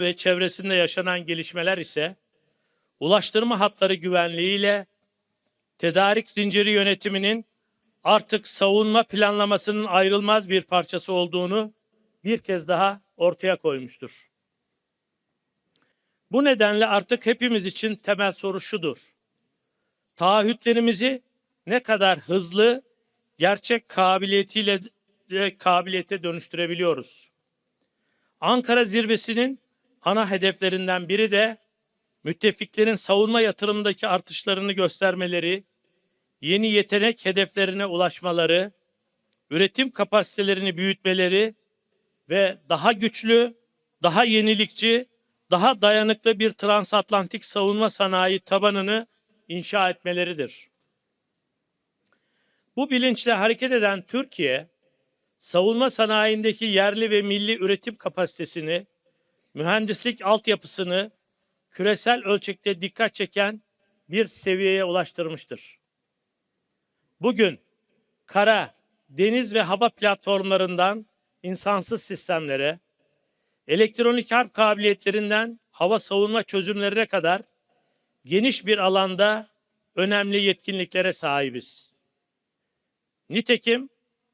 ve çevresinde yaşanan gelişmeler ise ulaştırma hatları güvenliğiyle tedarik zinciri yönetiminin artık savunma planlamasının ayrılmaz bir parçası olduğunu bir kez daha ortaya koymuştur. Bu nedenle artık hepimiz için temel soru şudur: taahhütlerimizi ne kadar hızlı gerçek kabiliyete dönüştürebiliyoruz? Ankara zirvesinin ana hedeflerinden biri de müttefiklerin savunma yatırımındaki artışlarını göstermeleri, yeni yetenek hedeflerine ulaşmaları, üretim kapasitelerini büyütmeleri ve daha güçlü, daha yenilikçi, daha dayanıklı bir transatlantik savunma sanayi tabanını inşa etmeleridir. Bu bilinçle hareket eden Türkiye, savunma sanayindeki yerli ve milli üretim kapasitesini, mühendislik altyapısını küresel ölçekte dikkat çeken bir seviyeye ulaştırmıştır. Bugün kara, deniz ve hava platformlarından insansız sistemlere, elektronik harp kabiliyetlerinden hava savunma çözümlerine kadar geniş bir alanda önemli yetkinliklere sahibiz. Nitekim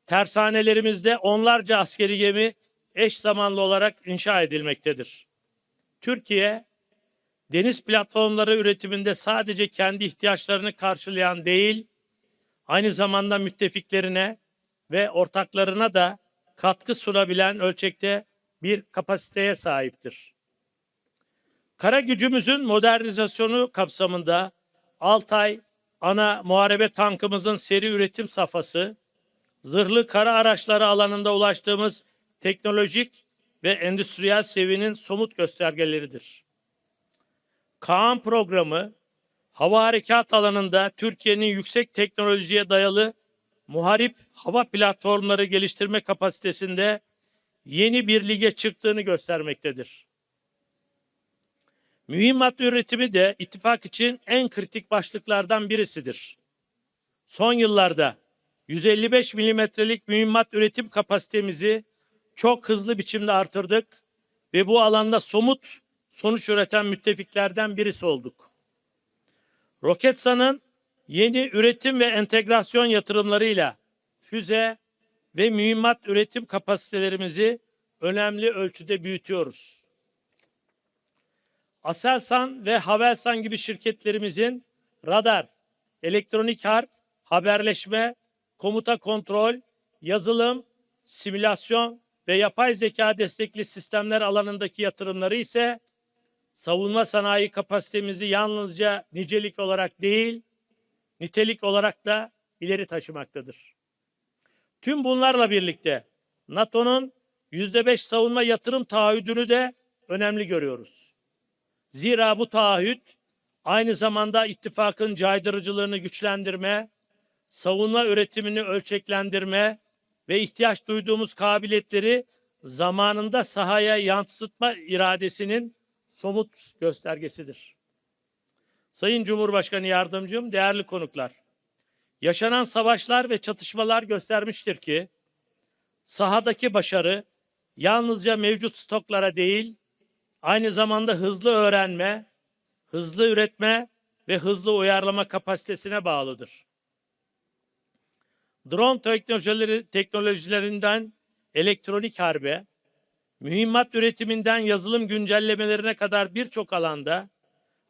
tersanelerimizde onlarca askeri gemi eş zamanlı olarak inşa edilmektedir. Türkiye, deniz platformları üretiminde sadece kendi ihtiyaçlarını karşılayan değil, aynı zamanda müttefiklerine ve ortaklarına da katkı sunabilen ölçekte bir kapasiteye sahiptir. Kara gücümüzün modernizasyonu kapsamında Altay ana muharebe tankımızın seri üretim safhası, zırhlı kara araçları alanında ulaştığımız teknolojik ve endüstriyel seviyenin somut göstergeleridir. Kaan programı, hava harekat alanında Türkiye'nin yüksek teknolojiye dayalı muharip hava platformları geliştirme kapasitesinde yeni bir lige çıktığını göstermektedir. Mühimmat üretimi de ittifak için en kritik başlıklardan birisidir. Son yıllarda 155 milimetrelik mühimmat üretim kapasitemizi çok hızlı biçimde artırdık ve bu alanda somut sonuç üreten müttefiklerden birisi olduk. Roketsan'ın yeni üretim ve entegrasyon yatırımlarıyla füze ve mühimmat üretim kapasitelerimizi önemli ölçüde büyütüyoruz. Aselsan ve Havelsan gibi şirketlerimizin radar, elektronik harp, haberleşme, komuta kontrol, yazılım, simülasyon ve yapay zeka destekli sistemler alanındaki yatırımları ise savunma sanayi kapasitemizi yalnızca nicelik olarak değil, nitelik olarak da ileri taşımaktadır. Tüm bunlarla birlikte NATO'nun %5 savunma yatırım taahhüdünü de önemli görüyoruz. Zira bu taahhüt aynı zamanda ittifakın caydırıcılığını güçlendirme, savunma üretimini ölçeklendirme ve ihtiyaç duyduğumuz kabiliyetleri zamanında sahaya yansıtma iradesinin somut göstergesidir. Sayın Cumhurbaşkanı Yardımcım, değerli konuklar, yaşanan savaşlar ve çatışmalar göstermiştir ki sahadaki başarı yalnızca mevcut stoklara değil, aynı zamanda hızlı öğrenme, hızlı üretme ve hızlı uyarlama kapasitesine bağlıdır. Drone teknolojilerinden elektronik harbe, mühimmat üretiminden yazılım güncellemelerine kadar birçok alanda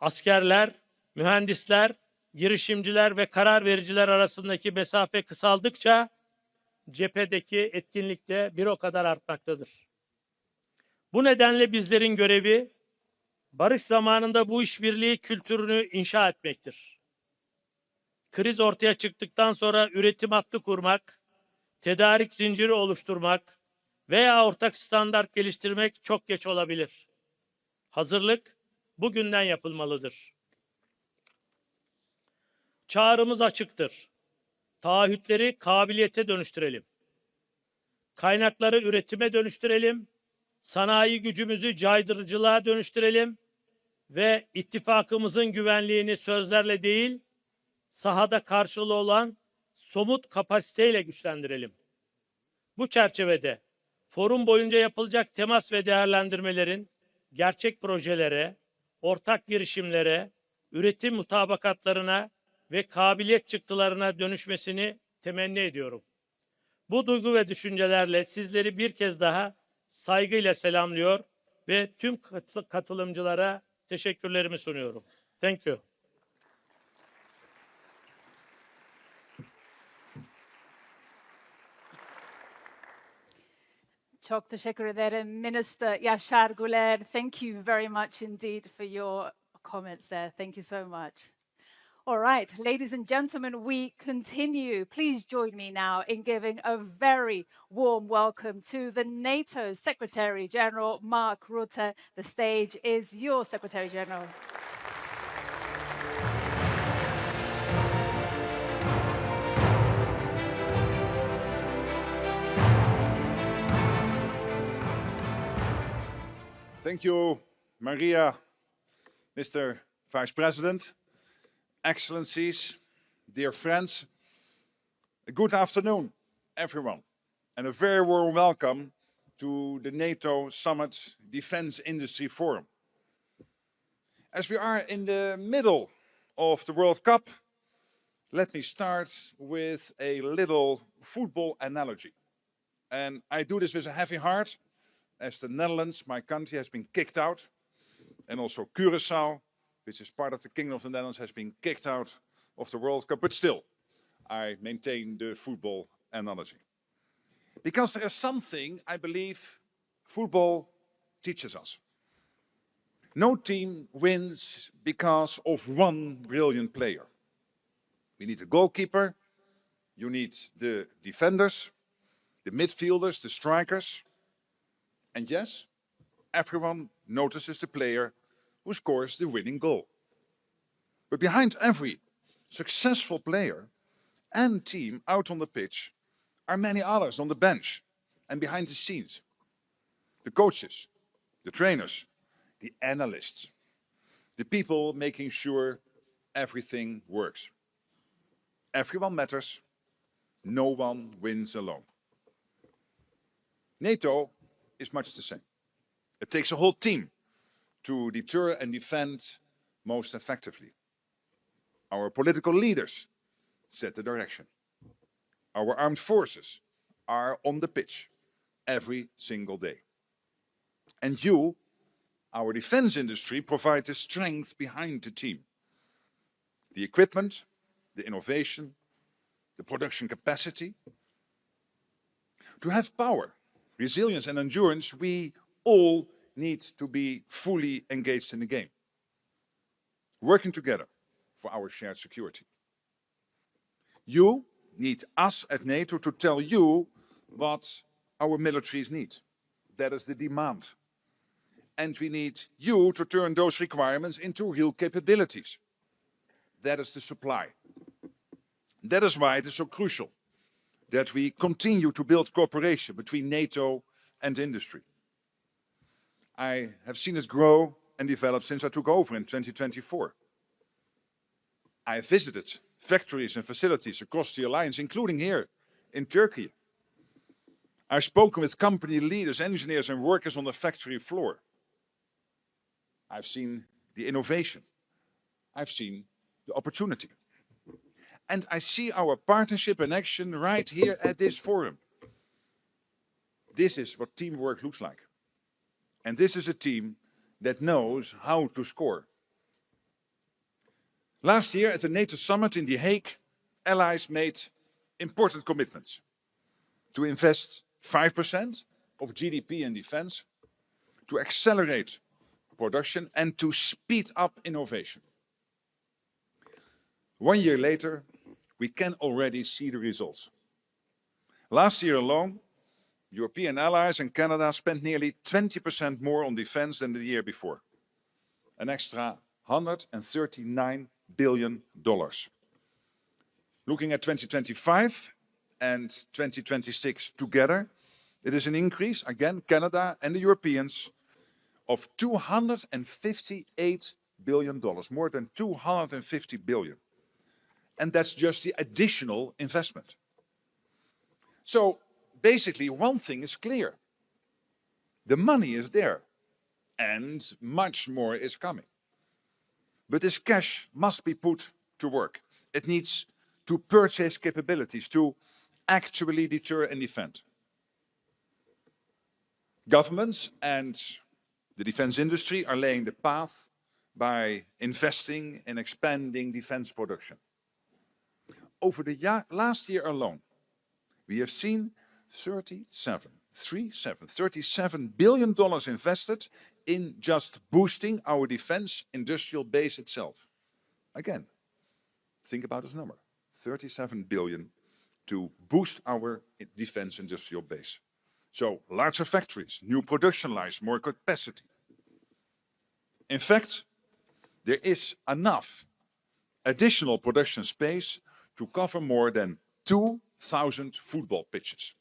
askerler, mühendisler, girişimciler ve karar vericiler arasındaki mesafe kısaldıkça cephedeki etkinlik de bir o kadar artmaktadır. Bu nedenle bizlerin görevi barış zamanında bu işbirliği kültürünü inşa etmektir. Kriz ortaya çıktıktan sonra üretim hattı kurmak, tedarik zinciri oluşturmak veya ortak standart geliştirmek çok geç olabilir. Hazırlık bugünden yapılmalıdır. Çağrımız açıktır. Taahhütleri kabiliyete dönüştürelim. Kaynakları üretime dönüştürelim. Sanayi gücümüzü caydırıcılığa dönüştürelim ve ittifakımızın güvenliğini sözlerle değil, sahada karşılığı olan somut kapasiteyle güçlendirelim. Bu çerçevede forum boyunca yapılacak temas ve değerlendirmelerin gerçek projelere, ortak girişimlere, üretim mutabakatlarına ve kabiliyet çıktılarına dönüşmesini temenni ediyorum. Bu duygu ve düşüncelerle sizleri bir kez daha saygıyla selamlıyor ve tüm katılımcılara teşekkürlerimi sunuyorum. Thank you. Çok teşekkür ederim, Minister Yaşar Güler. Thank you very much indeed for your comments there. Thank you so much. All right, ladies and gentlemen, we continue. Please join me now in giving a very warm welcome to the NATO Secretary General, Mark Rutte. The stage is yours, Secretary General. Thank you, Maria, Mr. Vice President, Excellencies, dear friends. Good afternoon, everyone, and a very warm welcome to the NATO Summit Defense Industry Forum. As we are in the middle of the World Cup, let me start with a little football analogy. And I do this with a heavy heart, as the Netherlands, my country, has been kicked out, and also Curaçao, which is part of the Kingdom of the Netherlands, has been kicked out of the World Cup. But still, I maintain the football analogy. Because there is something I believe football teaches us. No team wins because of one brilliant player. We need a goalkeeper, you need the defenders, the midfielders, the strikers. And yes, everyone notices the player who scores the winning goal. But behind every successful player and team out on the pitch are many others on the bench and behind the scenes. The coaches, the trainers, the analysts, the people making sure everything works. Everyone matters, no one wins alone. NATO is much the same. It takes a whole team to deter and defend most effectively. Our political leaders set the direction. Our armed forces are on the pitch every single day. And you, our defense industry, provide the strength behind the team. The equipment, the innovation, the production capacity. To have power, resilience and endurance, we all need to be fully engaged in the game, working together for our shared security. You need us at NATO to tell you what our militaries need. That is the demand. And we need you to turn those requirements into real capabilities. That is the supply. That is why it is so crucial that we continue to build cooperation between NATO and industry. I have seen it grow and develop since I took over in 2024. I visited factories and facilities across the alliance, including here in Turkey. I've spoken with company leaders, engineers and workers on the factory floor. I've seen the innovation. I've seen the opportunity. And I see our partnership in action right here at this forum. This is what teamwork looks like. And this is a team that knows how to score. Last year at the NATO summit in The Hague, allies made important commitments to invest 5% of GDP in defense, to accelerate production and to speed up innovation. 1 year later, we can already see the results. Last year alone, European allies and Canada spent nearly 20% more on defense than the year before. An extra $139 billion. Looking at 2025 and 2026 together, it is an increase, again, Canada and the Europeans, of $258 billion, more than 250 billion. And that's just the additional investment. So basically one thing is clear. The money is there. and much more is coming. But this cash must be put to work. It needs to purchase capabilities to actually deter and defend. Governments and the defense industry are laying the path by investing in expanding defense production. Over the last year alone, we have seen $37 billion invested in just boosting our defense industrial base itself. Again, think about this number, 37 billion to boost our defense industrial base. So larger factories, new production lines, more capacity. In fact, there is enough additional production space to cover more than 2,000 football pitches.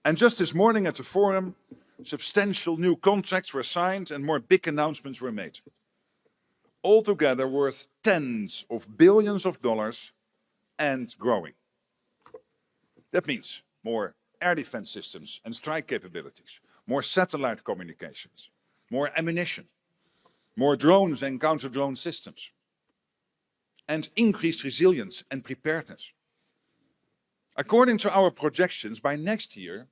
And just this morning at the forum, substantial new contracts were signed and more big announcements were made. Altogether worth tens of billions of dollars and growing. That means more air defense systems and strike capabilities, more satellite communications, more ammunition, more drones and counter-drone systems, and increased resilience and preparedness. According to our projections, by next year,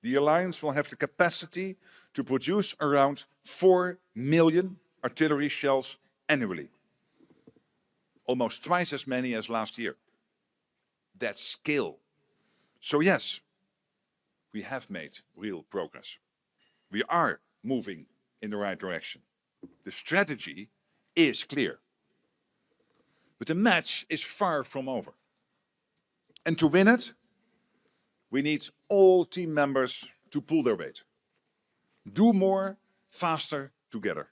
the alliance will have the capacity to produce around 4 million artillery shells annually. Almost twice as many as last year. That's scale. So yes, we have made real progress. We are moving in the right direction. The strategy is clear. But the match is far from over. And to win it, we need all team members to pull their weight. Do more, faster, together.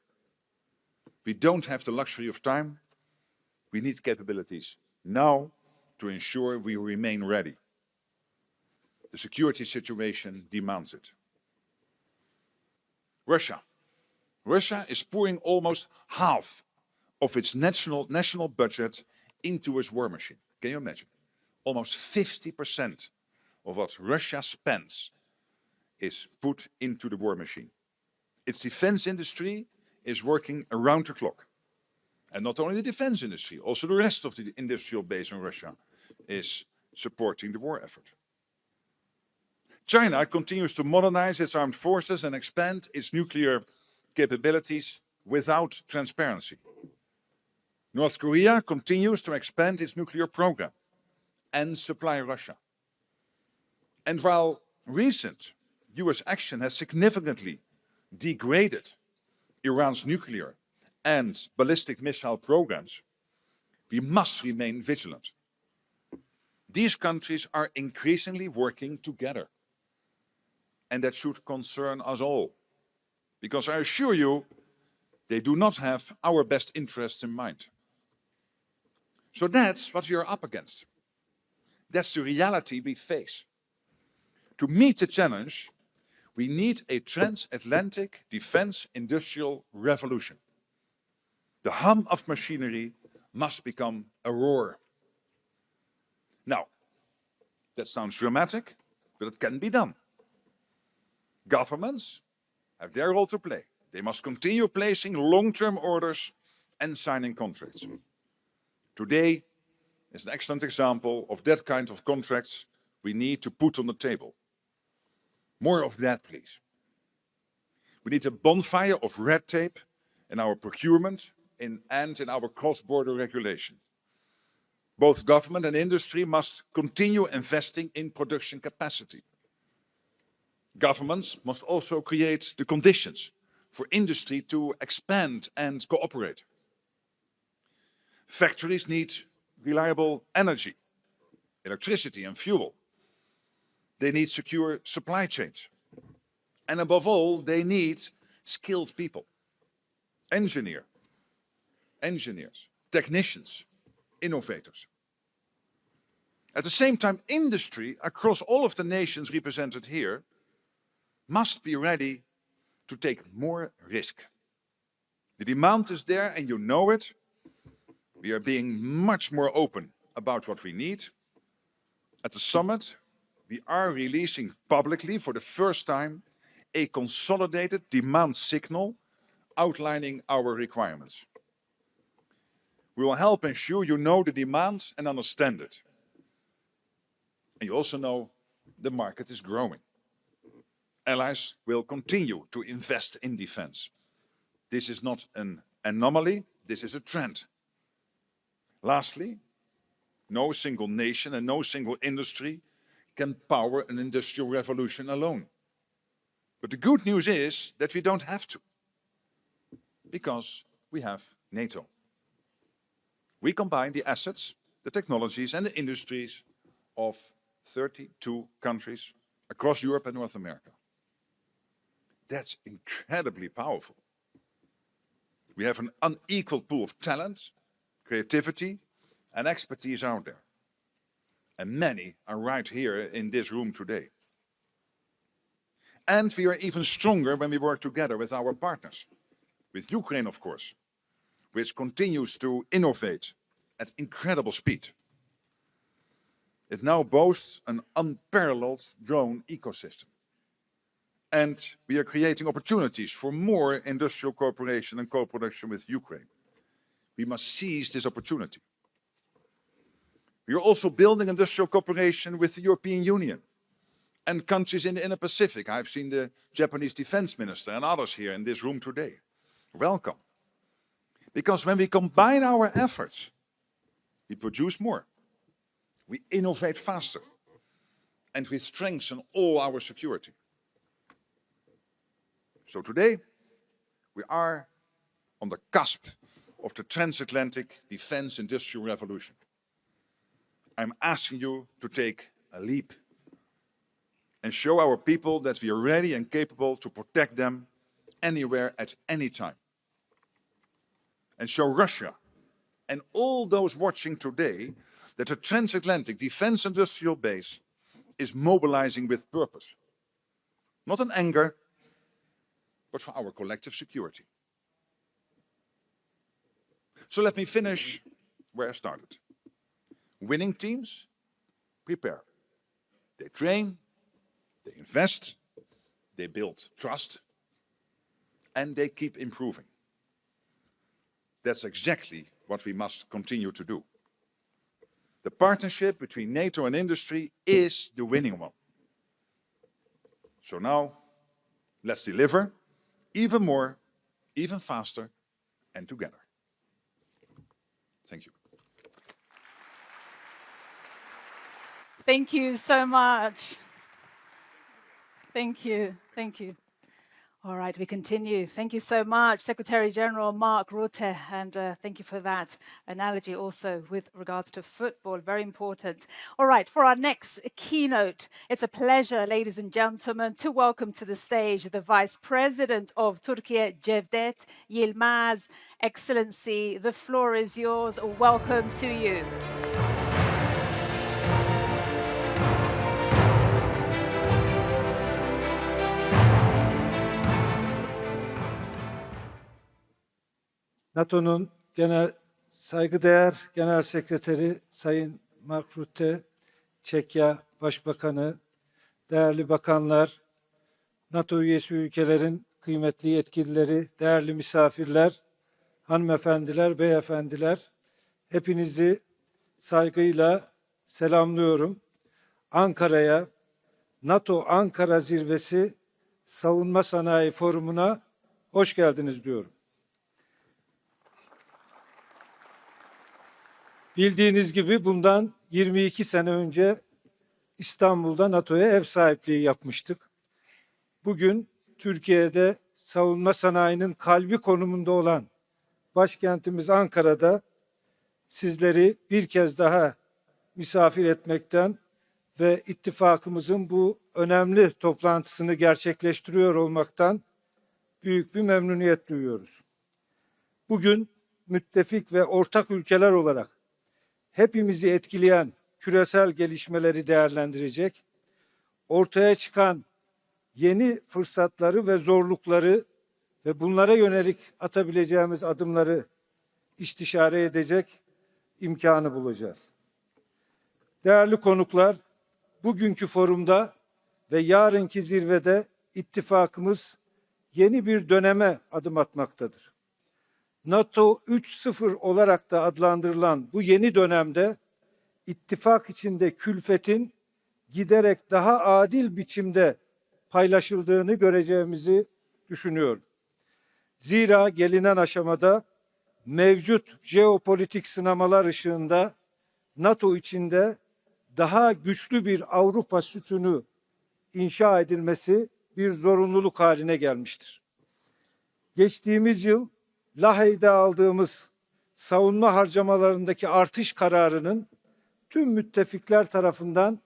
We don't have the luxury of time. We need capabilities now to ensure we remain ready. The security situation demands it. Russia. Russia is pouring almost half of its national budget into its war machine. Can you imagine? Almost 50% of what Russia spends is put into the war machine. Its defense industry is working around the clock. And not only the defense industry, also the rest of the industrial base in Russia is supporting the war effort. China continues to modernize its armed forces and expand its nuclear capabilities without transparency. North Korea continues to expand its nuclear program and supply Russia. And while recent US action has significantly degraded Iran's nuclear and ballistic missile programs, we must remain vigilant. These countries are increasingly working together. And that should concern us all. Because I assure you, they do not have our best interests in mind. So that's what we are up against. That's the reality we face. To meet the challenge, we need a transatlantic defense industrial revolution. The hum of machinery must become a roar. Now, that sounds dramatic, but it can be done. Governments have their role to play. They must continue placing long-term orders and signing contracts. Today is an excellent example of that kind of contracts we need to put on the table. More of that, please. We need a bonfire of red tape in our procurement and in our cross-border regulation. Both government and industry must continue investing in production capacity. Governments must also create the conditions for industry to expand and cooperate. Factories need reliable energy, electricity and fuel. They need secure supply chains. And above all, they need skilled people. Engineers, technicians, innovators. At the same time, industry across all of the nations represented here must be ready to take more risk. The demand is there and you know it. We are being much more open about what we need. At the summit, we are releasing publicly for the first time a consolidated demand signal outlining our requirements. We will help ensure you know the demand and understand it. And you also know the market is growing. Allies will continue to invest in defense. This is not an anomaly, this is a trend. Lastly, no single nation and no single industry can power an industrial revolution alone. But the good news is that we don't have to, because we have NATO. We combine the assets, the technologies and the industries of 32 countries across Europe and North America. That's incredibly powerful. We have an unequaled pool of talent, creativity and expertise out there. And many are right here in this room today. And we are even stronger when we work together with our partners. With Ukraine, of course, which continues to innovate at incredible speed. It now boasts an unparalleled drone ecosystem. And we are creating opportunities for more industrial cooperation and co-production with Ukraine. We must seize this opportunity. We are also building industrial cooperation with the European Union and countries in the Indo-Pacific. I've seen the Japanese defense minister and others here in this room today. Welcome. Because when we combine our efforts, we produce more, we innovate faster, and we strengthen all our security. So today, we are on the cusp of the transatlantic defense industrial revolution. I'm asking you to take a leap and show our people that we are ready and capable to protect them anywhere at any time. And show Russia and all those watching today that the transatlantic defense industrial base is mobilizing with purpose. Not in anger, but for our collective security. So let me finish where I started. Winning teams prepare. They train, they invest, they build trust, and they keep improving. That's exactly what we must continue to do. The partnership between NATO and industry is the winning one. So now, let's deliver even more, even faster, and together. Thank you. Thank you so much. Thank you. Thank you. All right, we continue. Thank you so much, Secretary General Mark Rutte, and thank you for that analogy also with regards to football, very important. All right, for our next keynote, it's a pleasure, ladies and gentlemen, to welcome to the stage the Vice President of Turkey, Cevdet Yilmaz. Excellency, the floor is yours. Welcome to you. NATO'nun saygıdeğer Genel Sekreteri Sayın Mark Rutte, Çekya Başbakanı, değerli bakanlar, NATO üyesi ülkelerin kıymetli yetkilileri, değerli misafirler, hanımefendiler, beyefendiler, hepinizi saygıyla selamlıyorum. Ankara'ya, NATO Ankara Zirvesi Savunma Sanayi Forumu'na hoş geldiniz diyorum. Bildiğiniz gibi bundan 22 sene önce İstanbul'da NATO'ya ev sahipliği yapmıştık. Bugün Türkiye'de savunma sanayinin kalbi konumunda olan başkentimiz Ankara'da sizleri bir kez daha misafir etmekten ve ittifakımızın bu önemli toplantısını gerçekleştiriyor olmaktan büyük bir memnuniyet duyuyoruz. Bugün müttefik ve ortak ülkeler olarak hepimizi etkileyen küresel gelişmeleri değerlendirecek, ortaya çıkan yeni fırsatları ve zorlukları ve bunlara yönelik atabileceğimiz adımları istişare edecek imkanı bulacağız. Değerli konuklar, bugünkü forumda ve yarınki zirvede ittifakımız yeni bir döneme adım atmaktadır. NATO 3.0 olarak da adlandırılan bu yeni dönemde ittifak içinde külfetin giderek daha adil biçimde paylaşıldığını göreceğimizi düşünüyorum. Zira gelinen aşamada mevcut jeopolitik sınamalar ışığında NATO içinde daha güçlü bir Avrupa sütunu inşa edilmesi bir zorunluluk haline gelmiştir. Geçtiğimiz yıl Lahey'de aldığımız savunma harcamalarındaki artış kararının tüm müttefikler tarafından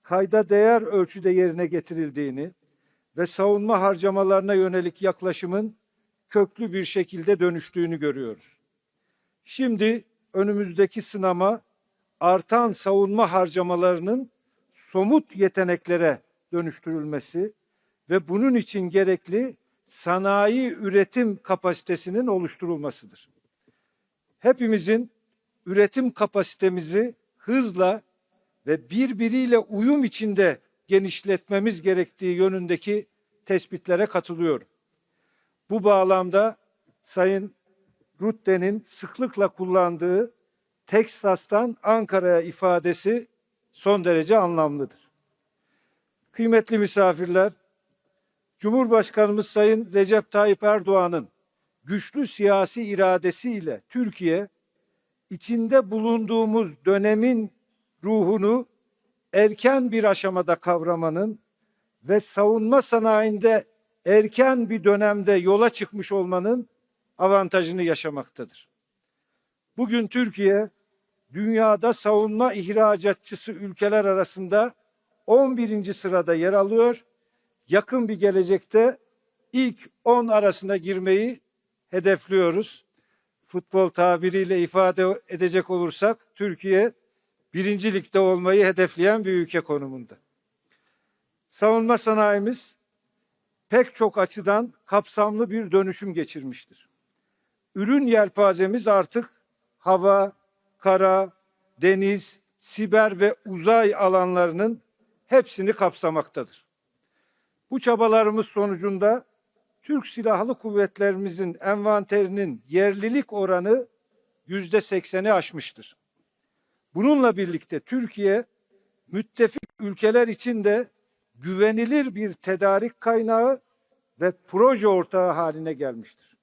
kayda değer ölçüde yerine getirildiğini ve savunma harcamalarına yönelik yaklaşımın köklü bir şekilde dönüştüğünü görüyoruz. Şimdi önümüzdeki sınama artan savunma harcamalarının somut yeteneklere dönüştürülmesi ve bunun için gerekli sanayi üretim kapasitesinin oluşturulmasıdır. Hepimizin üretim kapasitemizi hızla ve birbiriyle uyum içinde genişletmemiz gerektiği yönündeki tespitlere katılıyorum. Bu bağlamda Sayın Rutte'nin sıklıkla kullandığı Teksas'tan Ankara'ya ifadesi son derece anlamlıdır. Kıymetli misafirler, Cumhurbaşkanımız Sayın Recep Tayyip Erdoğan'ın güçlü siyasi iradesiyle Türkiye, içinde bulunduğumuz dönemin ruhunu erken bir aşamada kavramanın ve savunma sanayinde erken bir dönemde yola çıkmış olmanın avantajını yaşamaktadır. Bugün Türkiye, dünyada savunma ihracatçısı ülkeler arasında 11. sırada yer alıyor. Yakın bir gelecekte ilk 10 arasına girmeyi hedefliyoruz. Futbol tabiriyle ifade edecek olursak Türkiye 1. ligde olmayı hedefleyen bir ülke konumunda. Savunma sanayimiz pek çok açıdan kapsamlı bir dönüşüm geçirmiştir. Ürün yelpazemiz artık hava, kara, deniz, siber ve uzay alanlarının hepsini kapsamaktadır. Bu çabalarımız sonucunda Türk Silahlı Kuvvetlerimizin envanterinin yerlilik oranı %80'i aşmıştır. Bununla birlikte Türkiye, müttefik ülkeler için de güvenilir bir tedarik kaynağı ve proje ortağı haline gelmiştir.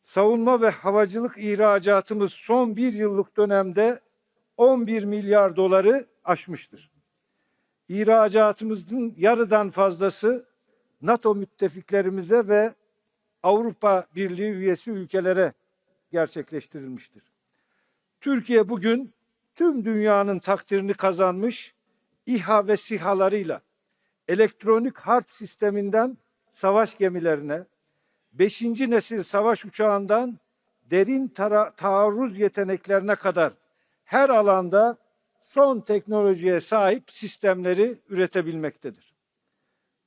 Savunma ve havacılık ihracatımız son bir yıllık dönemde 11 milyar doları aşmıştır. İhracatımızın yarıdan fazlası NATO müttefiklerimize ve Avrupa Birliği üyesi ülkelere gerçekleştirilmiştir. Türkiye bugün tüm dünyanın takdirini kazanmış İHA ve SİHA'larıyla elektronik harp sisteminden savaş gemilerine, 5. nesil savaş uçağından derin taarruz yeteneklerine kadar her alanda son teknolojiye sahip sistemleri üretebilmektedir.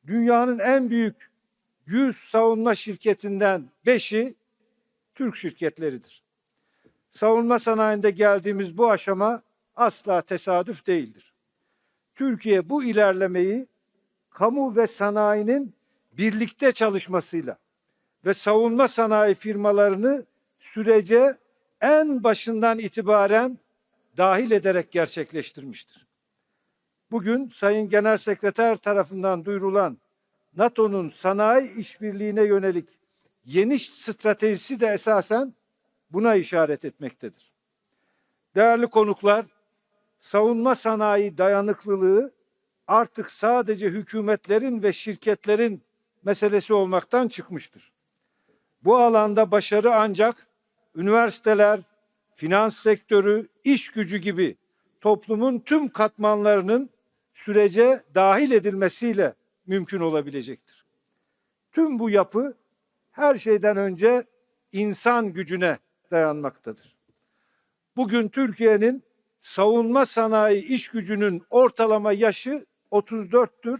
Dünyanın en büyük 100 savunma şirketinden 5'i Türk şirketleridir. Savunma sanayinde geldiğimiz bu aşama asla tesadüf değildir. Türkiye bu ilerlemeyi kamu ve sanayinin birlikte çalışmasıyla ve savunma sanayi firmalarını sürece en başından itibaren dahil ederek gerçekleştirmiştir. Bugün Sayın Genel Sekreter tarafından duyurulan NATO'nun sanayi işbirliğine yönelik yeni stratejisi de esasen buna işaret etmektedir. Değerli konuklar, savunma sanayi dayanıklılığı artık sadece hükümetlerin ve şirketlerin meselesi olmaktan çıkmıştır. Bu alanda başarı ancak üniversiteler, finans sektörü, iş gücü gibi toplumun tüm katmanlarının sürece dahil edilmesiyle mümkün olabilecektir. Tüm bu yapı her şeyden önce insan gücüne dayanmaktadır. Bugün Türkiye'nin savunma sanayi iş gücünün ortalama yaşı 34'tür.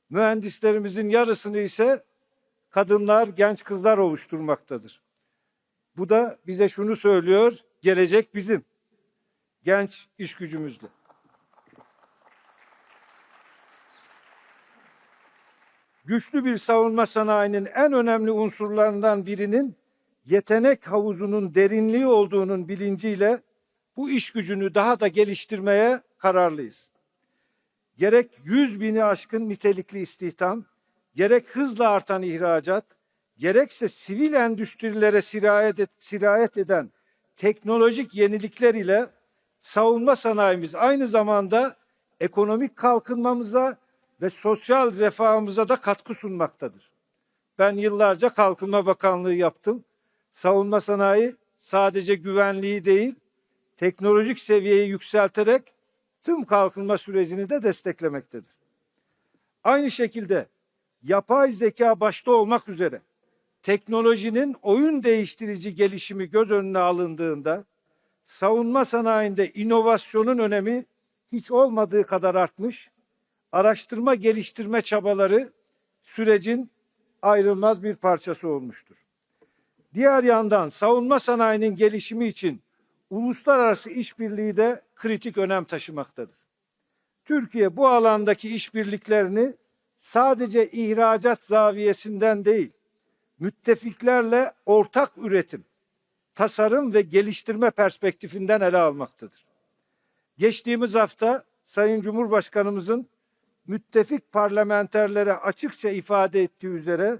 Mühendislerimizin yarısını ise kadınlar, genç kızlar oluşturmaktadır. Bu da bize şunu söylüyor, gelecek bizim. Genç iş gücümüzle. Güçlü bir savunma sanayinin en önemli unsurlarından birinin yetenek havuzunun derinliği olduğunun bilinciyle bu iş gücünü daha da geliştirmeye kararlıyız. Gerek 100.000'i aşkın nitelikli istihdam, gerek hızla artan ihracat, gerekse sivil endüstrilere sirayet eden teknolojik yenilikler ile savunma sanayimiz aynı zamanda ekonomik kalkınmamıza ve sosyal refahımıza da katkı sunmaktadır. Ben yıllarca Kalkınma Bakanlığı yaptım. Savunma sanayi sadece güvenliği değil, teknolojik seviyeyi yükselterek tüm kalkınma sürecini de desteklemektedir. Aynı şekilde yapay zeka başta olmak üzere teknolojinin oyun değiştirici gelişimi göz önüne alındığında savunma sanayinde inovasyonun önemi hiç olmadığı kadar artmış, araştırma geliştirme çabaları sürecin ayrılmaz bir parçası olmuştur. Diğer yandan savunma sanayinin gelişimi için uluslararası işbirliği de kritik önem taşımaktadır. Türkiye bu alandaki işbirliklerini sadece ihracat zaviyesinden değil, müttefiklerle ortak üretim, tasarım ve geliştirme perspektifinden ele almaktadır. Geçtiğimiz hafta Sayın Cumhurbaşkanımızın müttefik parlamenterlere açıkça ifade ettiği üzere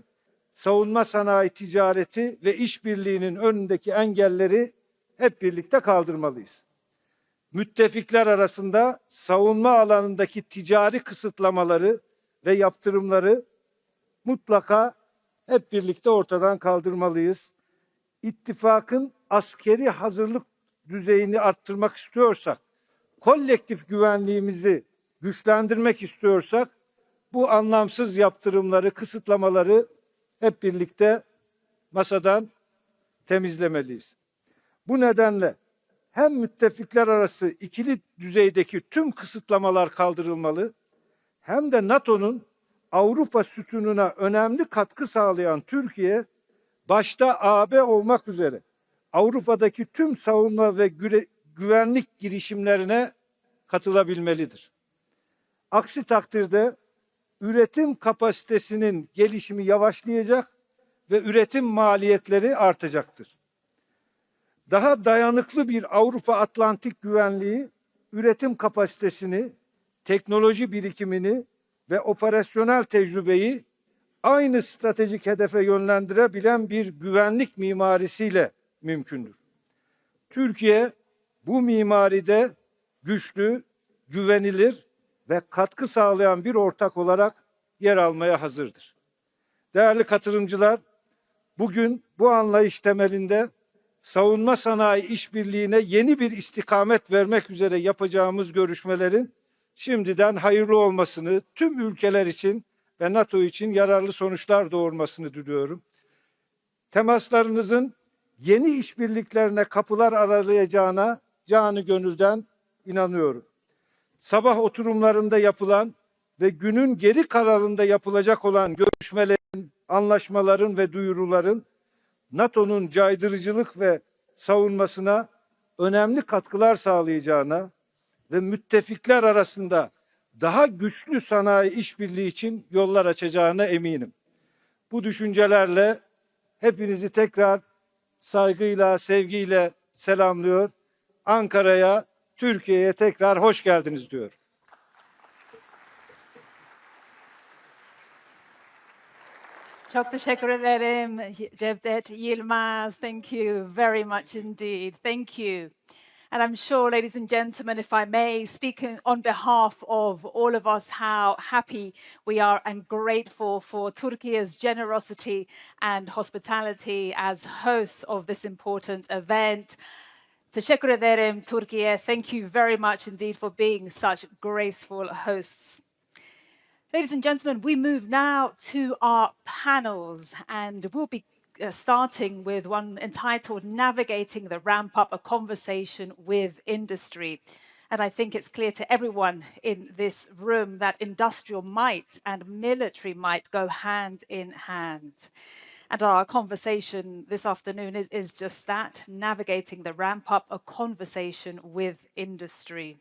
savunma sanayi ticareti ve işbirliğinin önündeki engelleri hep birlikte kaldırmalıyız. Müttefikler arasında savunma alanındaki ticari kısıtlamaları ve yaptırımları mutlaka hep birlikte ortadan kaldırmalıyız. İttifakın askeri hazırlık düzeyini arttırmak istiyorsak, kolektif güvenliğimizi güçlendirmek istiyorsak, bu anlamsız yaptırımları, kısıtlamaları hep birlikte masadan temizlemeliyiz. Bu nedenle hem müttefikler arası ikili düzeydeki tüm kısıtlamalar kaldırılmalı, hem de NATO'nun Avrupa sütununa önemli katkı sağlayan Türkiye, başta AB olmak üzere Avrupa'daki tüm savunma ve güvenlik girişimlerine katılabilmelidir. Aksi takdirde üretim kapasitesinin gelişimi yavaşlayacak ve üretim maliyetleri artacaktır. Daha dayanıklı bir Avrupa Atlantik güvenliği, üretim kapasitesini, teknoloji birikimini ve operasyonel tecrübeyi aynı stratejik hedefe yönlendirebilen bir güvenlik mimarisiyle mümkündür. Türkiye bu mimaride güçlü, güvenilir ve katkı sağlayan bir ortak olarak yer almaya hazırdır. Değerli katılımcılar, bugün bu anlayış temelinde savunma sanayi işbirliğine yeni bir istikamet vermek üzere yapacağımız görüşmelerin şimdiden hayırlı olmasını, tüm ülkeler için ve NATO için yararlı sonuçlar doğurmasını diliyorum. Temaslarınızın yeni işbirliklerine kapılar aralayacağına canı gönülden inanıyorum. Sabah oturumlarında yapılan ve günün geri kalanında yapılacak olan görüşmelerin, anlaşmaların ve duyuruların NATO'nun caydırıcılık ve savunmasına önemli katkılar sağlayacağına ve müttefikler arasında daha güçlü sanayi işbirliği için yollar açacağına eminim. Bu düşüncelerle hepinizi tekrar saygıyla, sevgiyle selamlıyor. Ankara'ya, Türkiye'ye tekrar hoş geldiniz diyor. Çok teşekkür ederim Cevdet Yilmaz. Thank you very much indeed. Thank you. And I'm sure, ladies and gentlemen, if I may, speaking on behalf of all of us, how happy we are and grateful for Turkey's generosity and hospitality as hosts of this important event. Teşekkür ederim, Turkey. Thank you very much indeed for being such graceful hosts. Ladies and gentlemen, we move now to our panels, and we'll be starting with one entitled Navigating the Ramp Up, a Conversation with Industry. And I think it's clear to everyone in this room that industrial might and military might go hand in hand. And our conversation this afternoon is just that, navigating the ramp up, a conversation with industry.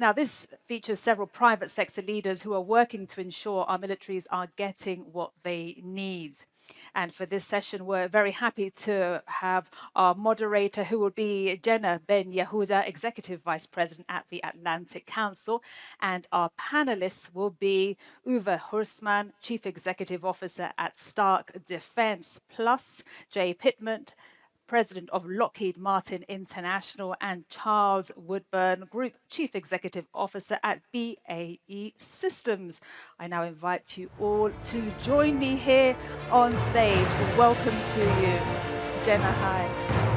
Now, this features several private sector leaders who are working to ensure our militaries are getting what they need. And for this session, we're very happy to have our moderator, who will be Jenna Ben Yehuda, Executive Vice President at the Atlantic Council. And our panelists will be Uwe Horstmann, Chief Executive Officer at Stark Defense, plus Jay Pittman, President of Lockheed Martin International, and Charles Woodburn, Group Chief Executive Officer at BAE Systems. I now invite you all to join me here on stage. Welcome to you. Jenna, hi.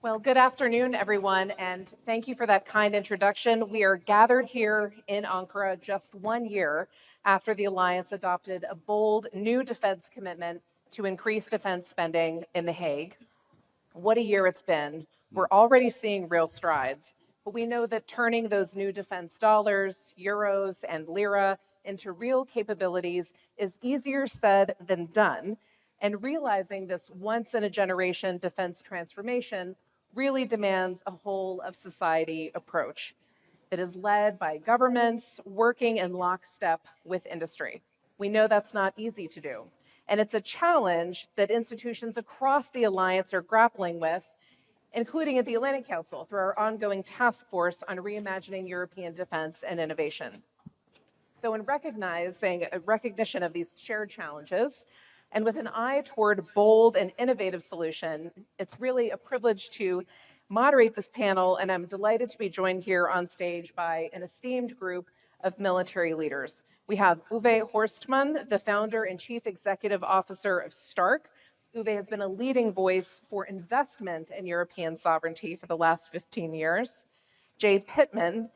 Well, good afternoon, everyone, and thank you for that kind introduction. We are gathered here in Ankara just 1 year after the alliance adopted a bold new defense commitment to increase defense spending in The Hague. What a year it's been. We're already seeing real strides, but we know that turning those new defense dollars, euros, and lira into real capabilities is easier said than done, and realizing this once-in-a-generation defense transformation really demands a whole of society approach that is led by governments working in lockstep with industry. We know that's not easy to do, and it's a challenge that institutions across the alliance are grappling with, including at the Atlantic Council through our ongoing task force on reimagining European defense and innovation. So in recognition of these shared challenges, and with an eye toward bold and innovative solution, it's really a privilege to moderate this panel, and I'm delighted to be joined here on stage by an esteemed group of military leaders. We have Uwe Horstmann, the founder and chief executive officer of Stark. Uwe has been a leading voice for investment in European sovereignty for the last 15 years. Jay Pittman,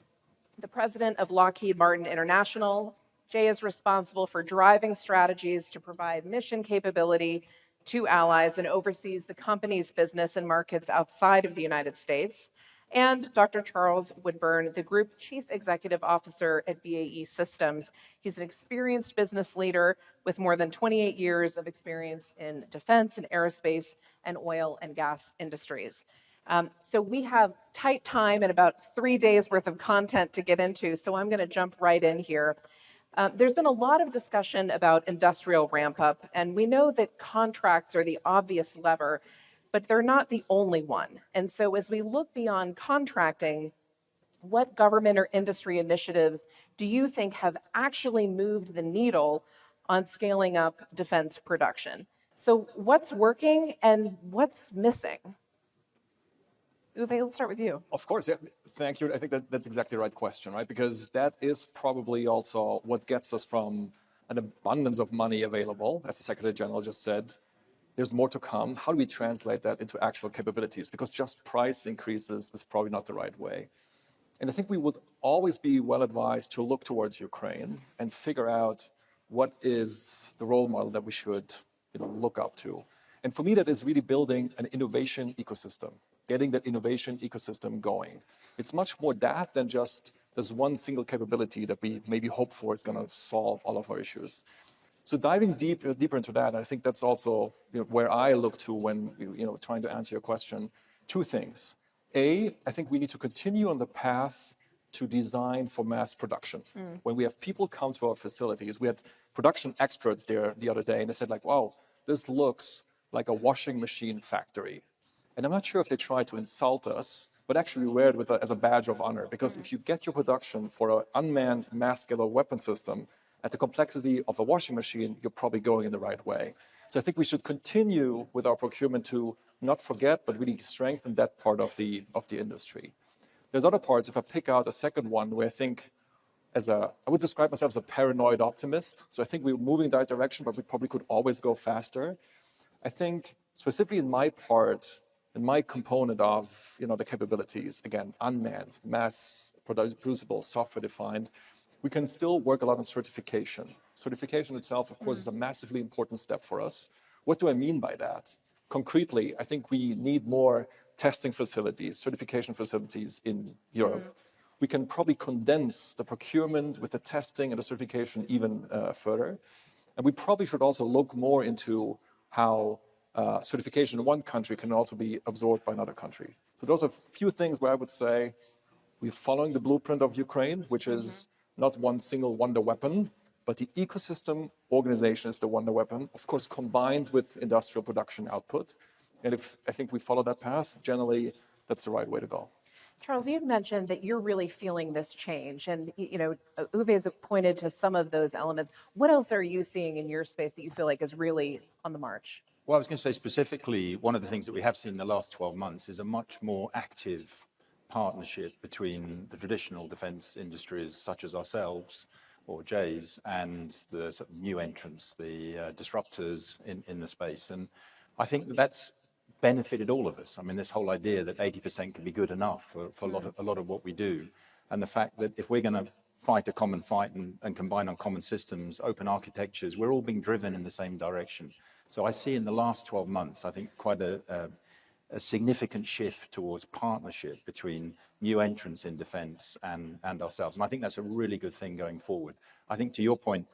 the president of Lockheed Martin International. Jay is responsible for driving strategies to provide mission capability to allies and oversees the company's business and markets outside of the United States. And Dr. Charles Woodburn, the Group Chief Executive Officer at BAE Systems. He's an experienced business leader with more than 28 years of experience in defense and aerospace and oil and gas industries. So we have tight time and about 3 days worth of content to get into, so I'm going to jump right in here. There's been a lot of discussion about industrial ramp up, and we know that contracts are the obvious lever, but they're not the only one. And so as we look beyond contracting, what government or industry initiatives do you think have actually moved the needle on scaling up defense production? So what's working and what's missing? Uwe, let's start with you. Of course, yeah. Thank you. I think that's exactly the right question, right? Because that is probably also what gets us from an abundance of money available, as the Secretary General just said. There's more to come. How do we translate that into actual capabilities? Because just price increases is probably not the right way. And I think we would always be well advised to look towards Ukraine and figure out what is the role model that we should look up to. And for me, that is really building an innovation ecosystem, getting that innovation ecosystem going. It's much more that than just this one single capability that we maybe hope for is going to solve all of our issues. So diving deeper into that, I think that's also where I look to when trying to answer your question. Two things. A, I think we need to continue on the path to design for mass production. When we have people come to our facilities, we had production experts there the other day, and they said like, wow, this looks like a washing machine factory. And I'm not sure if they try to insult us, but actually we wear it as a badge of honor. Because if you get your production for an unmanned mass-scale weapon system at the complexity of a washing machine, you're probably going in the right way. So I think we should continue with our procurement to not forget, but really strengthen that part of the industry. There's other parts, if I pick out a second one, where I think I would describe myself as a paranoid optimist. So I think we're moving in that direction, but we probably could always go faster. I think specifically in my part, in my component of the capabilities, again, unmanned, mass producible, software defined, we can still work a lot on certification. Certification itself, of course, is a massively important step for us. What do I mean by that? Concretely, I think we need more testing facilities, certification facilities in Europe, we can probably condense the procurement with the testing and the certification even further. And we probably should also look more into how certification in one country can also be absorbed by another country. So those are a few things where I would say we're following the blueprint of Ukraine, which is not one single wonder weapon, but the ecosystem organization is the wonder weapon, of course, combined with industrial production output. And if I think we follow that path, generally, that's the right way to go. Charles, you've mentioned that you're really feeling this change, and Uwe has pointed to some of those elements. What else are you seeing in your space that you feel like is really on the march? Well, I was going to say specifically, one of the things that we have seen in the last 12 months is a much more active partnership between the traditional defense industries, such as ourselves or Jay's, and the sort of new entrants, the disruptors in the space. And I think that's benefited all of us. I mean, this whole idea that 80% can be good enough for a lot of what we do, and the fact that if we're going to fight a common fight and combine on common systems, open architectures, we're all being driven in the same direction. So I see in the last 12 months, I think quite a significant shift towards partnership between new entrants in defense and ourselves. And I think that's a really good thing going forward. I think to your point,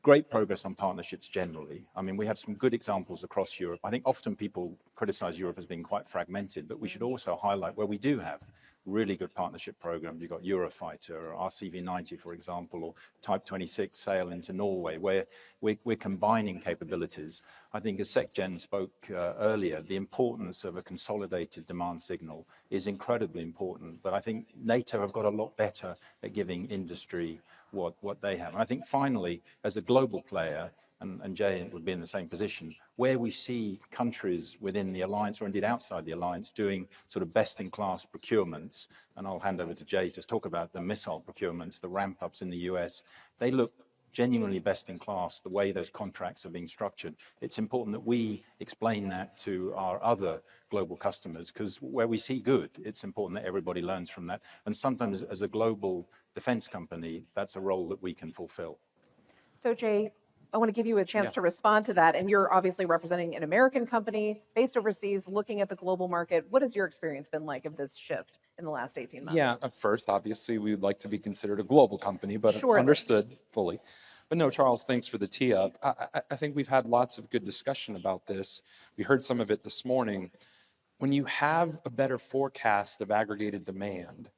great progress on partnerships generally. I mean, we have some good examples across Europe. I think often people criticize Europe as being quite fragmented, but we should also highlight where we do have really good partnership programs. You've got Eurofighter, or RCV-90, for example, or Type 26 sail into Norway, where we're combining capabilities. I think as SecGen spoke earlier, the importance of a consolidated demand signal is incredibly important. But I think NATO have got a lot better at giving industry what they have. And I think finally, as a global player, and Jay would be in the same position, where we see countries within the alliance or indeed outside the alliance doing sort of best-in-class procurements, and I'll hand over to Jay to talk about the missile procurements, the ramp-ups in the US, they look genuinely best in class, the way those contracts are being structured. It's important that we explain that to our other global customers, because where we see good, it's important that everybody learns from that. And sometimes as a global defense company, that's a role that we can fulfill. So Jay, I want to give you a chance to respond to that. And you're obviously representing an American company based overseas, looking at the global market. What has your experience been like of this shift in the last 18 months? Yeah, at first, obviously, we would like to be considered a global company, but Surely. understood fully. But no, Charles, thanks for the tee up. I think we've had lots of good discussion about this. We heard some of it this morning. When you have a better forecast of aggregated demand,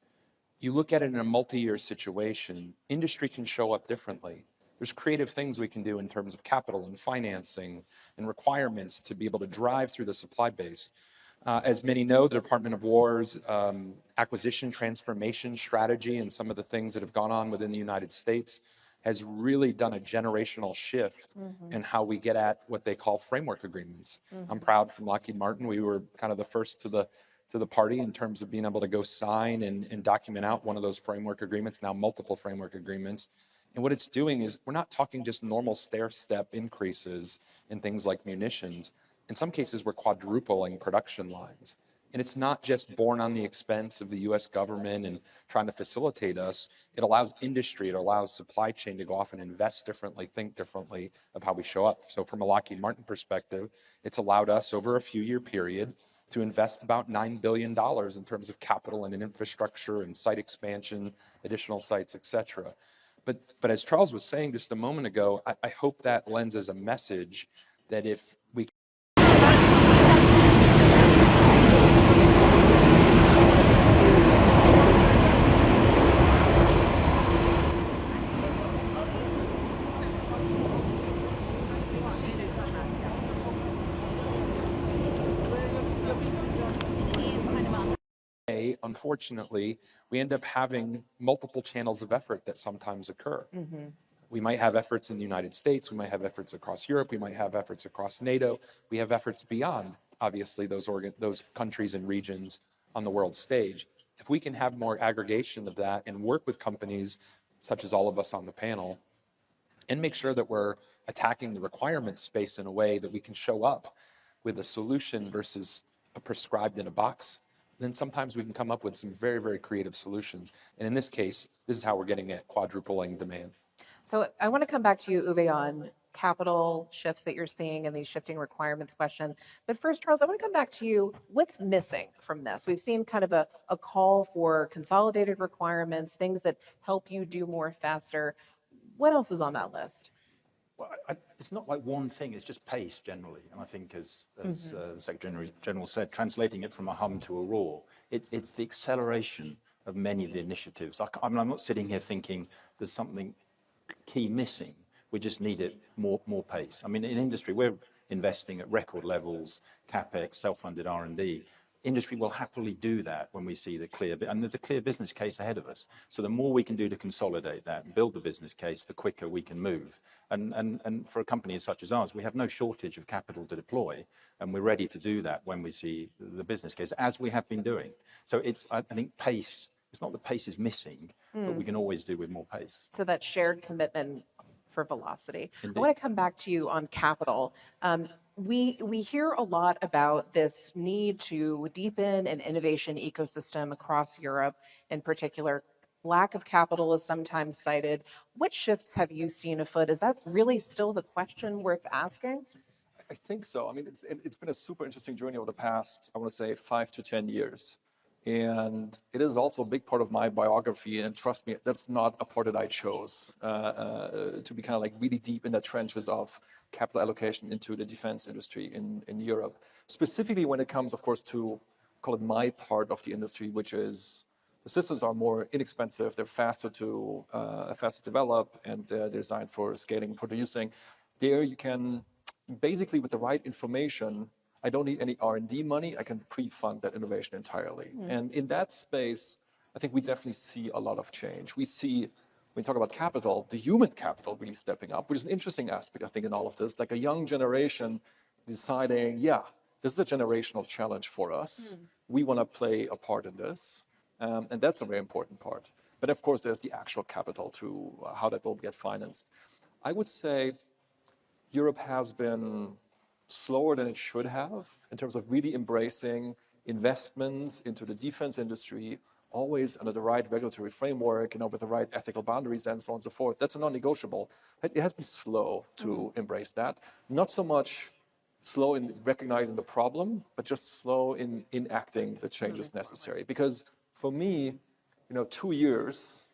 you look at it in a multi-year situation, industry can show up differently. There's creative things we can do in terms of capital and financing and requirements to be able to drive through the supply base. As many know, the Department of War's acquisition transformation strategy and some of the things that have gone on within the United States has really done a generational shift in how we get at what they call framework agreements. I'm proud from Lockheed Martin. We were kind of the first to the party in terms of being able to go sign and document out one of those framework agreements, now multiple framework agreements. And what it's doing is we're not talking just normal stair-step increases in things like munitions. In some cases, we're quadrupling production lines. And it's not just borne on the expense of the US government and trying to facilitate us. It allows industry, it allows supply chain to go off and invest differently, think differently of how we show up. So from a Lockheed Martin perspective, it's allowed us over a few-year period to invest about $9 billion in terms of capital and in infrastructure and site expansion, additional sites, et cetera. But as Charles was saying just a moment ago, I hope that lends as a message that if we unfortunately, we end up having multiple channels of effort that sometimes occur. We might have efforts in the United States, we might have efforts across Europe, we might have efforts across NATO, we have efforts beyond, obviously, those countries and regions on the world stage. If we can have more aggregation of that and work with companies, such as all of us on the panel, and make sure that we're attacking the requirement space in a way that we can show up with a solution versus a prescribed in a box, then sometimes we can come up with some very, very creative solutions. And in this case, this is how we're getting at quadrupling demand. So I want to come back to you, Uwe, on capital shifts that you're seeing and these shifting requirements question. But first, Charles, I want to come back to you. What's missing from this? We've seen kind of a call for consolidated requirements, things that help you do more faster. What else is on that list? Well, it's not like one thing, it's just pace generally. And I think as the Secretary General said, translating it from a hum to a roar, it's the acceleration of many of the initiatives. I'm not sitting here thinking there's something key missing. We just need it more pace. I mean, in industry, we're investing at record levels, CapEx, self-funded R&D. Industry will happily do that when we see and there's a clear business case ahead of us. So the more we can do to consolidate that and build the business case, the quicker we can move. And for a company such as ours, we have no shortage of capital to deploy, and we're ready to do that when we see the business case, as we have been doing. So I think pace, it's not that pace is missing, but we can always do with more pace. So that shared commitment for velocity. Indeed. I want to come back to you on capital. We hear a lot about this need to deepen an innovation ecosystem across Europe in particular. Lack of capital is sometimes cited. What shifts have you seen afoot? Is that really still the question worth asking? I think so. I mean, it's been a super interesting journey over the past, I want to say, 5 to 10 years. And it is also a big part of my biography. And trust me, that's not a part that I chose to be kind of like really deep in the trenches of capital allocation into the defense industry in Europe. Specifically when it comes, of course, to call it my part of the industry, which is the systems are more inexpensive, they're faster to develop, and they're designed for scaling and producing. There you can basically, with the right information, I don't need any R&D money. I can pre-fund that innovation entirely. And in that space, I think we definitely see a lot of change. We see, when we talk about capital, the human capital really stepping up, which is an interesting aspect, I think, in all of this. Like a young generation deciding, yeah, this is a generational challenge for us. We want to play a part in this. And that's a very important part. But of course, there's the actual capital to how that will get financed. I would say Europe has been slower than it should have in terms of really embracing investments into the defense industry, always under the right regulatory framework, with the right ethical boundaries and so on and so forth. That's a non-negotiable. It has been slow to embrace that. Not so much slow in recognizing the problem, but just slow in enacting the changes necessary. Because for me, 2 years,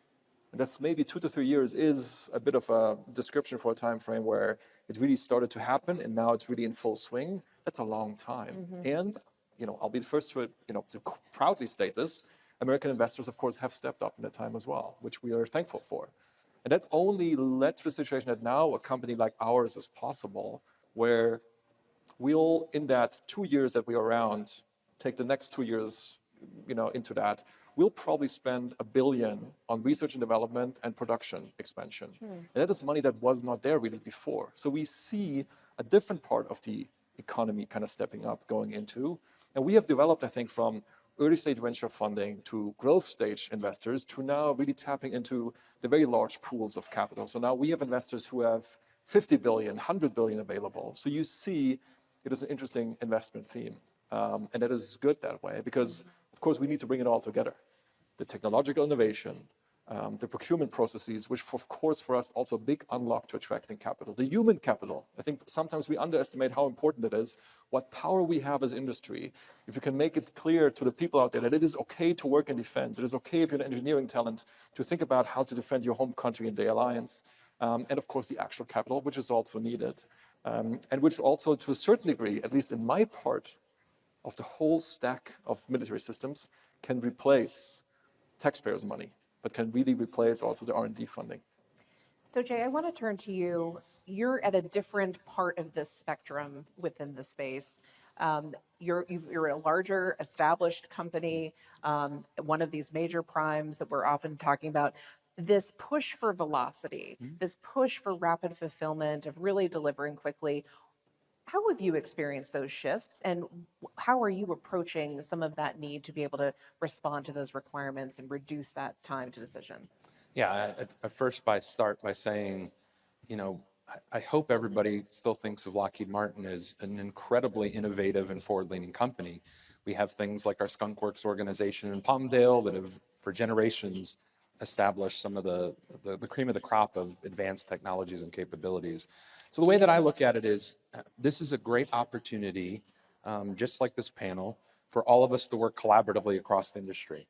and that's maybe 2 to 3 years, is a bit of a description for a time frame where it really started to happen and now it's really in full swing. That's a long time. And, I'll be the first to proudly state this. American investors, of course, have stepped up in that time as well, which we are thankful for. And that only led to the situation that now a company like ours is possible, where we'll, in that 2 years that we're around, take the next 2 years, into that, we'll probably spend $1 billion on research and development and production expansion. And that is money that was not there really before. So we see a different part of the economy kind of stepping up, going into. And we have developed, I think, from early stage venture funding to growth stage investors to now really tapping into the very large pools of capital. So now we have investors who have 50 billion, 100 billion available. So you see it is an interesting investment theme. And that is good that way because, of course, we need to bring it all together. The technological innovation, the procurement processes, which of course for us also a big unlock to attracting capital. The human capital, I think sometimes we underestimate how important it is, what power we have as industry. If you can make it clear to the people out there that it is okay to work in defense, it is okay if you're an engineering talent to think about how to defend your home country and the alliance. And of course the actual capital, which is also needed. And which also to a certain degree, at least in my part of the whole stack of military systems, can replace taxpayers' money, but can really replace also the R&D funding. So Jay, I want to turn to you. You're at a different part of this spectrum within the space. You're a larger established company, one of these major primes that we're often talking about. This push for velocity, this push for rapid fulfillment of really delivering quickly. How have you experienced those shifts, and how are you approaching some of that need to be able to respond to those requirements and reduce that time to decision? Yeah, I first start by saying, I hope everybody still thinks of Lockheed Martin as an incredibly innovative and forward-leaning company. We have things like our Skunk Works organization in Palmdale that have, for generations, established some of the cream of the crop of advanced technologies and capabilities. So the way that I look at it is this is a great opportunity, just like this panel, for all of us to work collaboratively across the industry.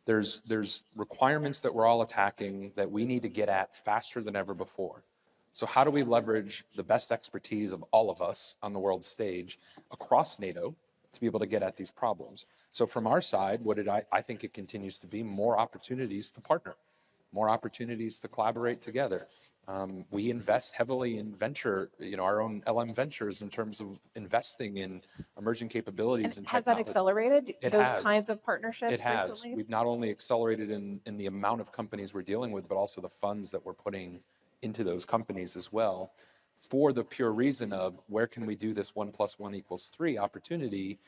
There's requirements that we're all attacking that we need to get at faster than ever before. So how do we leverage the best expertise of all of us on the world stage across NATO to be able to get at these problems? So from our side, I think it continues to be more opportunities to partner, more opportunities to collaborate together. We invest heavily in venture, our own LM Ventures in terms of investing in emerging capabilities and Has that technology. accelerated It those has. kinds of partnerships It has. recently? We've not only accelerated in the amount of companies we're dealing with, but also the funds that we're putting into those companies as well, for the pure reason of where can we do this 1 + 1 = 3 opportunity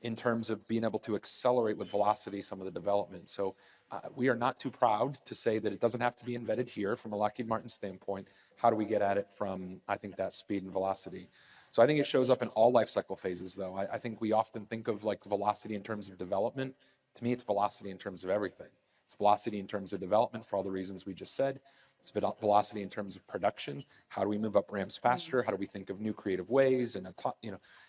in terms of being able to accelerate with velocity some of the development. So we are not too proud to say that it doesn't have to be invented here from a Lockheed Martin standpoint. How do we get at it from, I think, that speed and velocity? So I think it shows up in all life cycle phases, though. I think we often think of like velocity in terms of development. To me, it's velocity in terms of everything. It's velocity in terms of development for all the reasons we just said. It's velocity in terms of production. How do we move up ramps faster? How do we think of new creative ways and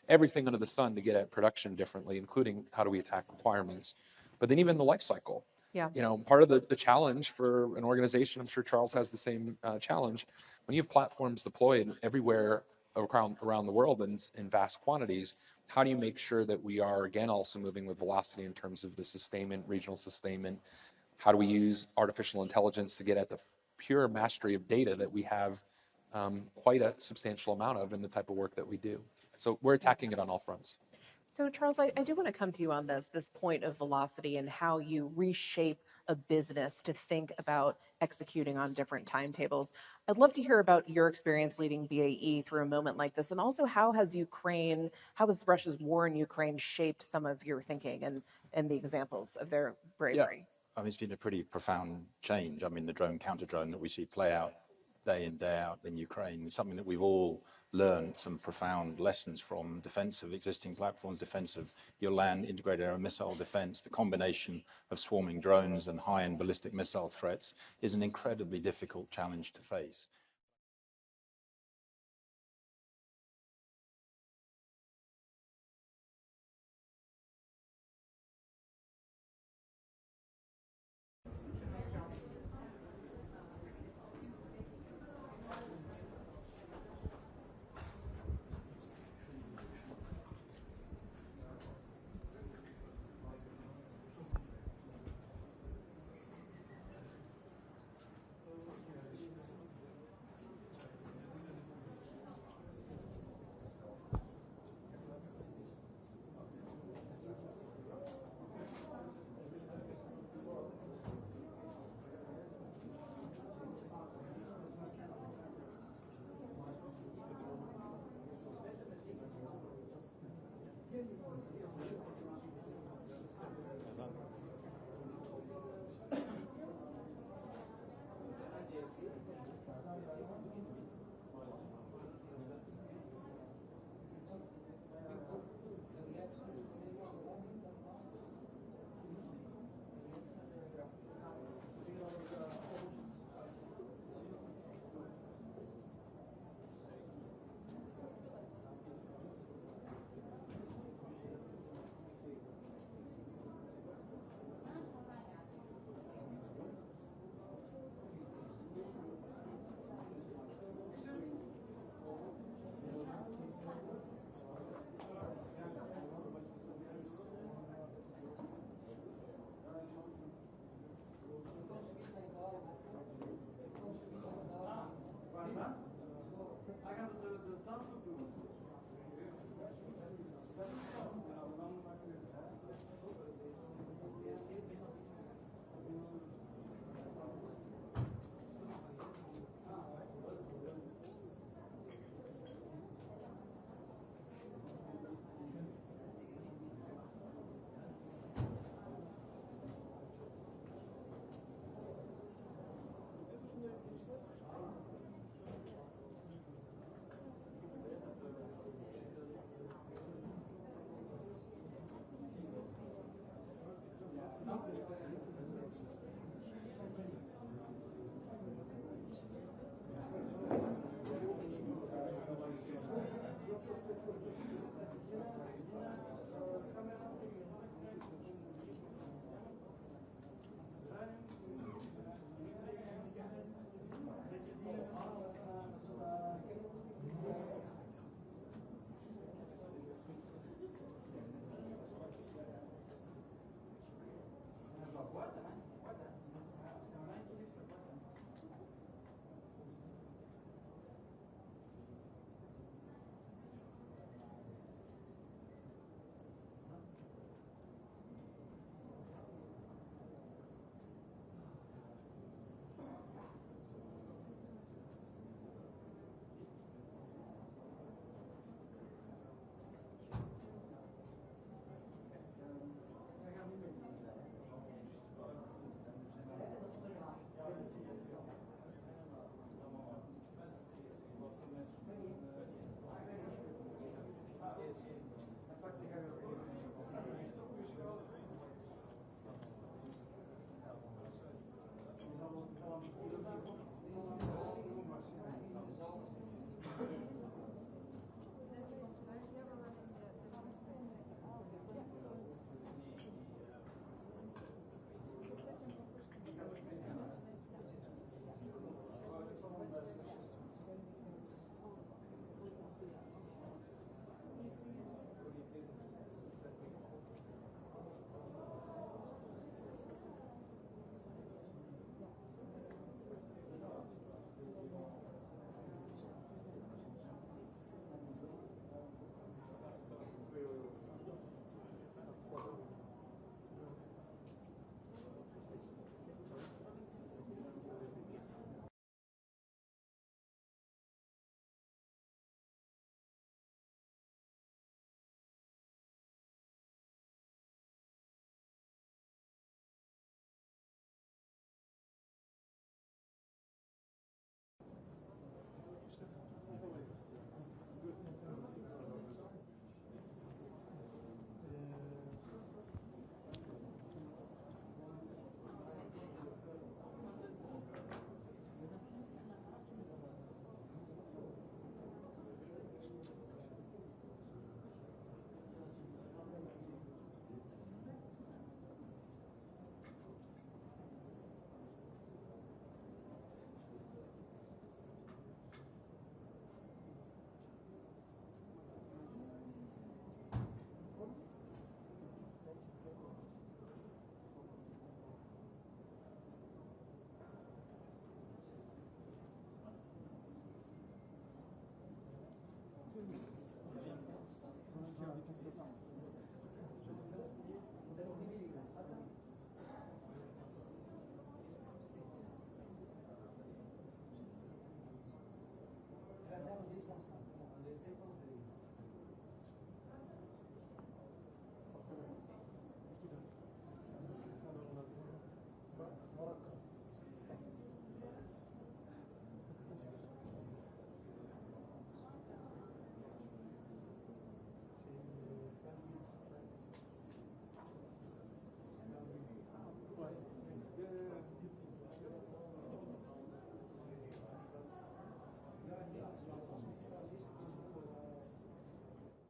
everything under the sun to get at production differently, including how do we attack requirements? But then even the life cycle. Yeah. Part of the challenge for an organization, I'm sure Charles has the same challenge, when you have platforms deployed everywhere around the world in vast quantities, how do you make sure that we are, again, also moving with velocity in terms of the sustainment, regional sustainment? How do we use artificial intelligence to get at the pure mastery of data that we have quite a substantial amount of in the type of work that we do? So we're attacking it on all fronts. So Charles, I do want to come to you on this point of velocity and how you reshape a business to think about executing on different timetables. I'd love to hear about your experience leading BAE through a moment like this, and also how has Russia's war in Ukraine shaped some of your thinking and the examples of their bravery? I mean, it's been a pretty profound change. I mean, the drone, counter-drone that we see play out day in, day out in Ukraine is something that we've all learned some profound lessons from: defense of existing platforms, defense of your land, integrated air missile defense. The combination of swarming drones and high-end ballistic missile threats is an incredibly difficult challenge to face.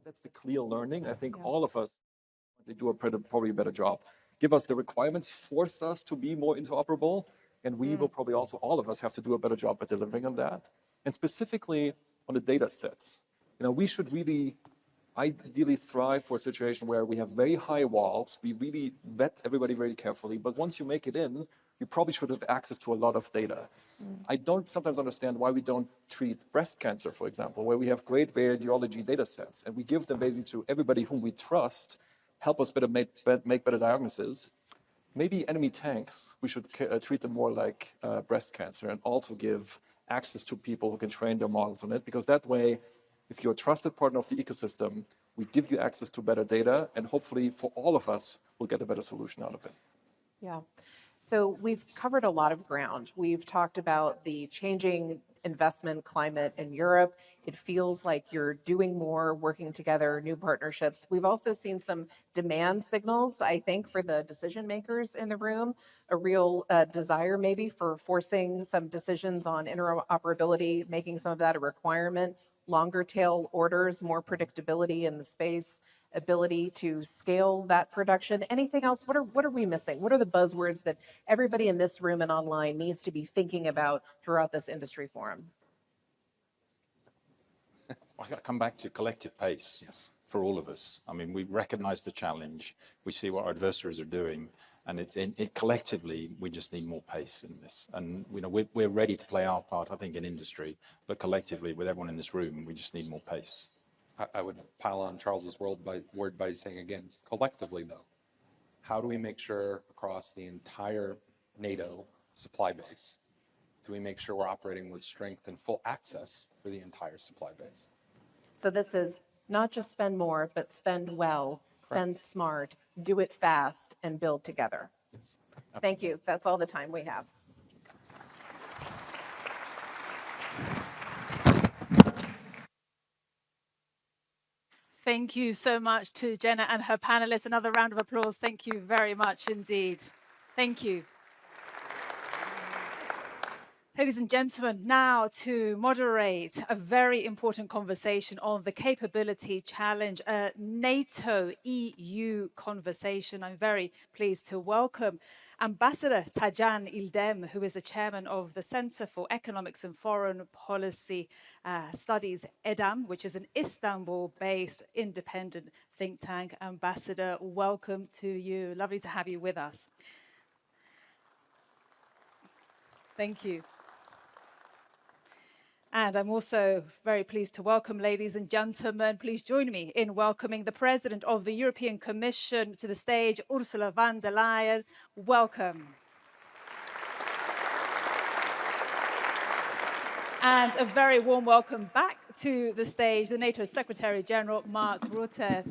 That's the clear learning. I think all of us they do probably a better job. Give us the requirements, force us to be more interoperable, and we will probably also, all of us, have to do a better job at delivering on that. And specifically on the data sets, we should really ideally thrive for a situation where we have very high walls. We really vet everybody very carefully, but once you make it in, you probably should have access to a lot of data. I don't sometimes understand why we don't treat breast cancer, for example, where we have great radiology data sets, and we give them basically to everybody whom we trust, help us better make better diagnoses. Maybe enemy tanks, we should treat them more like breast cancer and also give access to people who can train their models on it, because that way, if you're a trusted partner of the ecosystem, we give you access to better data, and hopefully for all of us, we'll get a better solution out of it. Yeah. So we've covered a lot of ground. We've talked about the changing investment climate in Europe. It feels like you're doing more, working together, new partnerships. We've also seen some demand signals, I think, for the decision makers in the room, a real desire maybe for forcing some decisions on interoperability, making some of that a requirement, longer tail orders, more predictability in the space, ability to scale that production. Anything else? What are we missing? What are the buzzwords that everybody in this room and online needs to be thinking about throughout this industry forum? I've got to come back to collective pace. Yes. For all of us. I mean, we recognize the challenge. We see what our adversaries are doing. And collectively, we just need more pace in this. And we're ready to play our part, I think, in industry, but collectively, with everyone in this room, we just need more pace. I would pile on Charles's word by saying again, collectively though, how do we make sure across the entire NATO supply base, do we make sure we're operating with strength and full access for the entire supply base? So this is not just spend more, but spend well, spend smart, do it fast, and build together. Yes. Thank you. That's all the time we have. Thank you so much to Jenna and her panelists. Another round of applause. Thank you very much indeed. Thank you. Ladies and gentlemen, now to moderate a very important conversation on the capability challenge, a NATO-EU conversation. I'm very pleased to welcome Ambassador Tajan İldem, who is the chairman of the Center for Economics and Foreign Policy Studies, EDAM, which is an Istanbul-based independent think tank. Ambassador, welcome to you. Lovely to have you with us. Thank you. And I'm also very pleased to welcome, ladies and gentlemen, please join me in welcoming the President of the European Commission to the stage, Ursula von der Leyen. Welcome. And a very warm welcome back to the stage, the NATO Secretary General, Mark Rutte.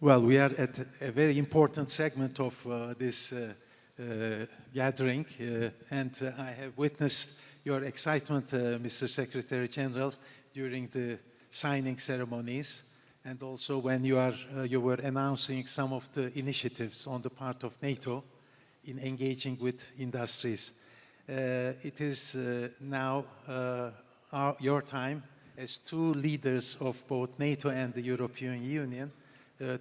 Well, we are at a very important segment of this gathering, and I have witnessed your excitement, Mr. Secretary General, during the signing ceremonies, and also when you were announcing some of the initiatives on the part of NATO in engaging with industries. It is now your time as two leaders of both NATO and the European Union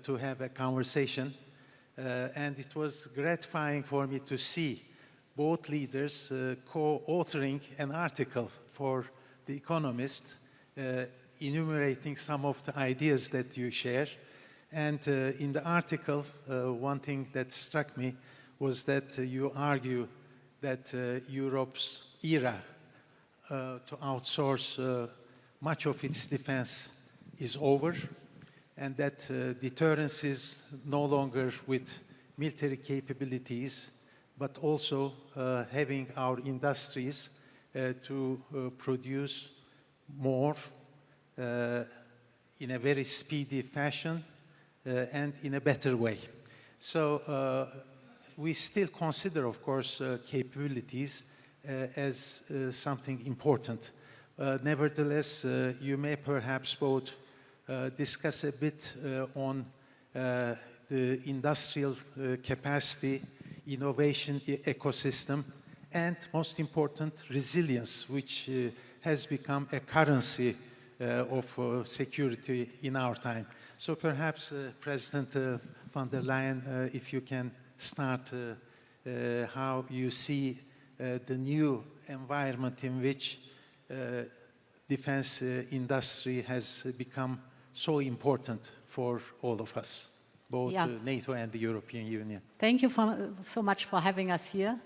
to have a conversation, and it was gratifying for me to see both leaders co-authoring an article for The Economist, enumerating some of the ideas that you share. And in the article, one thing that struck me was that you argue that Europe's era to outsource much of its defense is over, and that deterrence is no longer with military capabilities, but also having our industries to produce more in a very speedy fashion and in a better way. So we still consider, of course, capabilities as something important. Nevertheless, you may perhaps both discuss a bit on the industrial capacity, innovation ecosystem, and most important, resilience, which has become a currency of security in our time. So perhaps, President von der Leyen, if you can start how you see the new environment in which defense industry has become so important for all of us, both NATO and the European Union. Thank you so much for having us here.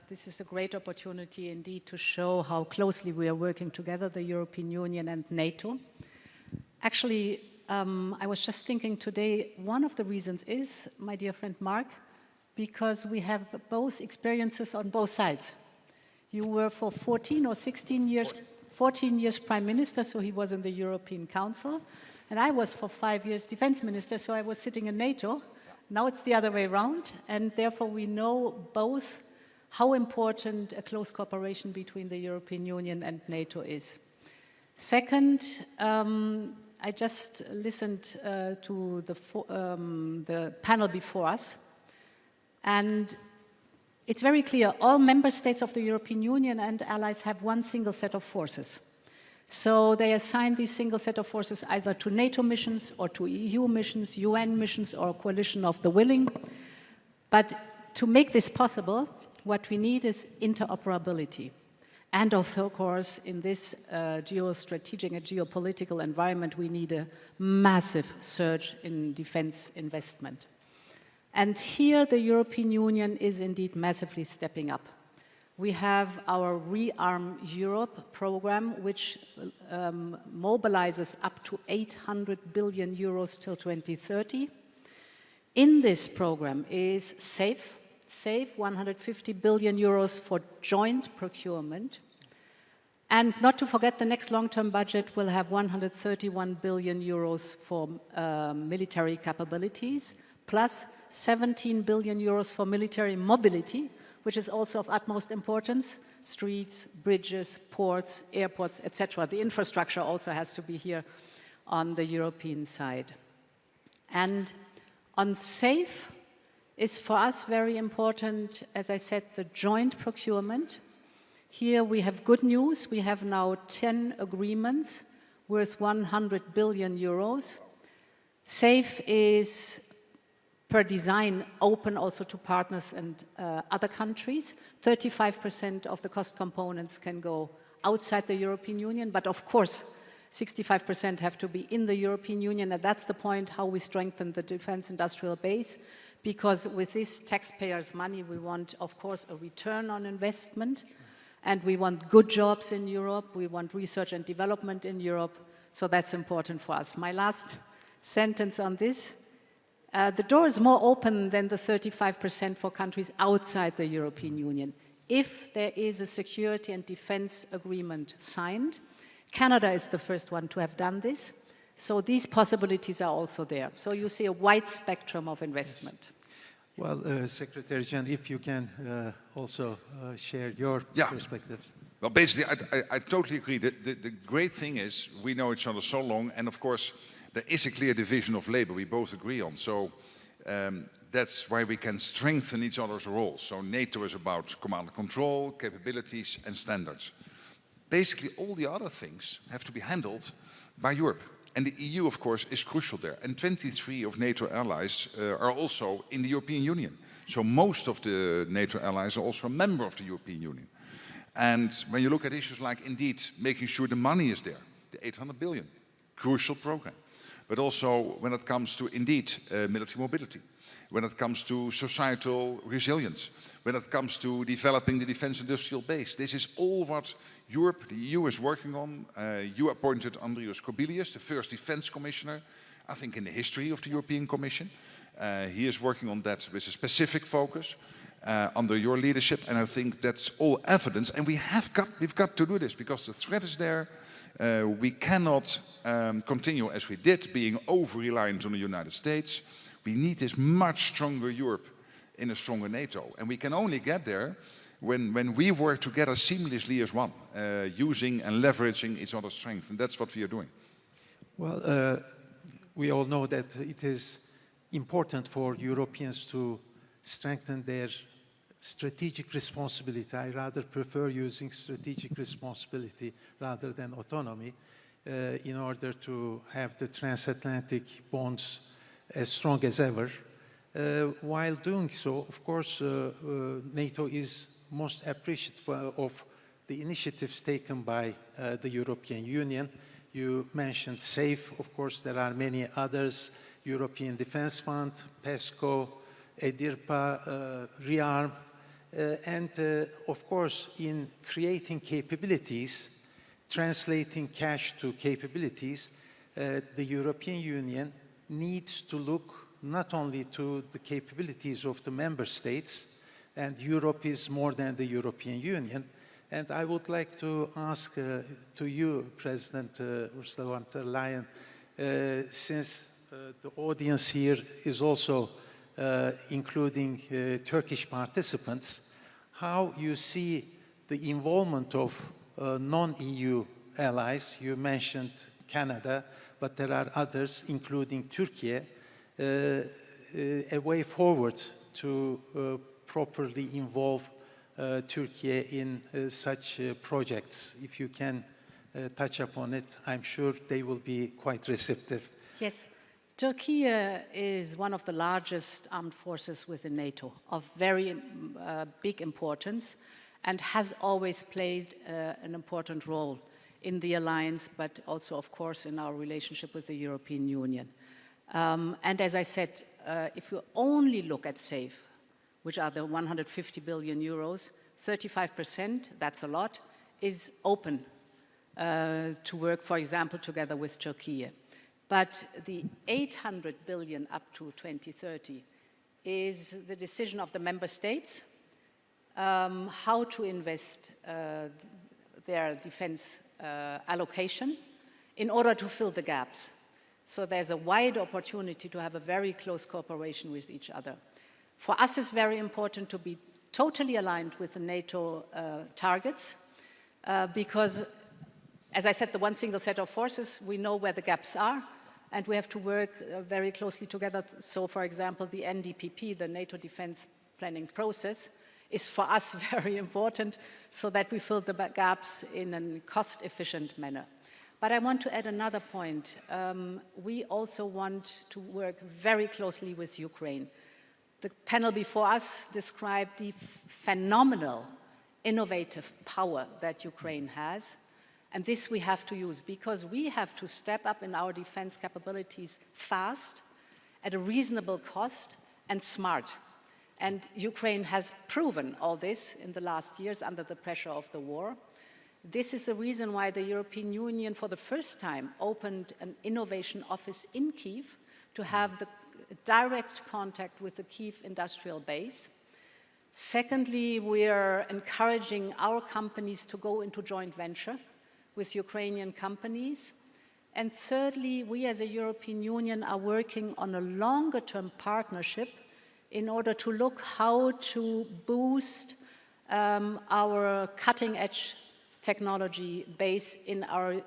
This is a great opportunity indeed to show how closely we are working together, the European Union and NATO. Actually, I was just thinking today, one of the reasons is, my dear friend Mark, because we have both experiences on both sides. You were for 14 or 16 years, 14 years Prime Minister, so he was in the European Council. And I was for 5 years Defense Minister, so I was sitting in NATO. Now it's the other way around, and therefore we know both how important a close cooperation between the European Union and NATO is. Second, I just listened to the panel before us, and it's very clear, all member states of the European Union and allies have one single set of forces. So they assign this single set of forces either to NATO missions or to EU missions, UN missions, or a coalition of the willing. But to make this possible, what we need is interoperability. And of course, in this geostrategic and geopolitical environment, we need a massive surge in defense investment. And here the European Union is indeed massively stepping up. We have our Rearm Europe program, which mobilizes up to 800 billion euros till 2030. In this program is SAFE, 150 billion euros for joint procurement. And not to forget, the next long-term budget will have 131 billion euros for military capabilities, plus 17 billion euros for military mobility, which is also of utmost importance: streets, bridges, ports, airports, etc. The infrastructure also has to be here on the European side. And on SAFE is for us very important, as I said, the joint procurement. Here we have good news. We have now 10 agreements worth 100 billion euros. SAFE is per design open also to partners and other countries. 35% of the cost components can go outside the European Union, but of course 65% have to be in the European Union, and that's the point how we strengthen the defense industrial base, because with this taxpayers' money we want, of course, a return on investment, and we want good jobs in Europe, we want research and development in Europe, so that's important for us. My last sentence on this: the door is more open than the 35% for countries outside the European Union. If there is a security and defense agreement signed, Canada is the first one to have done this, so these possibilities are also there. So you see a wide spectrum of investment. Yes. Well, Secretary General, if you can also share your perspectives. Well, basically, I totally agree. The great thing is we know each other so long, and of course, there is a clear division of labor we both agree on. So that's why we can strengthen each other's roles. So NATO is about command and control, capabilities, and standards. Basically, all the other things have to be handled by Europe. And the EU, of course, is crucial there. And 23 of NATO allies are also in the European Union. So most of the NATO allies are also a member of the European Union. And when you look at issues like, indeed, making sure the money is there, the 800 billion, crucial program. But also when it comes to, indeed, military mobility, when it comes to societal resilience, when it comes to developing the defense industrial base. This is all what Europe, the EU, is working on. You appointed Andrius Kubilius, the first defense commissioner, I think in the history of the European Commission. He is working on that with a specific focus under your leadership, and I think that's all evidence. And we've got to do this because the threat is there. We cannot continue as we did, being over-reliant on the United States. We need this much stronger Europe in a stronger NATO. And we can only get there when we work together seamlessly as one, using and leveraging each other's strengths. And that's what we are doing. Well, we all know that it is important for Europeans to strengthen their strategic responsibility. I rather prefer using strategic responsibility rather than autonomy in order to have the transatlantic bonds as strong as ever. While doing so, of course, NATO is most appreciative of the initiatives taken by the European Union. You mentioned SAFE, of course, there are many others, European Defence Fund, PESCO, EDIRPA, REARM, and of course, in creating capabilities, translating cash to capabilities, the European Union needs to look not only to the capabilities of the member states, and Europe is more than the European Union. And I would like to ask to you, President Ursula von der Leyen, since the audience here is also including Turkish participants, how you see the involvement of non-EU allies. You mentioned Canada, but there are others, including Turkey, a way forward to properly involve Turkey in such projects? If you can touch upon it, I'm sure they will be quite receptive. Yes. Turkey is one of the largest armed forces within NATO, of very big importance, and has always played an important role in the alliance, but also, of course, in our relationship with the European Union. And as I said, if you only look at SAFE, which are the 150 billion euros, 35%, that's a lot, is open to work, for example, together with Turkey. But the 800 billion up to 2030 is the decision of the member states how to invest their defense allocation in order to fill the gaps. So there's a wide opportunity to have a very close cooperation with each other. For us, it's very important to be totally aligned with the NATO targets because, as I said, the one single set of forces, we know where the gaps are, and we have to work very closely together. So, for example, the NDPP, the NATO defense planning process, is for us very important so that we fill the gaps in a cost-efficient manner. But I want to add another point. We also want to work very closely with Ukraine. The panel before us described the phenomenal innovative power that Ukraine has. And this we have to use because we have to step up in our defense capabilities fast, at a reasonable cost, and smart. And Ukraine has proven all this in the last years under the pressure of the war. This is the reason why the European Union, for the first time, opened an innovation office in Kyiv to have the direct contact with the Kyiv industrial base. Secondly, we are encouraging our companies to go into joint venture with Ukrainian companies. And thirdly, we as a European Union are working on a longer-term partnership in order to look how to boost our cutting-edge technology base in our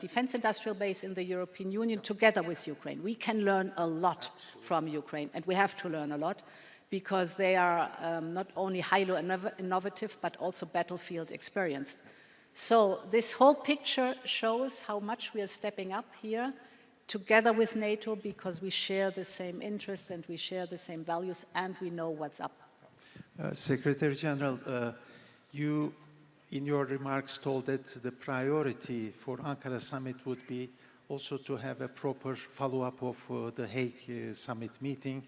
defense industrial base in the European Union together with Ukraine. We can learn a lot from Ukraine, and we have to learn a lot because they are not only highly innovative, but also battlefield experienced. So this whole picture shows how much we are stepping up here together with NATO because we share the same interests and we share the same values and we know what's up. Secretary General, you in your remarks told that the priority for Ankara summit would be also to have a proper follow-up of the Hague summit meeting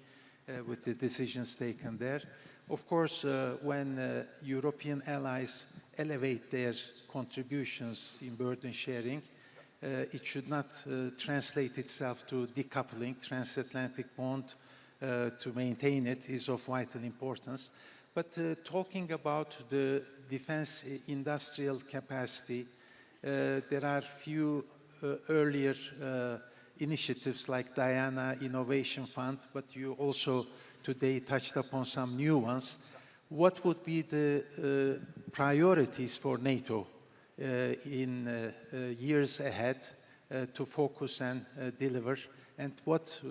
with the decisions taken there. Of course, when European allies elevate their contributions in burden sharing, it should not translate itself to decoupling. Transatlantic bond to maintain it is of vital importance. But talking about the defense industrial capacity, there are few earlier initiatives like Diana Innovation Fund, but you also today touched upon some new ones. What would be the priorities for NATO in years ahead to focus and deliver, and what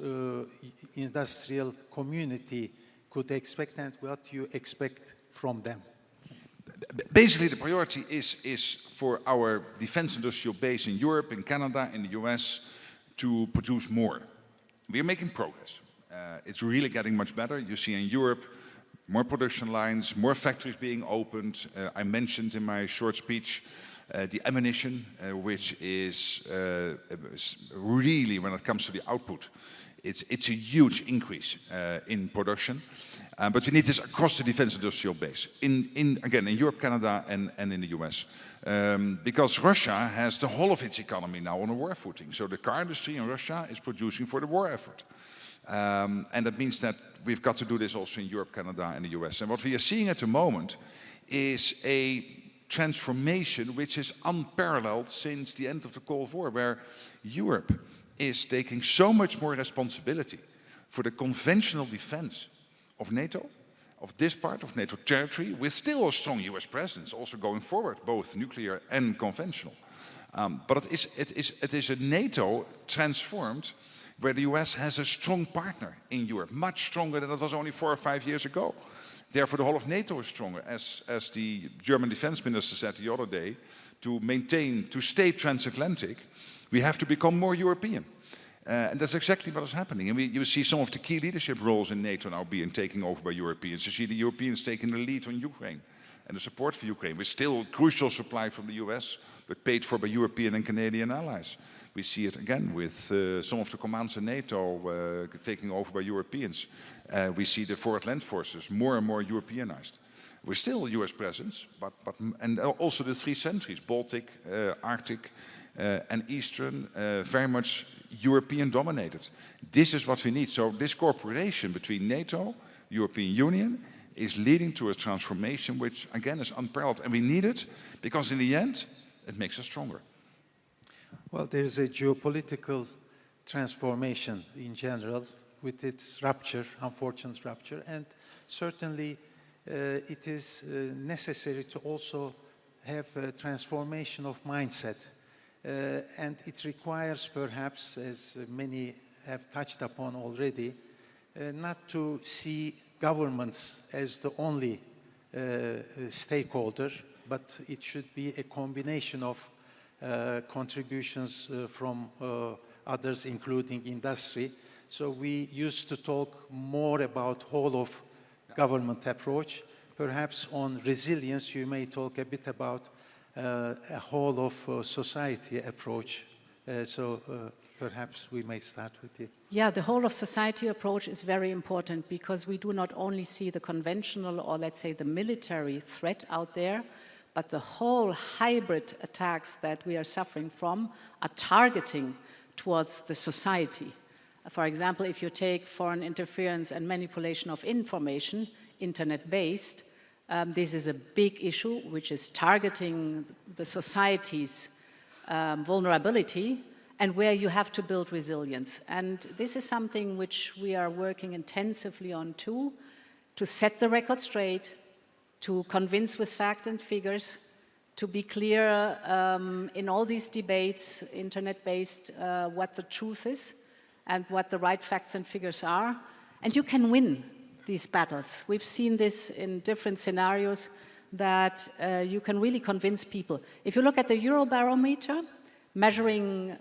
industrial community could expect and what you expect from them? Basically, the priority is for our defense industrial base in Europe, in Canada, in the US to produce more. We are making progress. It's really getting much better. You see in Europe, more production lines, more factories being opened. I mentioned in my short speech the ammunition, which is really, when it comes to the output, it's a huge increase in production. But we need this across the defense industrial base, again, in Europe, Canada, and in the US. Because Russia has the whole of its economy now on a war footing. So the car industry in Russia is producing for the war effort. And that means that we've got to do this also in Europe, Canada, and the US. And what we are seeing at the moment is a transformation which is unparalleled since the end of the Cold War, where Europe is taking so much more responsibility for the conventional defense of NATO, of this part of NATO territory, with still a strong US presence, also going forward, both nuclear and conventional. But it is a NATO transformed, where the US has a strong partner in Europe, much stronger than it was only 4 or 5 years ago. Therefore, the whole of NATO is stronger. As the German defense minister said the other day, to stay transatlantic, we have to become more European. And that's exactly what is happening. And you see some of the key leadership roles in NATO now being taken over by Europeans. You see the Europeans taking the lead on Ukraine and the support for Ukraine, with still crucial supply from the US, but paid for by European and Canadian allies. We see it again with some of the commands in NATO taking over by Europeans. We see the forward land forces more and more Europeanized. We're still a US presence, and also the three centuries, Baltic, Arctic, and Eastern, very much European dominated. This is what we need. So this cooperation between NATO, European Union, is leading to a transformation which, again, is unparalleled. And we need it because in the end, it makes us stronger. Well, there is a geopolitical transformation in general with its rupture, unfortunate rupture, and certainly it is necessary to also have a transformation of mindset. And it requires perhaps, as many have touched upon already, not to see governments as the only stakeholder, but it should be a combination of contributions from others, including industry. So we used to talk more about whole of government approach. Perhaps on resilience, you may talk a bit about a whole of society approach. Perhaps we may start with you. Yeah, the whole of society approach is very important because we do not only see the conventional or let's say the military threat out there, but the whole hybrid attacks that we are suffering from are targeting towards the society. For example, if you take foreign interference and manipulation of information, internet-based, this is a big issue which is targeting the society's vulnerability and where you have to build resilience. And this is something which we are working intensively on too, to set the record straight, to convince with facts and figures, to be clear in all these debates, internet-based, what the truth is and what the right facts and figures are. And you can win these battles. We've seen this in different scenarios that you can really convince people. If you look at the Eurobarometer, measuring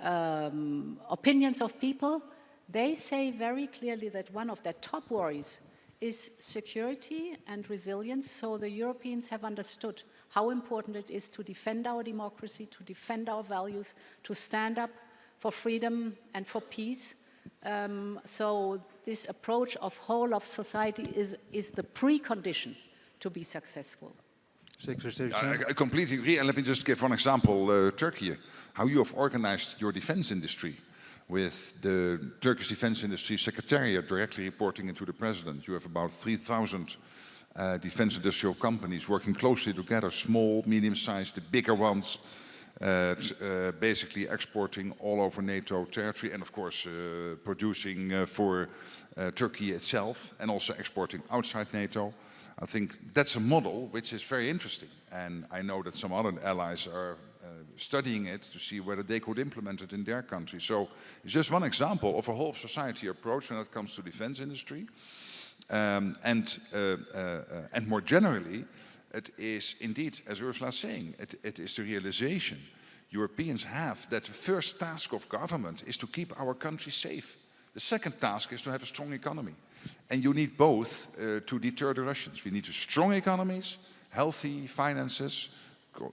opinions of people, they say very clearly that one of their top worries is security and resilience. So the Europeans have understood how important it is to defend our democracy, to defend our values, to stand up for freedom and for peace. So this approach of whole of society is the precondition to be successful. Secretary I completely agree. And let me just give one example, Turkey, how you have organized your defense industry with the Turkish Defense Industry Secretariat directly reporting into the President. You have about 3,000 defense industrial companies working closely together, small, medium-sized, the bigger ones, basically exporting all over NATO territory and of course producing for Turkey itself and also exporting outside NATO. I think that's a model which is very interesting, and I know that some other allies are studying it to see whether they could implement it in their country. So it's just one example of a whole society approach when it comes to defense industry. And more generally, it is indeed, as Ursula is saying, it is the realization Europeans have that the first task of government is to keep our country safe. The second task is to have a strong economy. And you need both to deter the Russians. We need strong economies, healthy finances,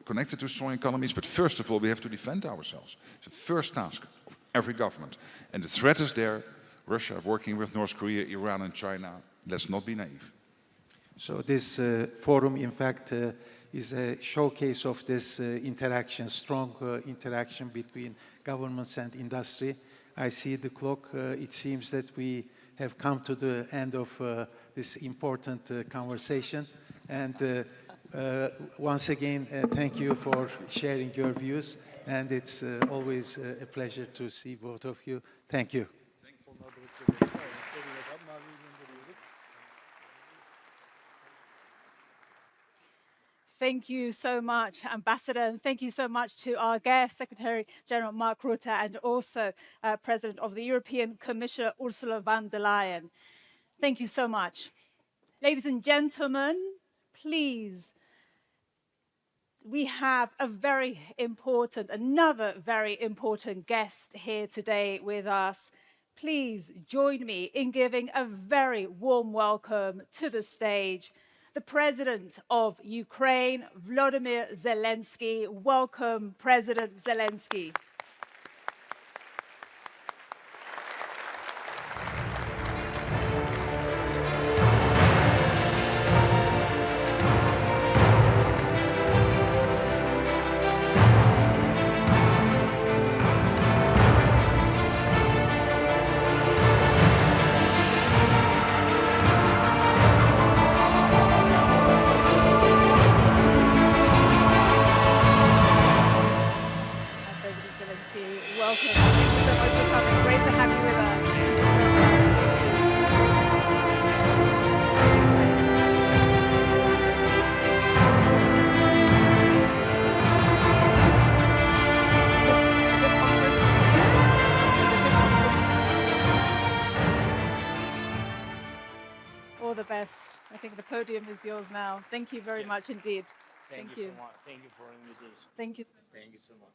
connected to strong economies, but first of all, we have to defend ourselves. It's the first task of every government. And the threat is there. Russia working with North Korea, Iran and China. Let's not be naive. So this forum, in fact, is a showcase of this interaction, strong interaction between governments and industry. I see the clock. It seems that we have come to the end of this important conversation. And once again, thank you for sharing your views. And it's always a pleasure to see both of you. Thank you. Thank you so much, Ambassador, and thank you so much to our guest, Secretary General Mark Rutte, and also President of the European Commission, Ursula von der Leyen. Thank you so much. Ladies and gentlemen, please, we have another very important guest here today with us. Please join me in giving a very warm welcome to the stage, the President of Ukraine, Volodymyr Zelenskiy. Welcome, President Zelenskyy. President Zelenskyy, welcome. Thank you so much for coming. Great to have you with us. Thank you so much. The conference all the best. I think the podium is yours now. Thank you very much indeed. Thank you. So much. Thank you for invitation. Thank you. Thank you so much.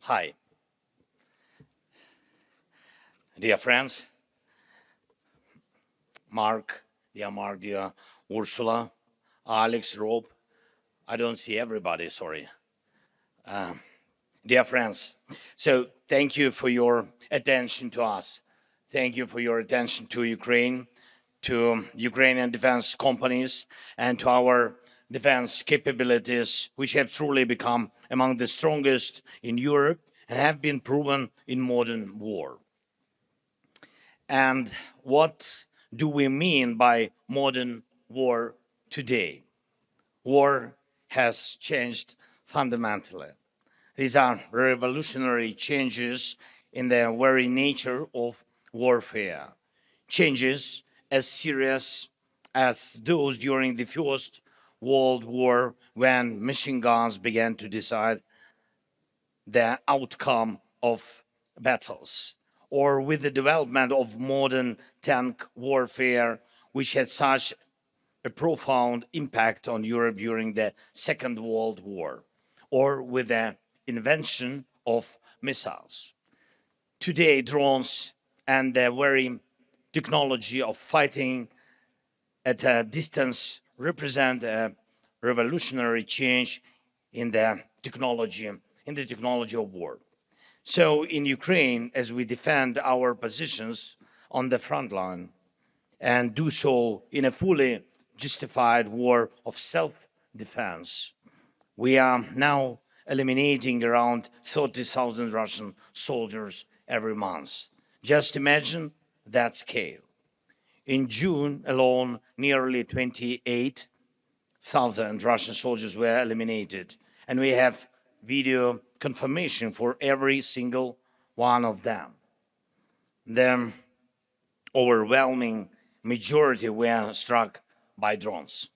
Hi. Dear friends, Mark, dear Ursula, Alex, Rob. I don't see everybody, sorry. Dear friends, so thank you for your attention to us. Thank you for your attention to Ukraine, to Ukrainian defense companies, and to our defense capabilities, which have truly become among the strongest in Europe and have been proven in modern war. And what do we mean by modern war today? War has changed fundamentally. These are revolutionary changes in the very nature of warfare, changes as serious as those during the First World War, when machine guns began to decide the outcome of battles, or with the development of modern tank warfare, which had such a profound impact on Europe during the Second World War, or with the invention of missiles. Today, drones and the very technology of fighting at a distance represent a revolutionary change in the technology of war. So in Ukraine, as we defend our positions on the front line and do so in a fully justified war of self-defense, we are now eliminating around 30,000 Russian soldiers every month. Just imagine that scale. In June alone, nearly 28,000 Russian soldiers were eliminated, and we have video confirmation for every single one of them. The overwhelming majority were struck by drones.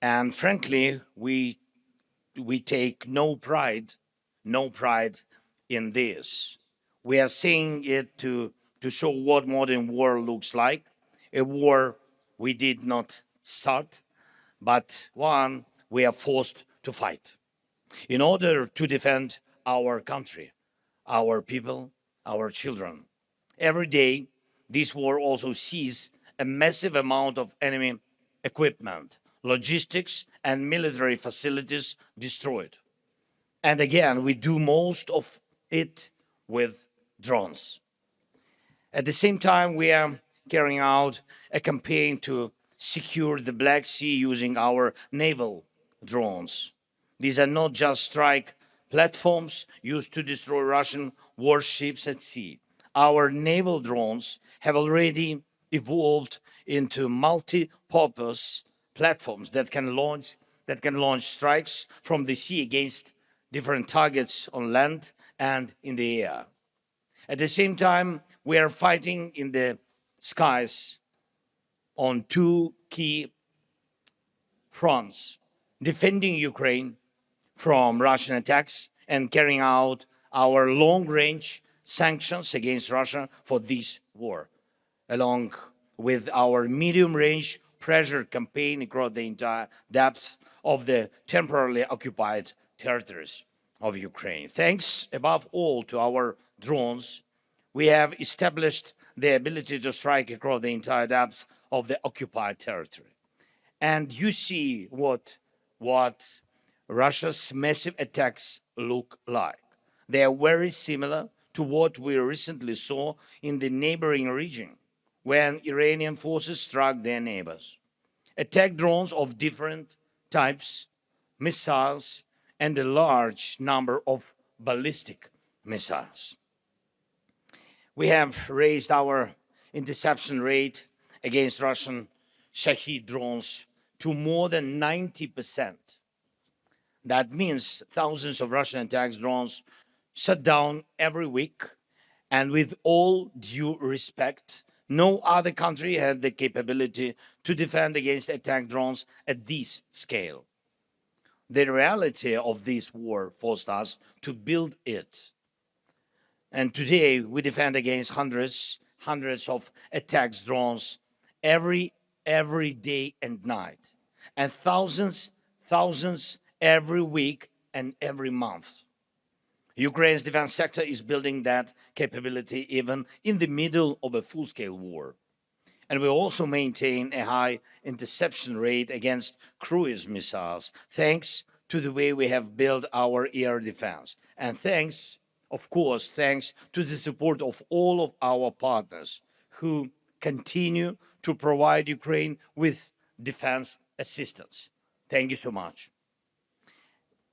And frankly, we take no pride in this. We are saying it to show what modern war looks like, a war we did not start, but one we are forced to fight in order to defend our country, our people, our children. Every day, this war also sees a massive amount of enemy equipment, logistics, and military facilities destroyed. And again, we do most of it with drones. At the same time, we are carrying out a campaign to secure the Black Sea using our naval drones. These are not just strike platforms used to destroy Russian warships at sea. Our naval drones have already evolved into multi-purpose platforms that can launch strikes from the sea against different targets on land and in the air. At the same time, we are fighting in the skies on two key fronts: defending Ukraine from Russian attacks and carrying out our long-range sanctions against Russia for this war, along with our medium-range pressure campaign across the entire depth of the temporarily occupied territories of Ukraine. Thanks above all to our drones, we have established the ability to strike across the entire depth of the occupied territory. And you see what Russia's massive attacks look like. They are very similar to what we recently saw in the neighboring region when Iranian forces struck their neighbors. Attack drones of different types, missiles, and a large number of ballistic missiles. We have raised our interception rate against Russian Shahed drones to more than 90%. That means thousands of Russian attack drones shut down every week. And with all due respect, no other country had the capability to defend against attack drones at this scale. The reality of this war forced us to build it. And today we defend against hundreds of attack drones every day and night, and thousands every week and every month. Ukraine's defense sector is building that capability even in the middle of a full-scale war. And we also maintain a high interception rate against cruise missiles, thanks to the way we have built our air defense. And thanks, of course, thanks to the support of all of our partners who continue to provide Ukraine with defense assistance. Thank you so much.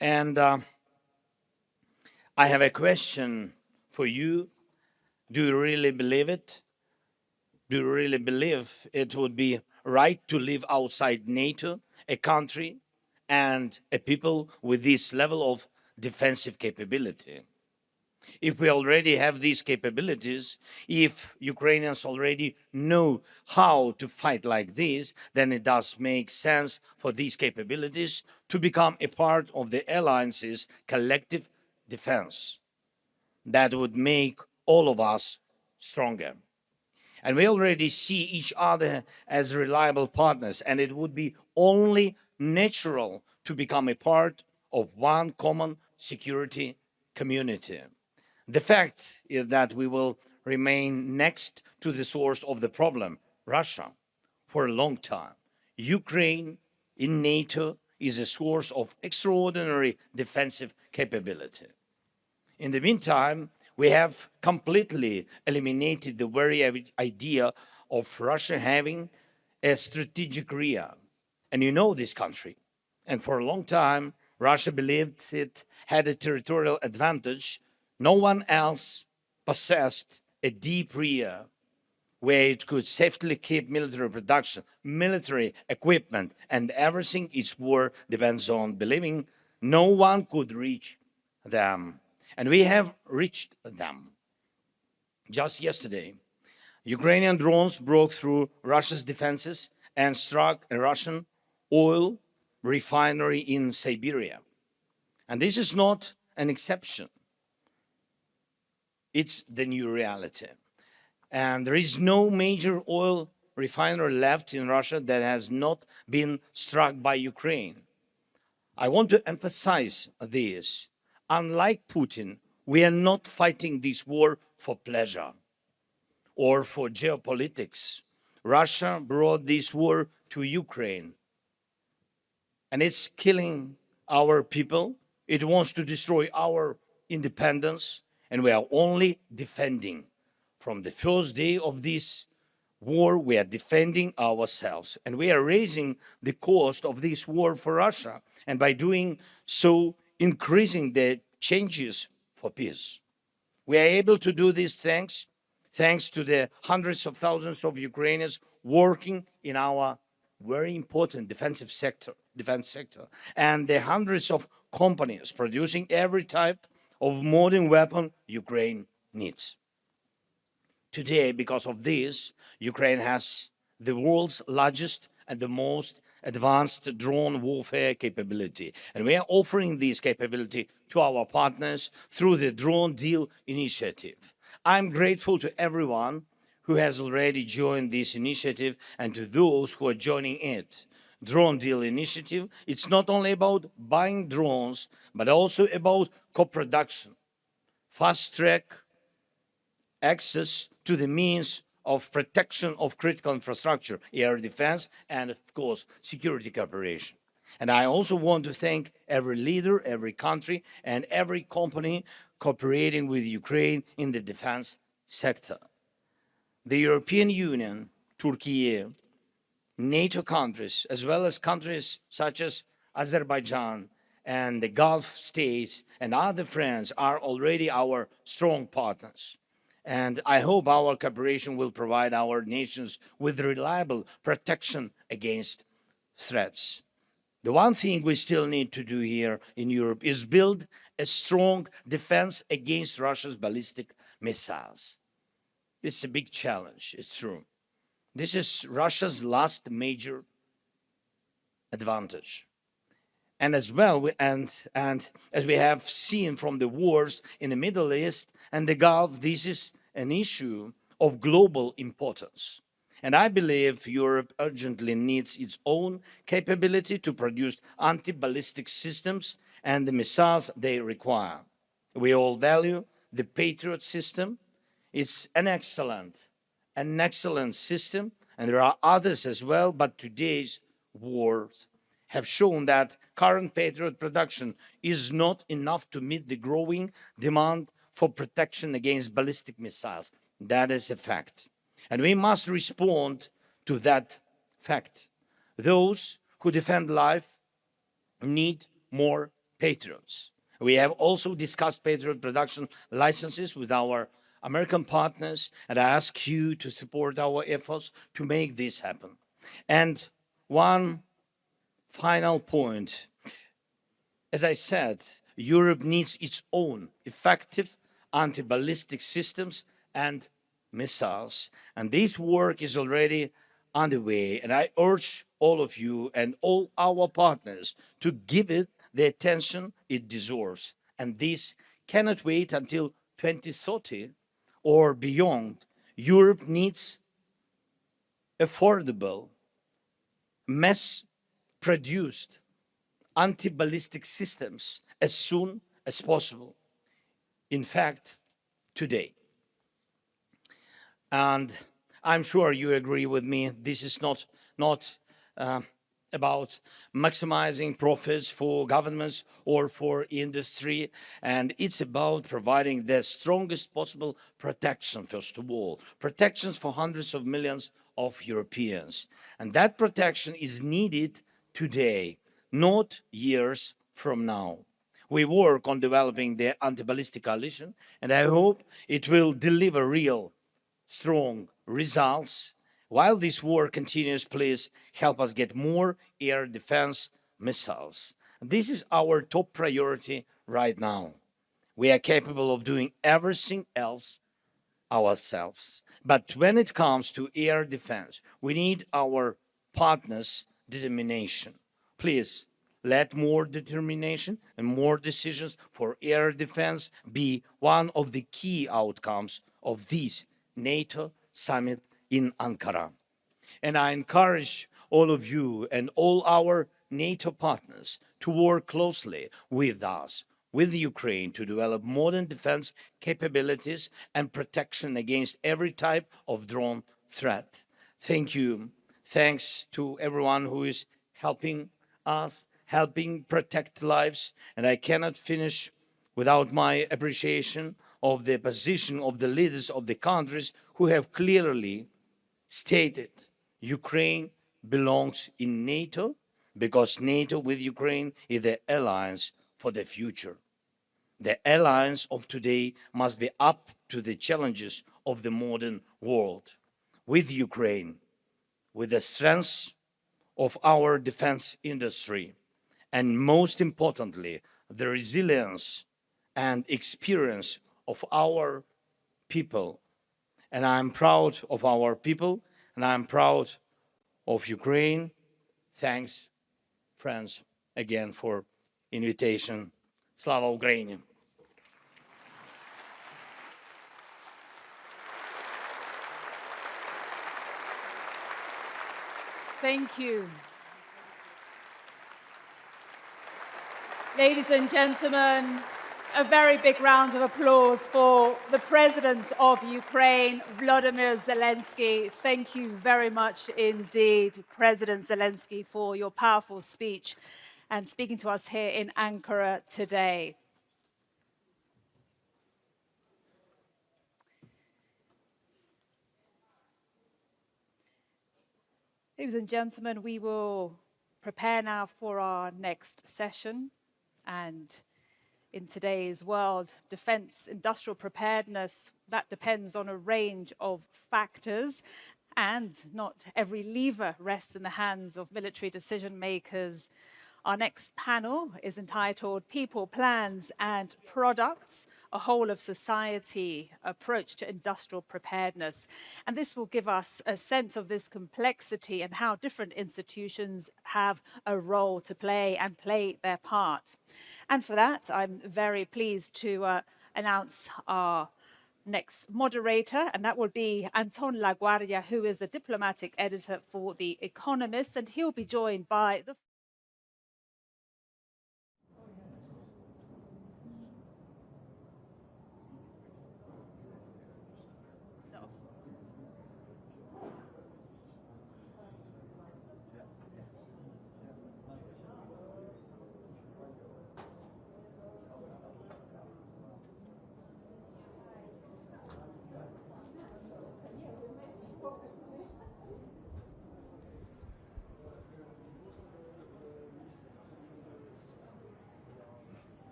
And I have a question for you. Do you really believe it? Do you really believe it would be right to live outside NATO, a country and a people with this level of defensive capability? If we already have these capabilities, if Ukrainians already know how to fight like this, then it does make sense for these capabilities to become a part of the alliance's collective defense. That would make all of us stronger. And we already see each other as reliable partners, and it would be only natural to become a part of one common security community. The fact is that we will remain next to the source of the problem, Russia, for a long time. Ukraine in NATO is a source of extraordinary defensive capability. In the meantime, we have completely eliminated the very idea of Russia having a strategic rear. And you know this country. And for a long time, Russia believed it had a territorial advantage. No one else possessed a deep rear where it could safely keep military production, military equipment, and everything its war depends on, believing no one could reach them. And we have reached them. Just yesterday, Ukrainian drones broke through Russia's defenses and struck a Russian oil refinery in Siberia. And this is not an exception. It's the new reality. And there is no major oil refinery left in Russia that has not been struck by Ukraine. I want to emphasize this. Unlike Putin, we are not fighting this war for pleasure or for geopolitics. Russia brought this war to Ukraine, and it's killing our people. It wants to destroy our independence, and we are only defending. From the first day of this war, we are defending ourselves, and we are raising the cost of this war for Russia, and by doing so, increasing the changes for peace. We are able to do this thanks to the hundreds of thousands of Ukrainians working in our very important defense sector, and the hundreds of companies producing every type of modern weapon Ukraine needs. Today, because of this, Ukraine has the world's largest and the most advanced drone warfare capability. And we are offering this capability to our partners through the Drone Deal initiative. I'm grateful to everyone who has already joined this initiative and to those who are joining it. Drone Deal initiative, it's not only about buying drones, but also about co-production, fast-track access to the means of protection of critical infrastructure, air defense, and of course, security cooperation. And I also want to thank every leader, every country, and every company cooperating with Ukraine in the defense sector. The European Union, Turkey, NATO countries, as well as countries such as Azerbaijan and the Gulf states and other friends are already our strong partners. And I hope our cooperation will provide our nations with reliable protection against threats. The one thing we still need to do here in Europe is build a strong defense against Russia's ballistic missiles. It's a big challenge, it's true. This is Russia's last major advantage. And as well, and as we have seen from the wars in the Middle East and the Gulf, this is an issue of global importance. And I believe Europe urgently needs its own capability to produce anti-ballistic systems and the missiles they require. We all value the Patriot system. It's an excellent system, and there are others as well, but today's wars have shown that current Patriot production is not enough to meet the growing demand for protection against ballistic missiles. That is a fact. And we must respond to that fact. Those who defend life need more Patriots. We have also discussed Patriot production licenses with our American partners, and I ask you to support our efforts to make this happen. And one final point. As I said, Europe needs its own effective anti-ballistic systems and missiles. And this work is already underway. And I urge all of you and all our partners to give it the attention it deserves. And this cannot wait until 2030 or beyond. Europe needs affordable, mass-produced anti-ballistic systems as soon as possible. In fact, today. And I'm sure you agree with me, this is not about maximizing profits for governments or for industry, and it's about providing the strongest possible protection, first of all. Protections for hundreds of millions of Europeans. And that protection is needed today, not years from now. We work on developing the anti-ballistic coalition, and I hope it will deliver real, strong results. While this war continues, please help us get more air defense missiles. This is our top priority right now. We are capable of doing everything else ourselves. But when it comes to air defense, we need our partners' determination. Please, let more determination and more decisions for air defense be one of the key outcomes of this NATO summit in Ankara. And I encourage all of you and all our NATO partners to work closely with us, with Ukraine, to develop modern defense capabilities and protection against every type of drone threat. Thank you. Thanks to everyone who is helping us, helping protect lives. And I cannot finish without my appreciation of the position of the leaders of the countries who have clearly stated Ukraine belongs in NATO because NATO with Ukraine is the alliance for the future. The alliance of today must be up to the challenges of the modern world. With Ukraine, with the strength of our defense industry, and most importantly, the resilience and experience of our people. And I'm proud of our people, and I'm proud of Ukraine. Thanks, friends, again for invitation. Slava Ukraini. Thank you. Ladies and gentlemen, a very big round of applause for the President of Ukraine, Volodymyr Zelenskiy. Thank you very much indeed, President Zelenskyy, for your powerful speech and speaking to us here in Ankara today. Ladies and gentlemen, we will prepare now for our next session. And in today's world, defense industrial preparedness, that depends on a range of factors, and not every lever rests in the hands of military decision makers. Our next panel is entitled People, Plans and Products, a Whole of Society Approach to Industrial Preparedness. And this will give us a sense of this complexity and how different institutions have a role to play and play their part. And for that, I'm very pleased to announce our next moderator, and that will be Anton Laguardia, who is the diplomatic editor for The Economist, and he'll be joined by the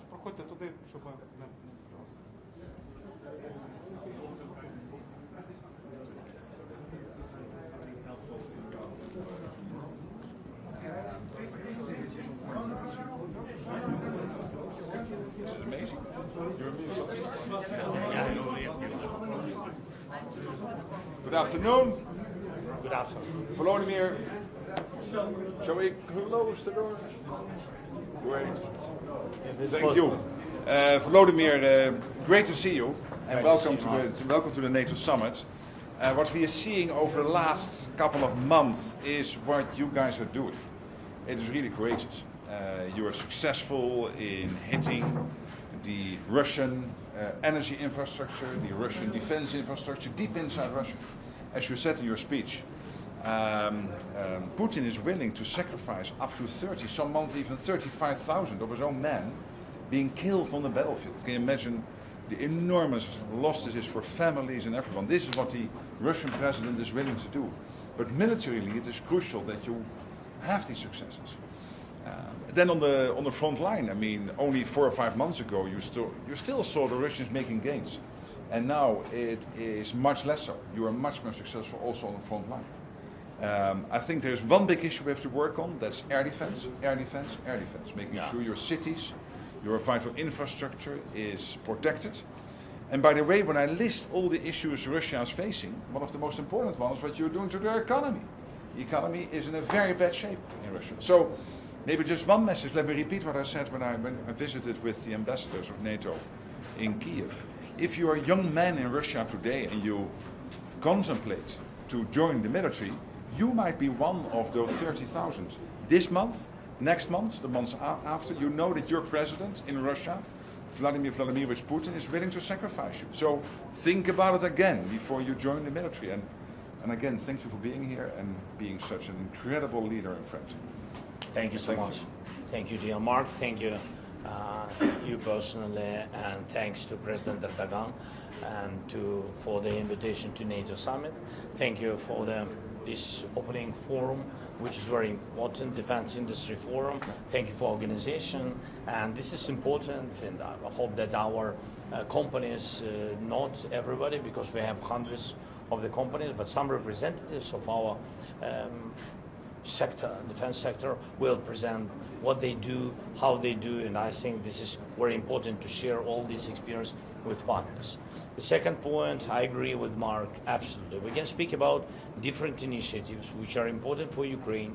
Проходьте туди, щоб... Good afternoon. Good afternoon. Volodymyr, shall we close the door? Great. Thank you. Volodymyr, great to see you, and welcome to the NATO summit. What we are seeing over the last couple of months is what you guys are doing. It is really courageous. You are successful in hitting the Russian energy infrastructure, the Russian defense infrastructure, deep inside Russia. As you said in your speech, Putin is willing to sacrifice up to 30, some months even 35,000 of his own men being killed on the battlefield. Can you imagine the enormous loss this is for families and everyone? This is what the Russian president is willing to do. But militarily, it is crucial that you have these successes. Then on the front line, I mean, only 4 or 5 months ago, you still saw the Russians making gains. And now it is much less so. You are much more successful also on the front line. I think there's one big issue we have to work on, that's air defense, air defense, air defense. Making sure your cities, your vital infrastructure is protected. And by the way, when I list all the issues Russia is facing, one of the most important ones is what you're doing to their economy. The economy is in a very bad shape in Russia. So maybe just one message. Let me repeat what I said when I visited with the ambassadors of NATO in Kiev. If you are a young man in Russia today and you contemplate to join the military, you might be one of those 30,000. This month, next month, the months after, you know that your president in Russia, Vladimir Putin, is willing to sacrifice you. So think about it again before you join the military. And again, thank you for being here and being such an incredible leader and friend. Thank you so much. Thank you, dear Mark. Thank you, you personally, and thanks to President Erdogan and for the invitation to NATO summit. Thank you for this opening forum, which is very important, Defense Industry Forum. Thank you for organization, and this is important, and I hope that our companies, not everybody, because we have hundreds of the companies, but some representatives of our sector, defense sector, will present what they do, how they do, and I think this is very important to share all this experience with partners. The second point, I agree with Mark, absolutely. We can speak about different initiatives which are important for Ukraine,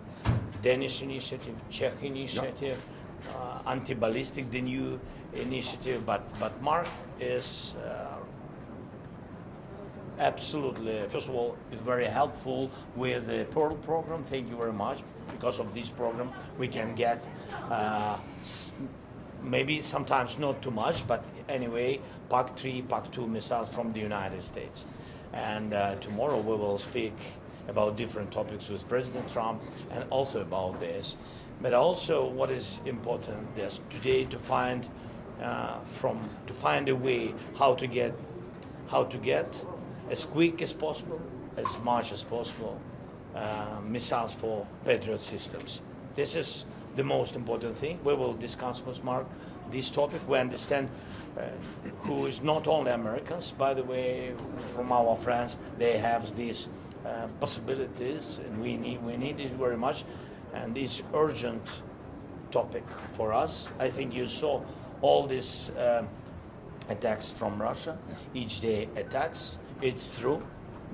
Danish initiative, Czech initiative, anti-ballistic, the new initiative, but Mark is absolutely, first of all, it's very helpful with the Pearl program. Thank you very much. Because of this program, we can get maybe sometimes not too much, but anyway, PAC-3, PAC-2 missiles from the United States. And tomorrow we will speak about different topics with President Trump and also about this. But also what is important is today to find a way how to get as quick as possible, as much as possible, missiles for Patriot systems. This is the most important thing. We will discuss with Mark this topic. We understand who is not only Americans, by the way, from our friends, they have these possibilities, and we need it very much, and it's urgent topic for us. I think you saw all these attacks from Russia, each day attacks. It's true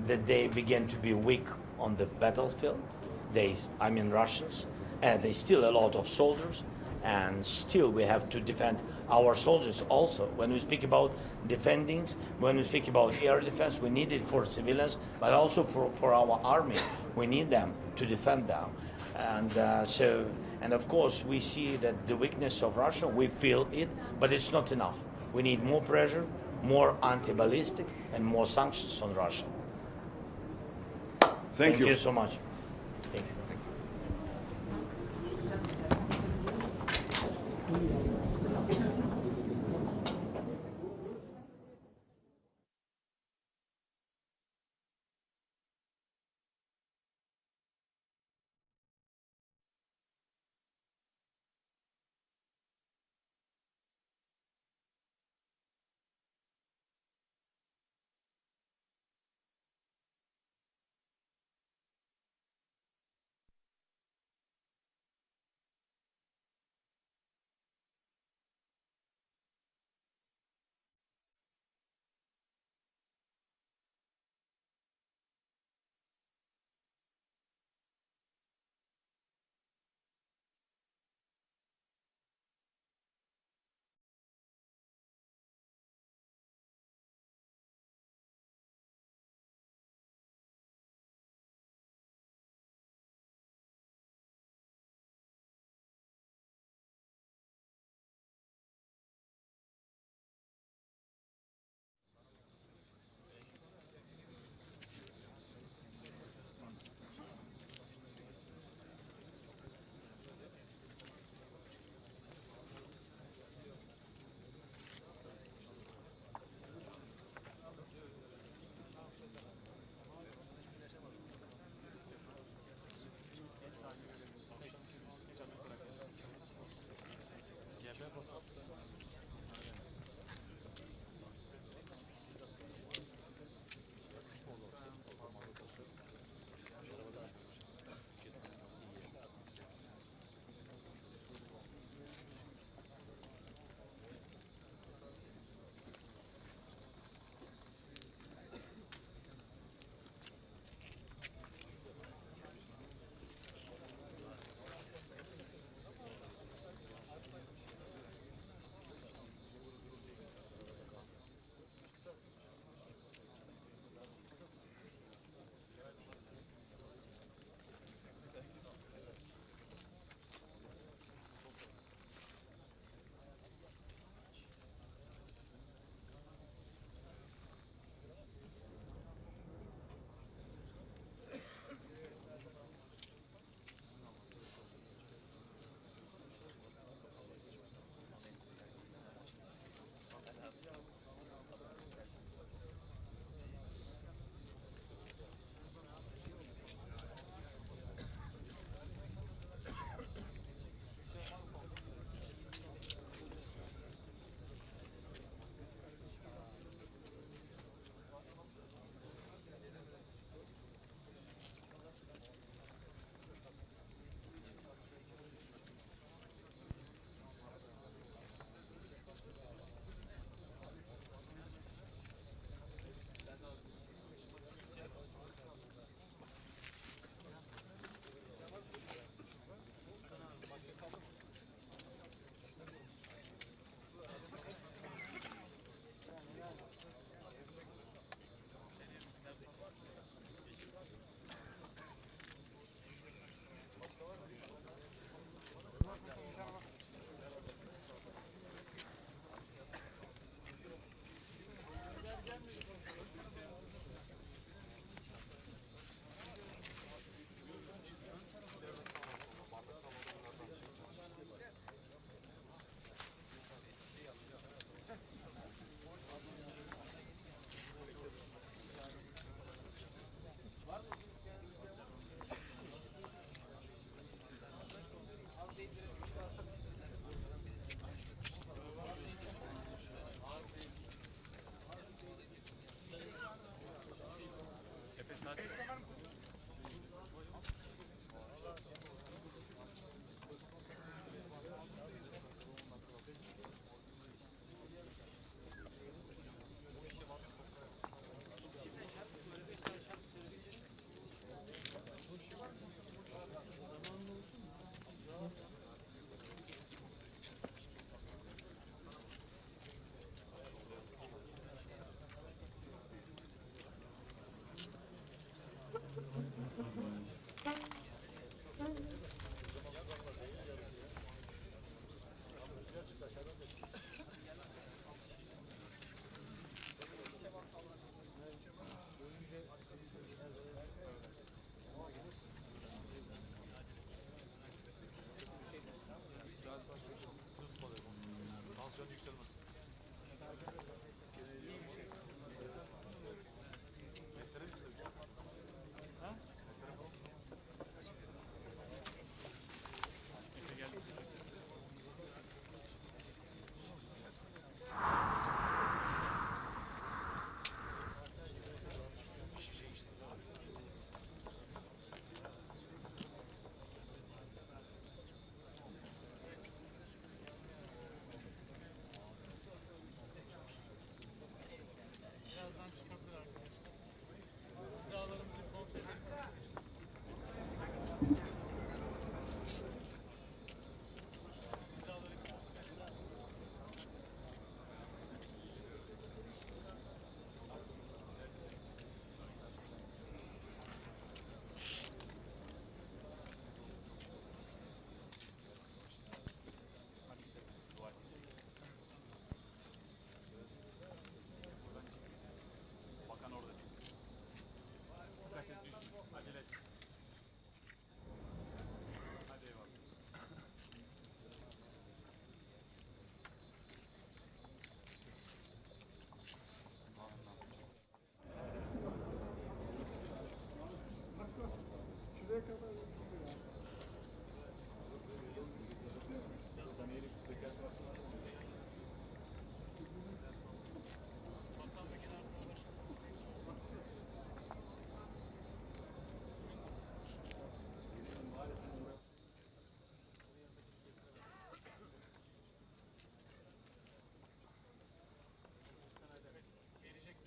that they begin to be weak on the battlefield. I mean Russians, and they still a lot of soldiers, and still we have to defend our soldiers also. When we speak about defending, when we speak about air defense, we need it for civilians, but also for our army. We need them to defend them. And of course, we see that the weakness of Russia, we feel it, but it's not enough. We need more pressure, more anti-ballistic, and more sanctions on Russia. Thank you. Thank you so much. Thank you.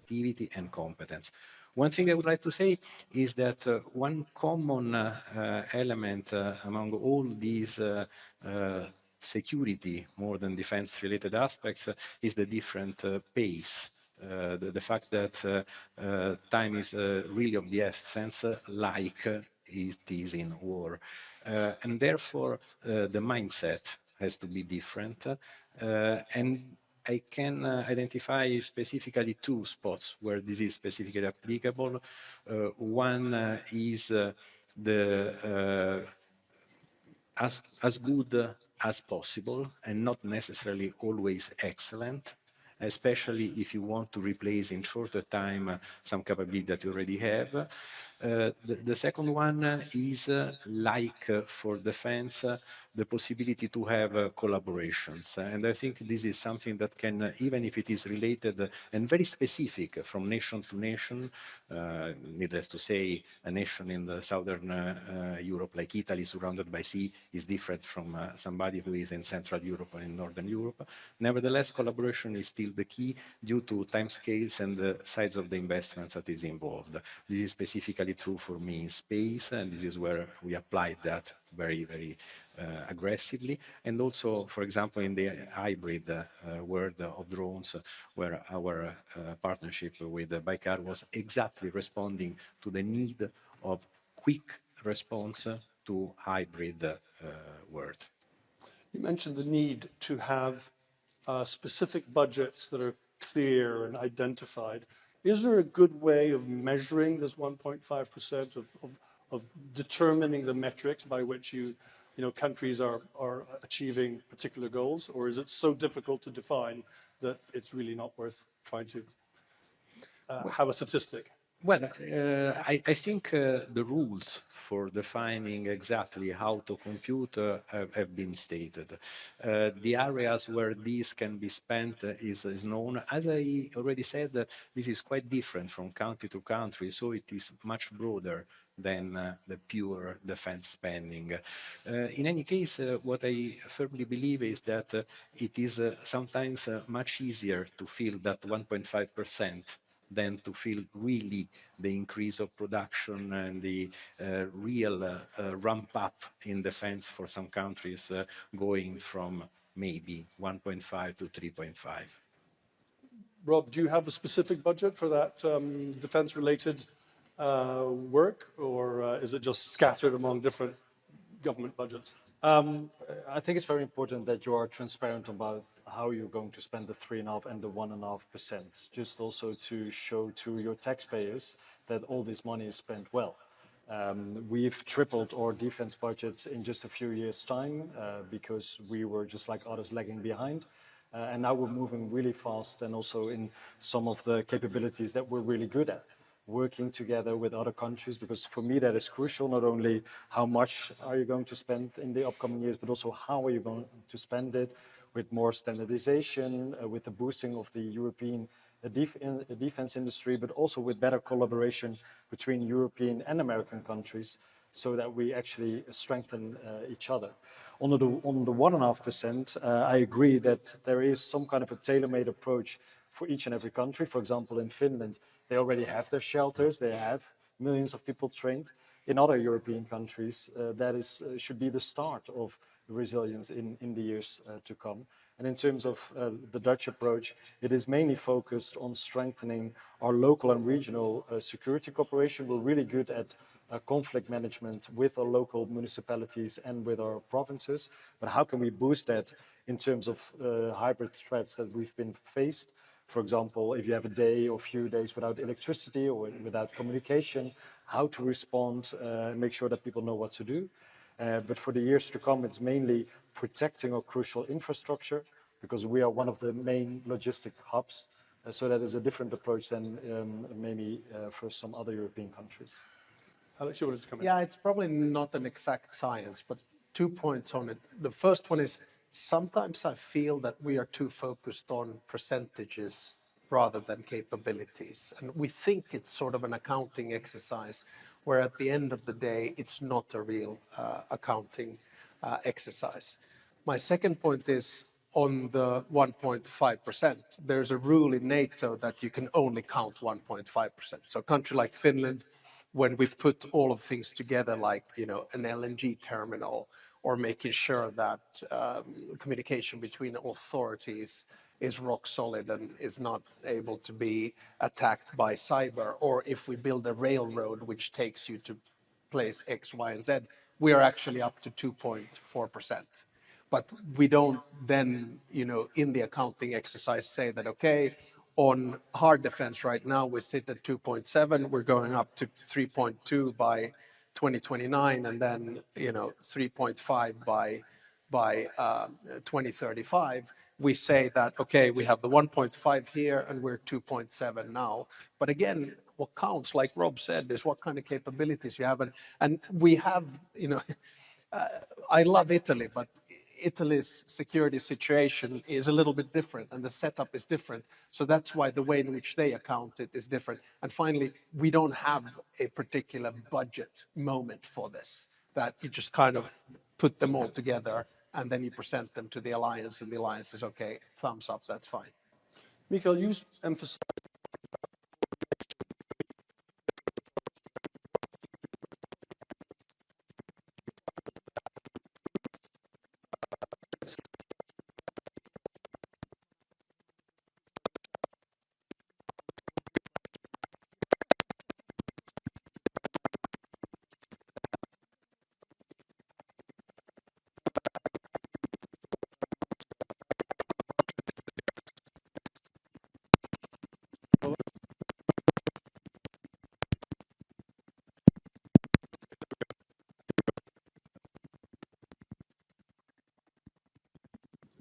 creativity and competence. One thing I would like to say is that one common element among all these security, more than defense-related aspects, is the different pace. The fact that time is really of the essence, like it is in war. And therefore, the mindset has to be different. And I can identify specifically two spots where this is specifically applicable. One is the as good as possible and not necessarily always excellent, especially if you want to replace in shorter time some capability that you already have. The second one is, like for defense, the possibility to have collaborations. And I think this is something that can, even if it is related and very specific from nation to nation, needless to say, a nation in the southern Europe like Italy surrounded by sea is different from somebody who is in Central Europe or in Northern Europe. Nevertheless, collaboration is still the key due to timescales and the size of the investments that is involved. This is specifically true for me in space, and this is where we applied that very, very aggressively. And also, for example, in the hybrid world of drones, where our partnership with Baykar was exactly responding to the need of quick response to hybrid world. You mentioned the need to have specific budgets that are clear and identified. Is there a good way of measuring this 1.5%, of determining the metrics by which countries are achieving particular goals, or is it so difficult to define that it's really not worth trying to have a statistic? Well, I think the rules for defining exactly how to compute have been stated. The areas where this can be spent is known. As I already said, this is quite different from country to country, so it is much broader than the pure defense spending. In any case, what I firmly believe is that it is sometimes much easier to feel that 1.5% than to feel really the increase of production and the real ramp up in defense for some countries going from maybe 1.5 to 3.5. Rob, do you have a specific budget for that defense-related work, or is it just scattered among different government budgets? I think it's very important that you are transparent about how you're going to spend the 3.5% and the 1.5%, just also to show to your taxpayers that all this money is spent well. We've tripled our defense budget in just a few years' time because we were just like others lagging behind. And now we're moving really fast, and also in some of the capabilities that we're really good at, working together with other countries, because for me that is crucial. Not only how much are you going to spend in the upcoming years, but also how are you going to spend it, with more standardization, with the boosting of the European defense industry, but also with better collaboration between European and American countries, so that we actually strengthen each other. On the 1.5%, I agree that there is some kind of a tailor-made approach for each and every country. For example, in Finland, they already have their shelters, they have millions of people trained. In other European countries, should be the start of resilience in the years to come. And in terms of the Dutch approach, it is mainly focused on strengthening our local and regional security cooperation. We're really good at conflict management with our local municipalities and with our provinces. But how can we boost that in terms of hybrid threats that we've been faced? For example, if you have a day or few days without electricity or without communication, how to respond, make sure that people know what to do. But for the years to come, it's mainly protecting our crucial infrastructure, because we are one of the main logistic hubs. So that is a different approach than maybe for some other European countries. Alex, you wanted to come in? Yeah, it's probably not an exact science, but 2 points on it. The first one is, sometimes I feel that we are too focused on percentages rather than capabilities. And we think it's sort of an accounting exercise, where at the end of the day, it's not a real accounting exercise. My second point is on the 1.5%. There's a rule in NATO that you can only count 1.5%. So a country like Finland, when we put all of things together, like an LNG terminal, or making sure that communication between authorities is rock solid and is not able to be attacked by cyber, or if we build a railroad which takes you to place X, Y, and Z, we are actually up to 2.4%. But we don't then, in the accounting exercise say that, okay, on hard defense right now, we sit at 2.7, we're going up to 3.2 by 2029, and then, 3.5 by 2035. We say that, okay, we have the 1.5 here and we're 2.7 now. But again, what counts, like Rob said, is what kind of capabilities you have. And we have, I love Italy, but Italy's security situation is a little bit different and the setup is different. So that's why the way in which they account it is different. And finally, we don't have a particular budget moment for this, that you just kind of put them all together and then you present them to the alliance and the alliance is, okay, thumbs up, that's fine. Mikael, you emphasized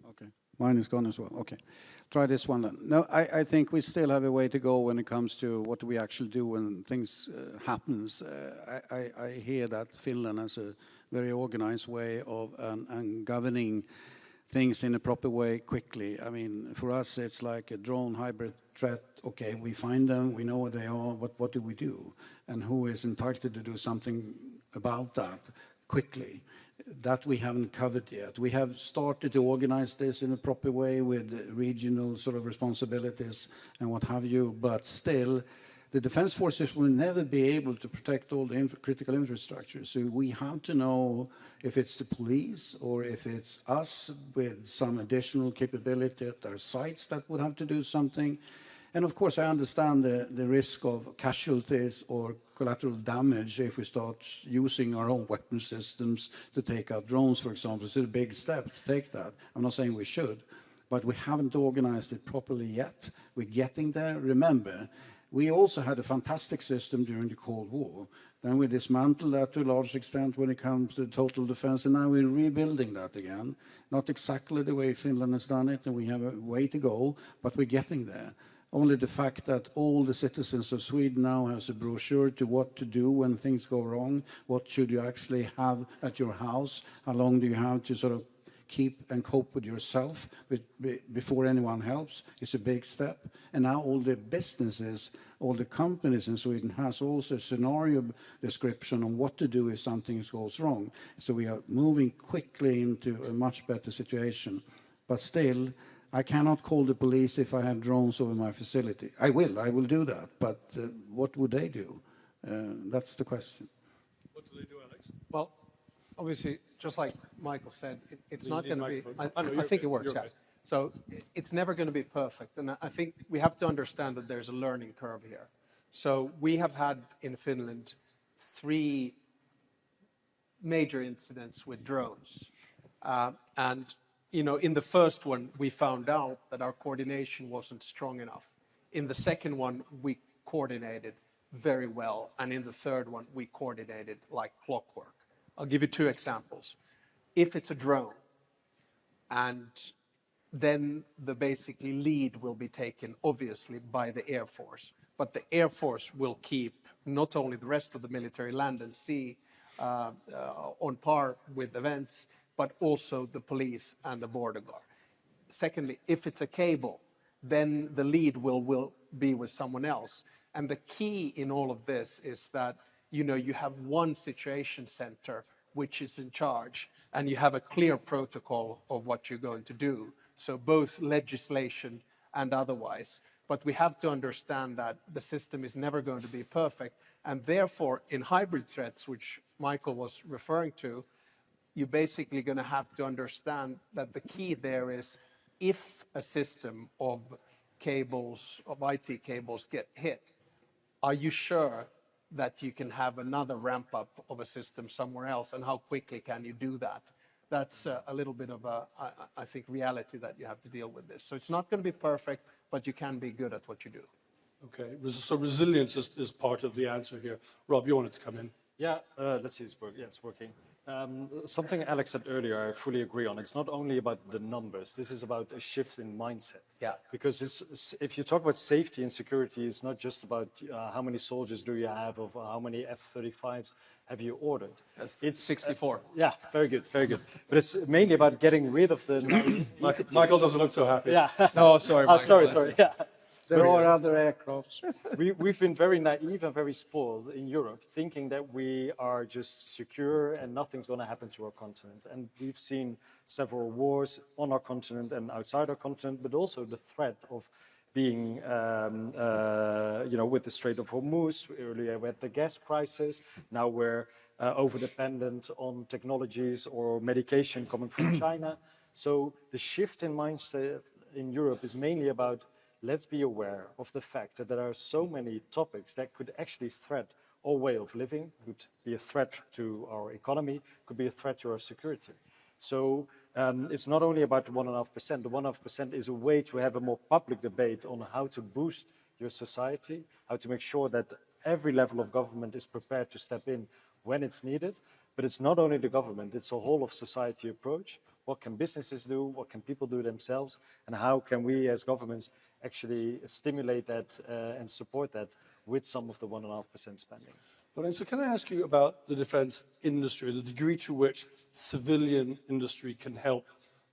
Okay, mine is gone as well. Okay, try this one then. No, I think we still have a way to go when it comes to what we actually do when things happens. I hear that Finland has a very organized way of and governing things in a proper way quickly. I mean, for us, it's like a drone hybrid threat. Okay, we find them, we know what they are, but what do we do? And who is entitled to do something about that quickly? That we haven't covered yet. We have started to organize this in a proper way with regional sort of responsibilities and what have you, but still, the defense forces will never be able to protect all the critical infrastructure. So we have to know if it's the police or if it's us with some additional capability at our sites that would have to do something. And of course, I understand the risk of casualties or collateral damage if we start using our own weapon systems to take out drones, for example. It's a big step to take that. I'm not saying we should, but we haven't organized it properly yet. We're getting there. Remember, we also had a fantastic system during the Cold War. Then we dismantled that to a large extent when it comes to total defense, and now we're rebuilding that again. Not exactly the way Finland has done it, and we have a way to go, but we're getting there. Only the fact that all the citizens of Sweden now has a brochure to what to do when things go wrong, what should you actually have at your house, how long do you have to sort of keep and cope with yourself before anyone helps, is a big step. And now all the businesses, all the companies in Sweden has also a scenario description on what to do if something goes wrong. So we are moving quickly into a much better situation. But still, I cannot call the police if I have drones over my facility. I will do that, but what would they do? That's the question. What do they do, Alex? Well, obviously, just like Michael said, it's not going to be, I think it works, yeah. Right. So it's never going to be perfect. And I think we have to understand that there's a learning curve here. So we have had in Finland 3 major incidents with drones. And in the first one, we found out that our coordination wasn't strong enough. In the second one, we coordinated very well. And in the third one, we coordinated like clockwork. I'll give you 2 examples. If it's a drone, and then the basically lead will be taken, obviously, by the Air Force. But the Air Force will keep not only the rest of the military land and sea on par with events, but also the police and the border guard. Secondly, if it's a cable, then the lead will be with someone else. And the key in all of this is that, you have one situation center which is in charge, and you have a clear protocol of what you're going to do. so both legislation and otherwise. But we have to understand that the system is never going to be perfect, and therefore, in hybrid threats, which Michael was referring to, you're basically going to have to understand that the key there is if a system of cables, of IT cables get hit, are you sure that you can have another ramp up of a system somewhere else, and how quickly can you do that? That's a little bit of a, I think, reality that you have to deal with this. So it's not going to be perfect, but you can be good at what you do. Okay, so resilience is part of the answer here. Rob, you wanted to come in. Yeah, let's see, it's working. Something Alex said earlier, I fully agree on. It's not only about the numbers. This is about a shift in mindset. Yeah. Because if you talk about safety and security, it's not just about how many soldiers do you have, or how many F-35s have you ordered. It's 64. Yeah, very good, very good. But it's mainly about getting rid of the Michael doesn't look so happy. Yeah. No, sorry, Michael. Sorry. Yeah. There are other aircrafts. We've been very naive and very spoiled in Europe, thinking that we are just secure and nothing's going to happen to our continent. And we've seen several wars on our continent and outside our continent, but also the threat of being, with the Strait of Hormuz. Earlier we had the gas crisis. Now we're over-dependent on technologies or medication coming from China. So the shift in mindset in Europe is mainly about let's be aware of the fact that there are so many topics that could actually threat our way of living, could be a threat to our economy, could be a threat to our security. So it's not only about the 1.5%. The 1.5% is a way to have a more public debate on how to boost your society, how to make sure that every level of government is prepared to step in when it's needed. But it's not only the government, it's a whole of society approach. What can businesses do? What can people do themselves? And how can we as governments actually stimulate that and support that with some of the 1.5% spending? Lorenzo, can I ask you about the defense industry, the degree to which civilian industry can help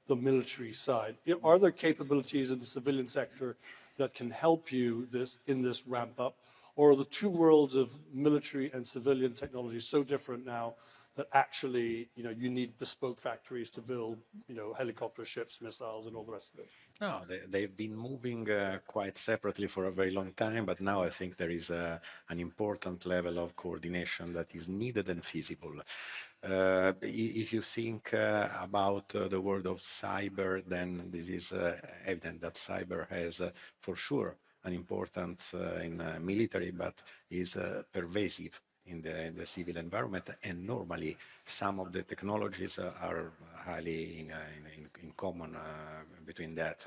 the military side? Are there capabilities in the civilian sector that can help you in this ramp up? Or are the two worlds of military and civilian technology so different now that actually, you need bespoke factories to build, helicopter ships, missiles, and all the rest of it? No, they've been moving quite separately for a very long time, but now I think there is an important level of coordination that is needed and feasible. If you think about the world of cyber, then this is evident that cyber has for sure an importance in military, but is pervasive in the civil environment, and normally some of the technologies are highly in common between that.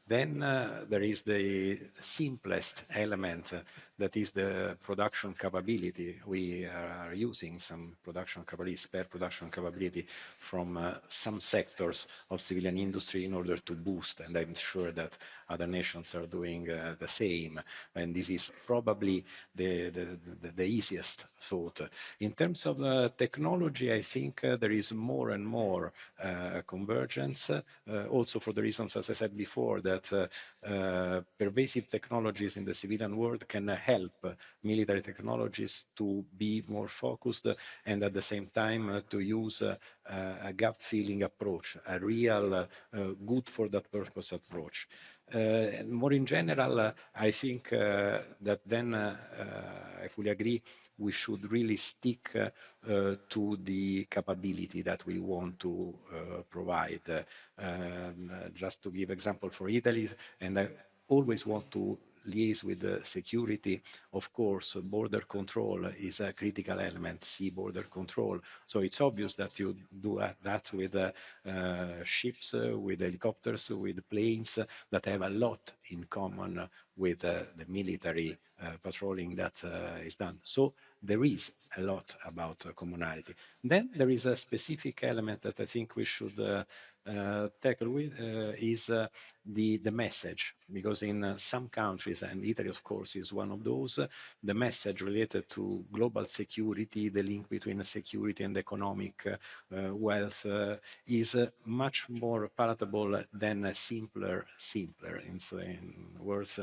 Then there is the simplest element that is the production capability. We are using some production capability, spare production capability from some sectors of civilian industry in order to boost, and I'm sure that other nations are doing the same. And this is probably the easiest thought. In terms of technology, I think there is more and more convergence, also for the reasons, as I said before, that pervasive technologies in the civilian world can help military technologies to be more focused and at the same time to use a gut-feeling approach, a real good for that purpose approach. More in general, I think that then I fully agree we should really stick to the capability that we want to provide. Just to give example for Italy, and I always want to liaise with the security. Of course, border control is a critical element, sea border control. So it's obvious that you do that with ships, with helicopters, with planes that have a lot in common with the military patrolling that is done. So there is a lot about commonality. Then there is a specific element that I think we should tackle with is the message, because in some countries, and Italy of course is one of those, the message related to global security, the link between security and economic wealth is much more palatable than a simpler in words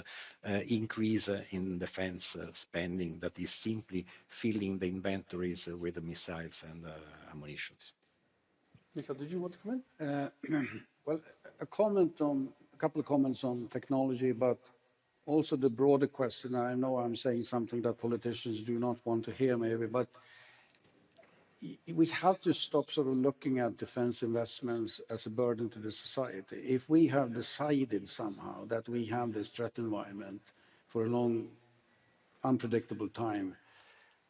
increase in defense spending that is simply filling the inventories with missiles and ammunitions. Mikael, did you want to come in? Well, a couple of comments on technology, but also the broader question. I know I'm saying something that politicians do not want to hear, maybe, but we have to stop sort of looking at defense investments as a burden to the society. If we have decided somehow that we have this threat environment for a long, unpredictable time,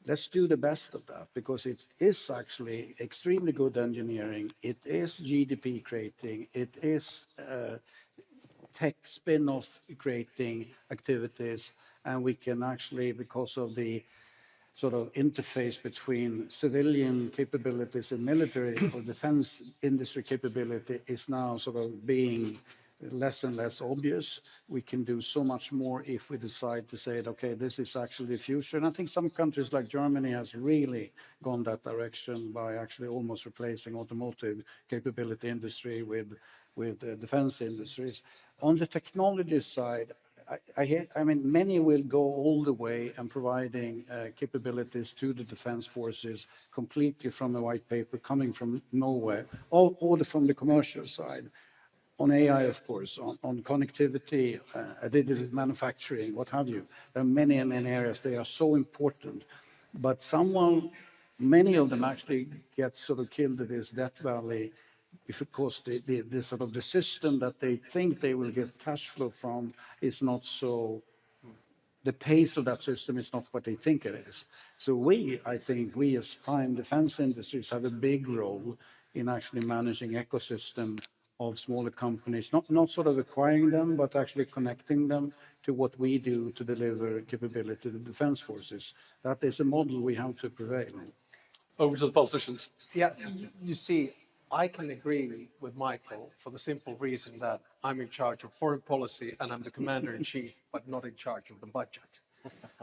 let's do the best of that, because it is actually extremely good engineering. It is GDP creating. It is tech spin-off creating activities, and we can actually, because of the sort of interface between civilian capabilities and military or defense industry capability is now sort of being less and less obvious. We can do so much more if we decide to say, okay, this is actually the future. And I think some countries like Germany has really gone that direction by actually almost replacing automotive capability industry with defense industries. On the technology side, I mean, many will go all the way and providing capabilities to the defense forces completely from a white paper coming from nowhere, or from the commercial side. On AI, of course, on connectivity, additive manufacturing, what have you. There are many areas. They are so important. But many of them actually get sort of killed in this death valley because the sort of the system that they think they will get cash flow from is not so, the pace of that system is not what they think it is. So I think we as prime defense industries have a big role in actually managing ecosystem of smaller companies, not sort of acquiring them, but actually connecting them to what we do to deliver capability to the defense forces. That is a model we have to prevail in. Over to the politicians. Yeah, you see, I can agree with Michael for the simple reason that I'm in charge of foreign policy and I'm the commander-in-chief, but not in charge of the budget.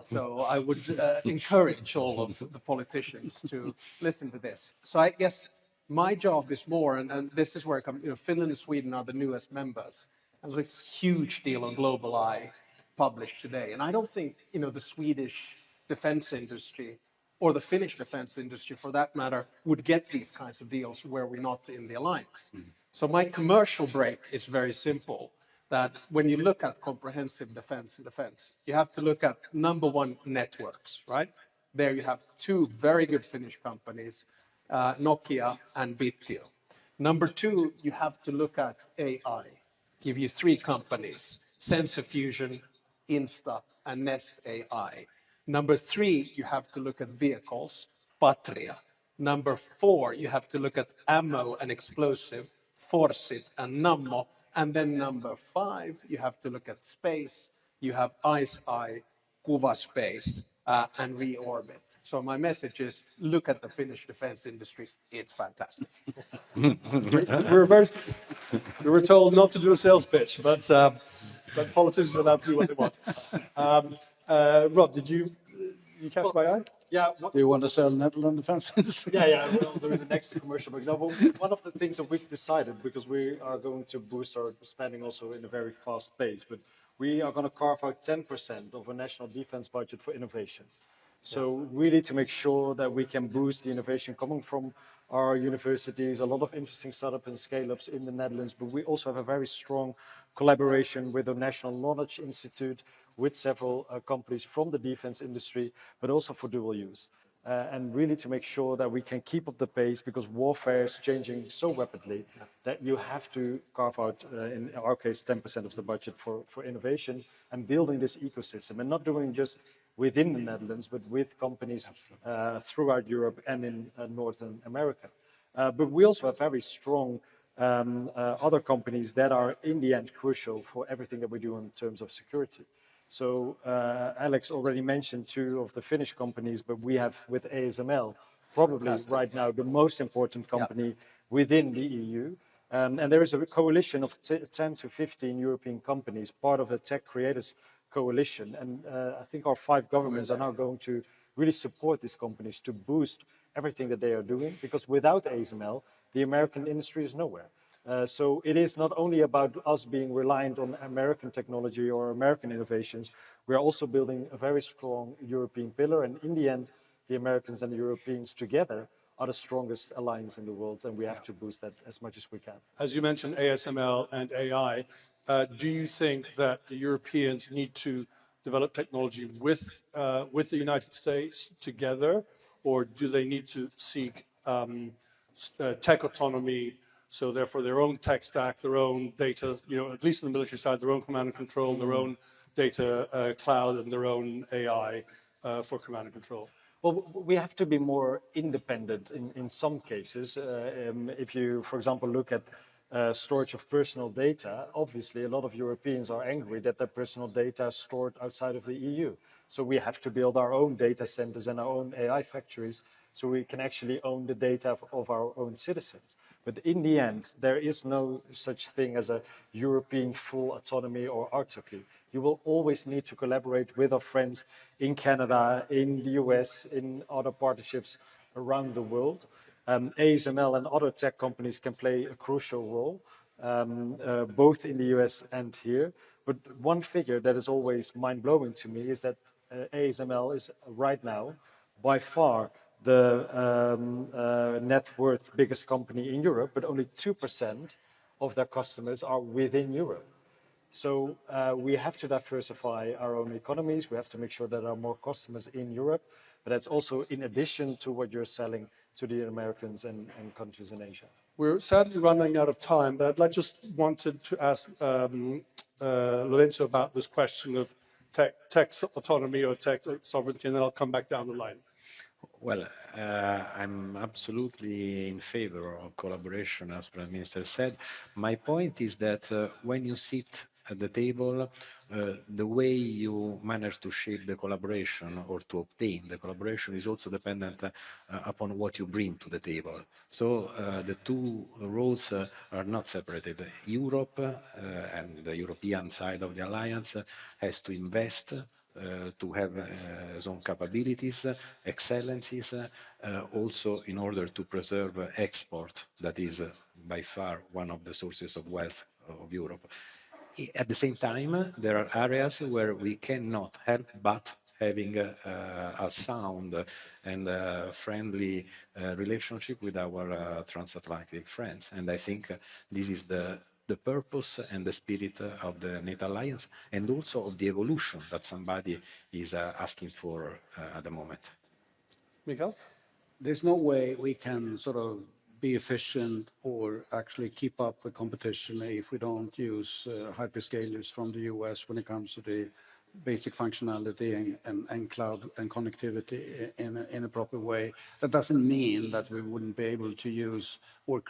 So I would encourage all of the politicians to listen to this. So I guess my job is more, and this is where I come, Finland and Sweden are the newest members. There's a huge deal on Global Eye published today. And I don't think, the Swedish defense industry or the Finnish defense industry, for that matter, would get these kinds of deals were we not in the alliance. So my commercial break is very simple, that when you look at comprehensive defense, you have to look at number one, networks, right? There you have two very good Finnish companies, Nokia and Bitio. Number two, you have to look at AI. Give you three companies, Sensor Fusion, Insta, and Nest AI. Number three, you have to look at vehicles, Patria. Number four, you have to look at ammo and explosive, Forsit and Nammo. And then number five, you have to look at space. You have ICEYE, Kuva Space, and Reorbit. So my message is, look at the Finnish defense industry. It's fantastic. We were told not to do a sales pitch, but politicians are allowed to do what they want. Rob, did you catch my eye? Yeah. Do you want to sell Netherlands defense industry? Yeah, we'll do the next commercial break. No, but one of the things that we've decided, because we are going to boost our spending also in a very fast pace, but we are going to carve out 10% of our national defense budget for innovation. So really to make sure that we can boost the innovation coming from our universities, a lot of interesting startups and scale-ups in the Netherlands, but we also have a very strong collaboration with the National Knowledge Institute, with several companies from the defense industry, but also for dual use. And really to make sure that we can keep up the pace, because warfare is changing so rapidly that you have to carve out, in our case, 10% of the budget for innovation and building this ecosystem, and not doing just within the Netherlands, but with companies throughout Europe and in Northern America. But we also have very strong other companies that are in the end crucial for everything that we do in terms of security. So Alex already mentioned two of the Finnish companies, but we have with ASML probably right now the most important company within the EU. And there is a coalition of 10 to 15 European companies, part of the Tech Creators Coalition. And I think our 5 governments are now going to really support these companies to boost everything that they are doing, because without ASML, the American industry is nowhere. So it is not only about us being reliant on American technology or American innovations, we're also building a very strong European pillar. And in the end, the Americans and the Europeans together are the strongest alliance in the world, and we have to boost that as much as we can. As you mentioned, ASML and AI, do you think that the Europeans need to develop technology with the United States together, or do they need to seek tech autonomy, so therefore their own tech stack, their own data, at least on the military side, their own command and control, their own data cloud, and their own AI for command and control? Well, we have to be more independent in some cases. If you, for example, look at storage of personal data, obviously a lot of Europeans are angry that their personal data is stored outside of the EU. So we have to build our own data centers and our own AI factories so we can actually own the data of our own citizens. But in the end, there is no such thing as a European full autonomy or autarky. You will always need to collaborate with our friends in Canada, in the US, in other partnerships around the world. ASML and other tech companies can play a crucial role, both in the US and here. But one figure that is always mind-blowing to me is that ASML is right now by far the net worth biggest company in Europe, but only 2% of their customers are within Europe. So we have to diversify our own economies. We have to make sure that there are more customers in Europe, but that's also in addition to what you're selling to the Americans and countries in Asia. We're sadly running out of time, but I just wanted to ask Lorenzo about this question of tech autonomy or tech sovereignty, and then I'll come back down the line. Well, I'm absolutely in favor of collaboration, as Prime Minister said. My point is that when you sit at the table, the way you manage to shape the collaboration or to obtain the collaboration is also dependent upon what you bring to the table. So the two roles are not separated. Europe and the European side of the alliance has to invest to have its own capabilities, excellencies, also in order to preserve export, that is by far one of the sources of wealth of Europe. At the same time, there are areas where we cannot help but having a sound and friendly relationship with our transatlantic friends. And I think this is the purpose and the spirit of the NATO alliance, and also of the evolution that somebody is asking for at the moment. Mikael? There's no way we can sort of be efficient or actually keep up with competition if we don't use hyperscalers from the US when it comes to the basic functionality and cloud and connectivity in a proper way. That doesn't mean that we wouldn't be able to use or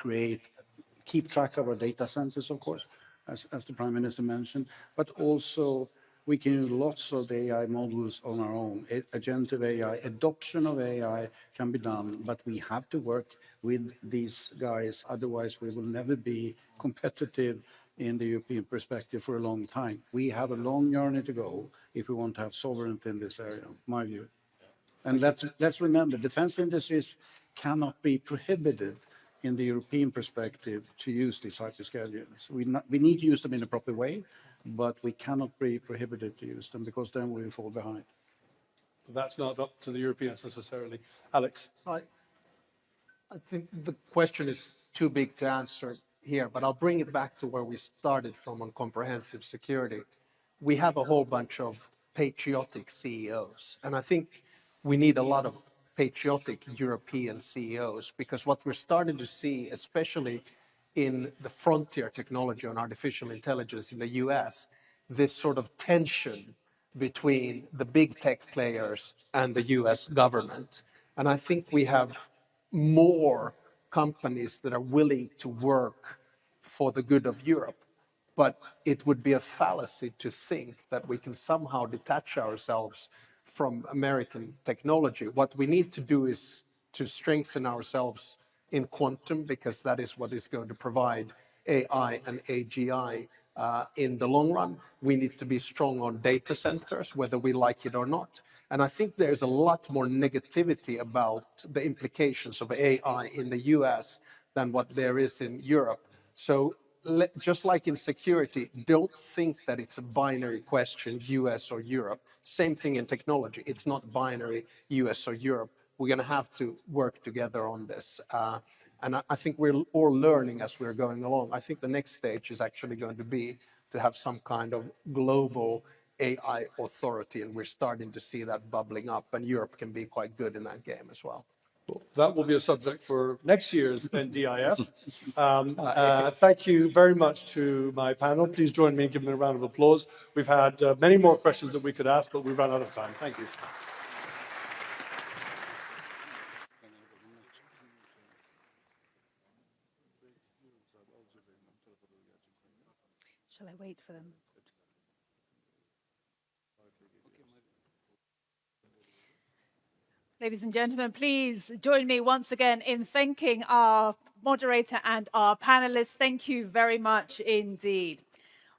keep track of our data centers, of course, as the Prime Minister mentioned, but also we can use lots of the AI models on our own. Agentive AI, adoption of AI can be done, but we have to work with these guys, otherwise we will never be competitive in the European perspective for a long time. We have a long journey to go if we want to have sovereignty in this area, my view. And let's remember, defense industries cannot be prohibited in the European perspective to use these hyperscalers. We need to use them in a proper way, but we cannot be prohibited to use them because then we will fall behind. That's not up to the Europeans necessarily. Alex? I think the question is too big to answer here, but I'll bring it back to where we started from on comprehensive security. We have a whole bunch of patriotic CEOs, and I think we need a lot of patriotic European CEOs, because what we're starting to see, especially in the frontier technology on artificial intelligence in the US, this sort of tension between the big tech players and the US government. And I think we have more companies that are willing to work for the good of Europe. But it would be a fallacy to think that we can somehow detach ourselves from American technology. What we need to do is to strengthen ourselves in quantum, because that is what is going to provide AI and AGI in the long run. We need to be strong on data centers, whether we like it or not. And I think there's a lot more negativity about the implications of AI in the US than what there is in Europe. So just like in security, don't think that it's a binary question, US or Europe. Same thing in technology. It's not binary, US or Europe. we're going to have to work together on this. And I think we're all learning as we're going along. I think the next stage is actually going to be to have some kind of global AI authority, and we're starting to see that bubbling up, and Europe can be quite good in that game as well. That will be a subject for next year's NDIF. Thank you very much to my panel. Please join me in giving a round of applause. We've had many more questions that we could ask, but we've run out of time. Thank you. Shall I wait for them? Ladies and gentlemen, please join me once again in thanking our moderator and our panelists. Thank you very much indeed.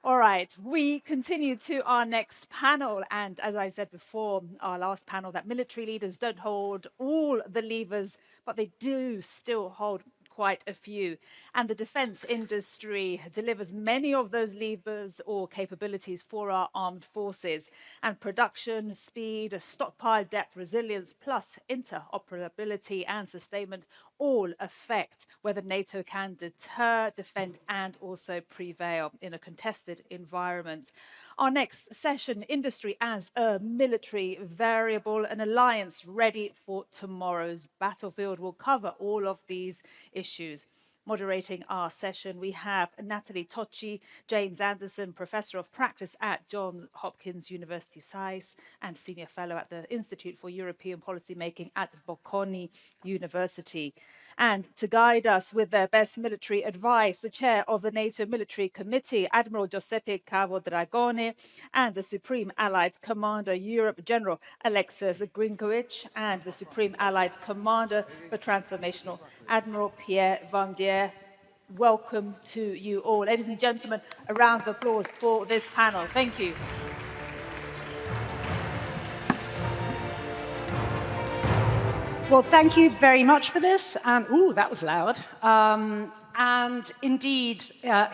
All right, we continue to our next panel. And as I said before, our last panel, that military leaders don't hold all the levers, but they do still hold quite a few. And the defense industry delivers many of those levers or capabilities for our armed forces. And production, speed, stockpile depth, resilience, plus interoperability and sustainment all affect whether NATO can deter, defend, and also prevail in a contested environment. Our next session, Industry as a Military Variable, an alliance ready for tomorrow's battlefield, will cover all of these issues. Moderating our session, we have Natalie Tocci, James Anderson, Professor of Practice at Johns Hopkins University SAIS and Senior Fellow at the Institute for European Policymaking at Bocconi University. And to guide us with their best military advice, the chair of the NATO Military Committee, Admiral Giuseppe Cavo Dragone, and the Supreme Allied Commander Europe, General Alexis Grinkovich, and the Supreme Allied Commander for Transformational, Admiral Pierre Vandier. Welcome to you all. Ladies and gentlemen, a round of applause for this panel. Thank you. Well, thank you very much for this. Ooh, that was loud. And indeed,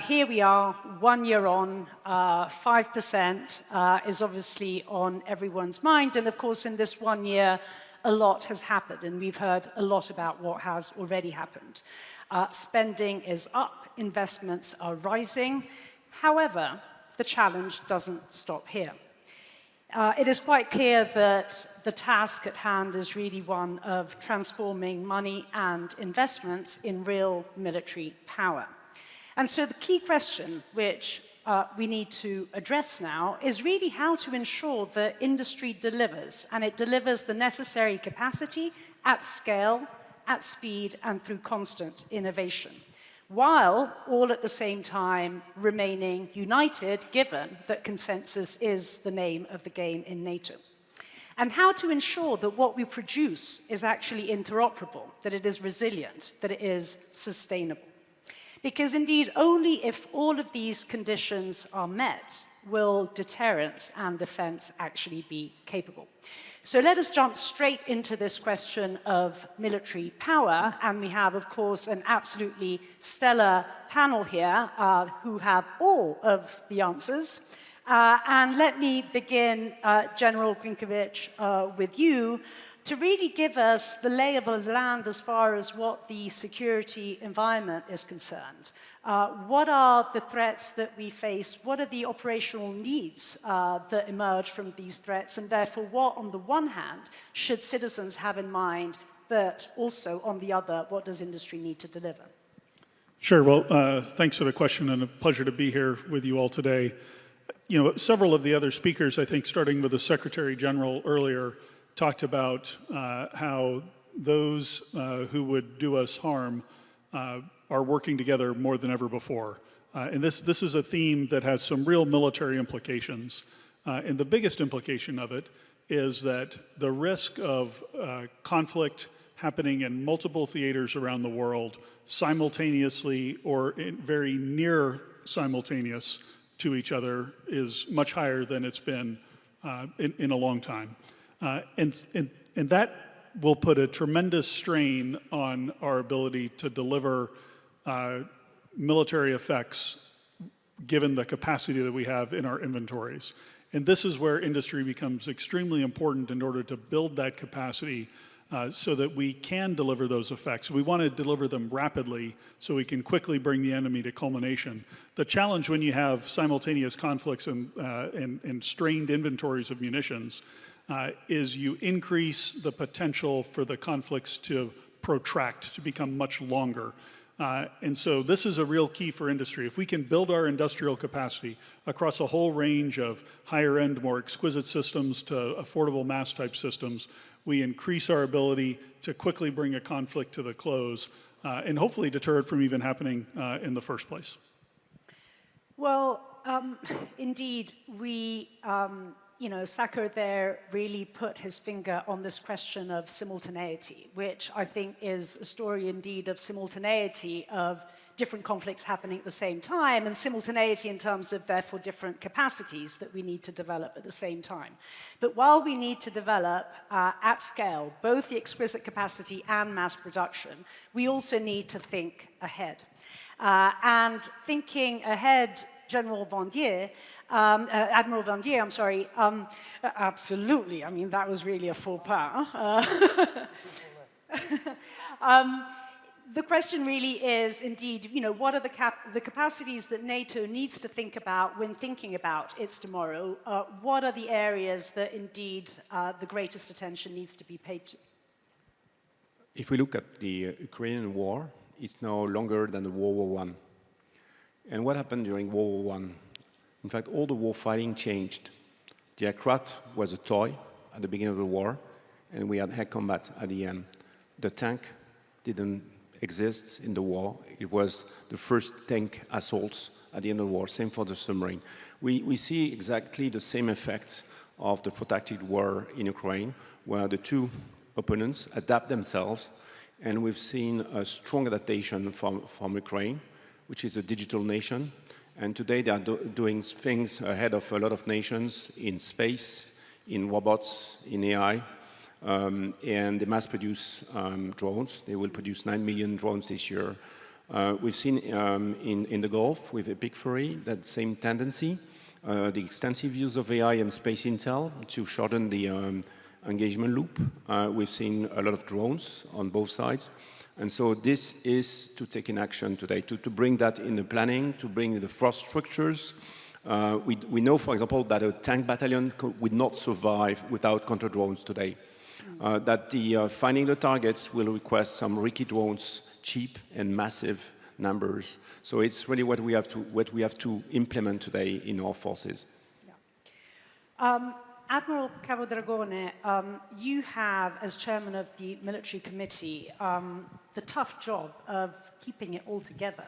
here we are, 1 year on, 5% is obviously on everyone's mind. And of course, in this 1 year, a lot has happened, and we've heard a lot about what has already happened. Spending is up, investments are rising. However, the challenge doesn't stop here. It is quite clear that the task at hand is really one of transforming money and investments in real military power. And so the key question which we need to address now is really how to ensure that industry delivers, and it delivers the necessary capacity at scale, at speed, and through constant innovation, while all at the same time remaining united, given that consensus is the name of the game in NATO. And how to ensure that what we produce is actually interoperable, that it is resilient, that it is sustainable. Because indeed, only if all of these conditions are met will deterrence and defense actually be capable. So let us jump straight into this question of military power. And we have, of course, an absolutely stellar panel here who have all of the answers. And let me begin, General Grinkovich, with you, to really give us the lay of the land as far as what the security environment is concerned. What are the threats that we face? What are the operational needs that emerge from these threats? And therefore, what, on the one hand, should citizens have in mind, but also, on the other, what does industry need to deliver? Sure. Well, thanks for the question, and a pleasure to be here with you all today. You know, several of the other speakers, I think, starting with the Secretary General earlier, talked about how those who would do us harm are working together more than ever before. And this is a theme that has some real military implications. And the biggest implication of it is that the risk of conflict happening in multiple theaters around the world simultaneously or very near simultaneous to each other is much higher than it's been in a long time. And that will put a tremendous strain on our ability to deliver military effects given the capacity that we have in our inventories. And this is where industry becomes extremely important in order to build that capacity so that we can deliver those effects. We want to deliver them rapidly so we can quickly bring the enemy to culmination. The challenge when you have simultaneous conflicts and strained inventories of munitions is you increase the potential for the conflicts to protract, to become much longer. And so this is a real key for industry. If we can build our industrial capacity across a whole range of higher end, more exquisite systems to affordable mass type systems, we increase our ability to quickly bring a conflict to the close and hopefully deter it from even happening in the first place. Well, indeed, we, Saker there really put his finger on this question of simultaneity, which I think is a story indeed of simultaneity of different conflicts happening at the same time, and simultaneity in terms of, therefore, different capacities that we need to develop at the same time. But while we need to develop at scale both the exquisite capacity and mass production, we also need to think ahead. And thinking ahead, Admiral Vandier, I'm sorry, absolutely, I mean, that was really a faux pas. The question really is, indeed, what are the capacities that NATO needs to think about when thinking about its tomorrow? What are the areas that, indeed, the greatest attention needs to be paid to? If we look at the Ukrainian war, it's no longer than the World War I. And what happened during World War I? In fact, all the war fighting changed. The aircraft was a toy at the beginning of the war, and we had air combat at the end. The tank didn't exist in the war. It was the first tank assaults at the end of the war. Same for the submarine. We see exactly the same effects of the protracted war in Ukraine, where the two opponents adapt themselves, and we've seen a strong adaptation from Ukraine, which is a digital nation. And today they are doing things ahead of a lot of nations in space, in robots, in AI, and they mass produce drones. They will produce 9 million drones this year. We've seen in the Gulf with Epic Fury that same tendency, the extensive use of AI and space intel to shorten the engagement loop. We've seen a lot of drones on both sides. And so this is to take in action today, to bring that in the planning, to bring the force structures. We know, for example, that a tank battalion would not survive without counter-drones today. That finding the targets will require some risky drones, cheap and massive numbers. So it's really what we have to implement today in our forces. Yeah. Admiral Cavodragone, you have, as chairman of the military committee, the tough job of keeping it all together.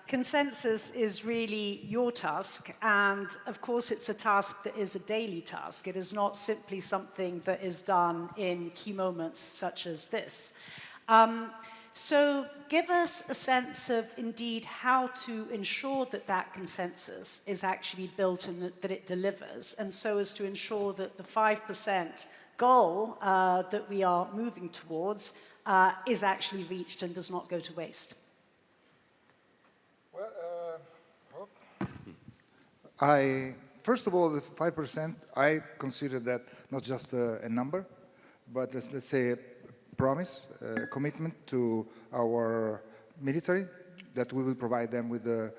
Consensus is really your task, and of course it's a task that is a daily task. It is not simply something that is done in key moments such as this. So give us a sense of, indeed, how to ensure that that consensus is actually built and that it delivers, and so as to ensure that the 5% goal that we are moving towards is actually reached and does not go to waste. Well, first of all, the 5%, I consider that not just a number, but let's say a promise, a commitment to our military that we will provide them with the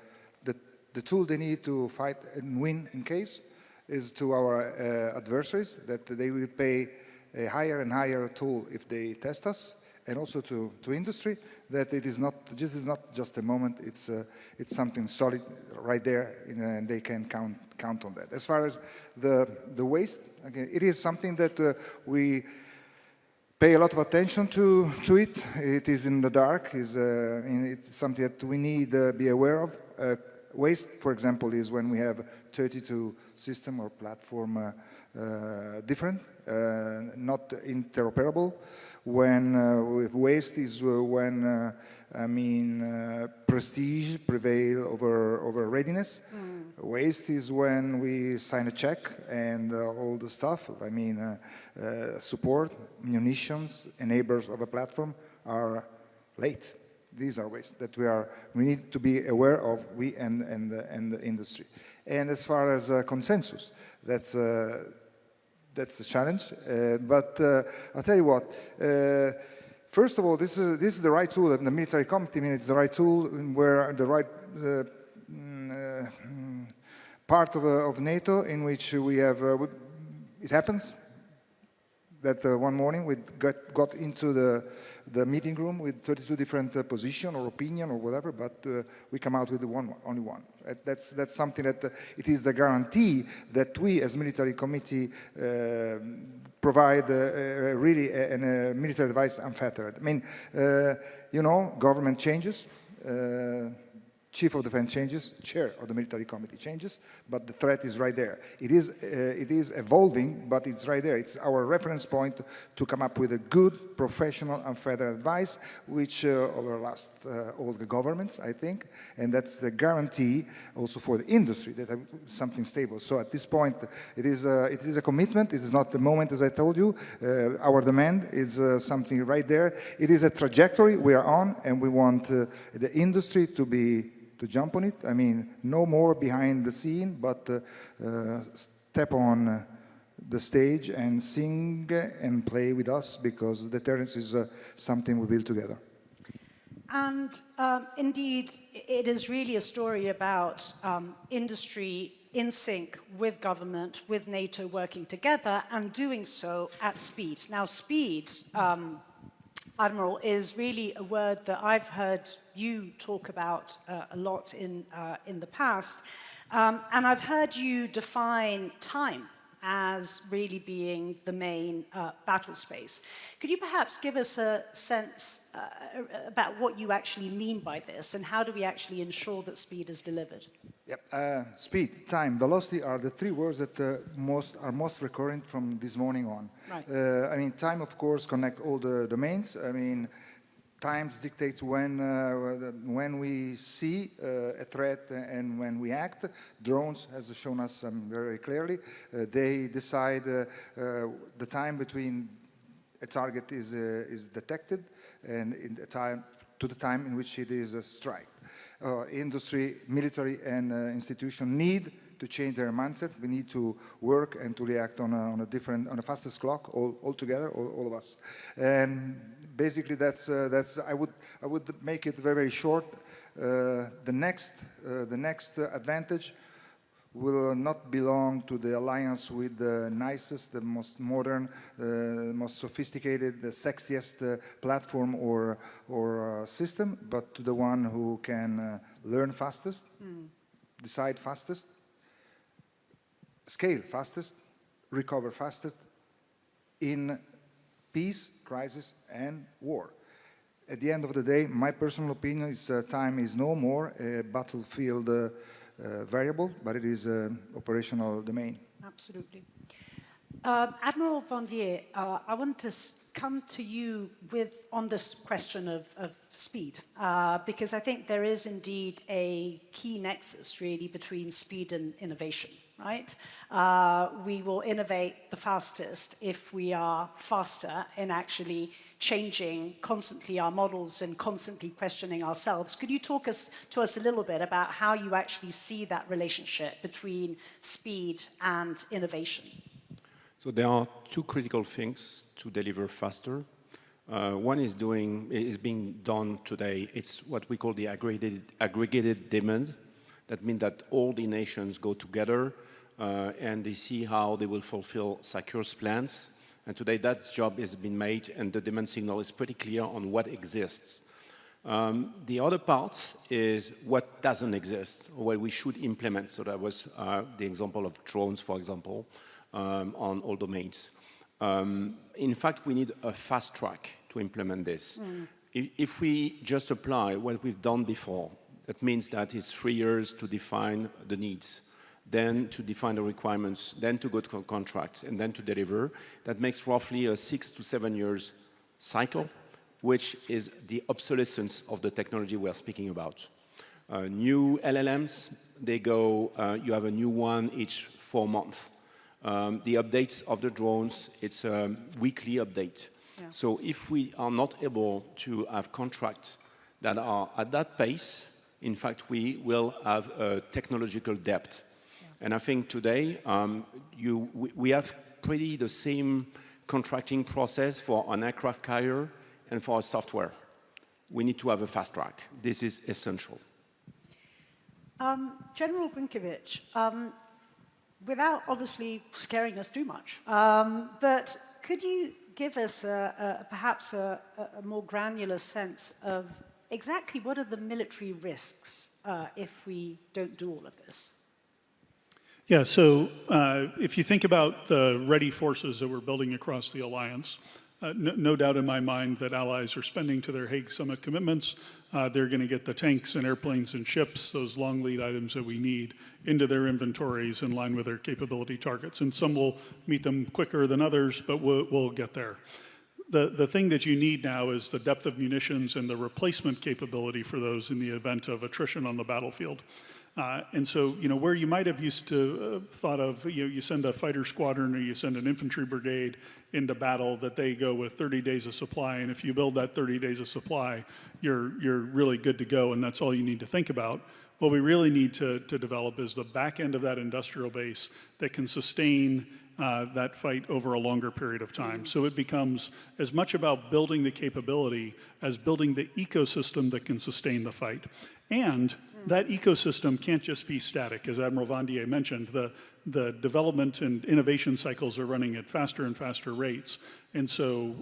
tool they need to fight and win in case, is to our adversaries that they will pay a higher and higher tool if they test us, and also to industry that this is not just a moment, it's something solid right there, and they can count on that. As far as the waste, again, it is something that we pay a lot of attention to it. It is in the dark. It's something that we need to be aware of. Waste, for example, is when we have 32 system or platform different, not interoperable. When waste is when prestige prevail over readiness. Waste is when we sign a check and all the stuff, support, munitions, enablers of a platform are late. These are waste that we need to be aware of, we and the industry. And as far as consensus, that's that's the challenge. But I'll tell you what. First of all, this is the right tool. The military committee, I mean, it's the right tool where the right part of NATO in which we have. It happens that one morning we got into the meeting room with 32 different position or opinion or whatever, but we come out with only one. That's something that it is the guarantee that we as military committee provide really a military advice unfettered. I mean, you know, government changes, Chief of Defense changes, Chair of the Military Committee changes, but the threat is right there. It is evolving, but it's right there. It's our reference point to come up with a good, professional, unfettered advice, which overlasts all the governments, I think, and that's the guarantee also for the industry that something stable. So at this point, it is a commitment. It is not the moment, as I told you. Our demand is something right there. It is a trajectory we are on, and we want the industry to jump on it. I mean, no more behind the scene, but step on the stage and sing and play with us, because deterrence is something we build together. And indeed, it is really a story about industry in sync with government, with NATO working together, and doing so at speed. Now, speed, Admiral, is really a word that I've heard you talk about a lot in the past. And I've heard you define time as really being the main battle space. Could you perhaps give us a sense about what you actually mean by this, and how do we actually ensure that speed is delivered? Yep. Speed, time, velocity are the three words that are most recurrent from this morning on. Right. I mean, time, of course, connect all the domains. I mean, time dictates when we see a threat and when we act. Drones, has shown us very clearly, they decide the time between a target is detected and to the time in which it is struck. Industry, military, and institution need to change their mindset. We need to work and to react on a fastest clock all together, all of us. And basically, that's I would make it very short. The next advantage will not belong to the alliance with the nicest, the most modern, the most sophisticated, the sexiest platform or system, but to the one who can learn fastest, decide fastest, scale fastest, recover fastest in peace, crisis, and war. At the end of the day, my personal opinion is time is no more a battlefield variable, but it is an operational domain. Absolutely. Admiral Vandier, I want to come to you on this question of speed, because I think there is indeed a key nexus really between speed and innovation, right? We will innovate the fastest if we are faster in actually changing constantly our models and constantly questioning ourselves. Could you talk to us a little bit about how you actually see that relationship between speed and innovation? So there are two critical things to deliver faster. One is being done today. It's what we call the aggregated demand. That means that all the nations go together and they see how they will fulfill SACEUR's plans. And today that job has been made, and the demand signal is pretty clear on what exists. The other part is what doesn't exist, or what we should implement. So that was the example of drones, for example, on all domains. In fact, we need a fast track to implement this. If we just apply what we've done before, that means that it's 3 years to define the needs, then to define the requirements, then to go to contracts, and then to deliver. That makes roughly a 6 to 7 years cycle, which is the obsolescence of the technology we are speaking about. New LLMs, they go, you have a new one each 4 months. The updates of the drones, it's a weekly update. Yeah. So if we are not able to have contracts that are at that pace, in fact, we will have a technological debt. Yeah. And I think today, we have pretty the same contracting process for an aircraft carrier and for software. We need to have a fast track. This is essential. General Brinkovich, without obviously scaring us too much, but could you give us perhaps a more granular sense of exactly what are the military risks if we don't do all of this? Yeah, so if you think about the ready forces that we're building across the alliance, no doubt in my mind that allies are spending to their Hague Summit commitments. They're going to get the tanks and airplanes and ships, those long lead items that we need, into their inventories in line with their capability targets. And some will meet them quicker than others, but we'll get there. The thing that you need now is the depth of munitions and the replacement capability for those in the event of attrition on the battlefield. And so, where you might have used to thought of, you send a fighter squadron or you send an infantry brigade into battle, that they go with 30 days of supply. And if you build that 30 days of supply, you're really good to go. And that's all you need to think about. What we really need to develop is the back end of that industrial base that can sustain that fight over a longer period of time. So it becomes as much about building the capability as building the ecosystem that can sustain the fight. And that ecosystem can't just be static. As Admiral Vandier mentioned, the development and innovation cycles are running at faster and faster rates. And so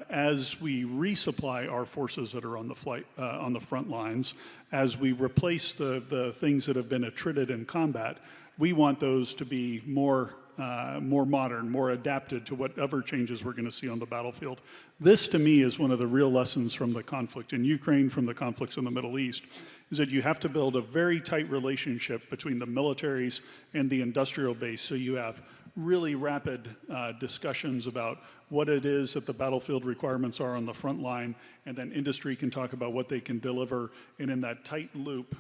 as we resupply our forces that are on the front lines, as we replace the things that have been attrited in combat, we want those to be more modern, more adapted to whatever changes we're going to see on the battlefield. This, to me, is one of the real lessons from the conflict in Ukraine, from the conflicts in the Middle East, is that you have to build a very tight relationship between the militaries and the industrial base, so you have really rapid discussions about what it is that the battlefield requirements are on the front line, and then industry can talk about what they can deliver, and in that tight loop,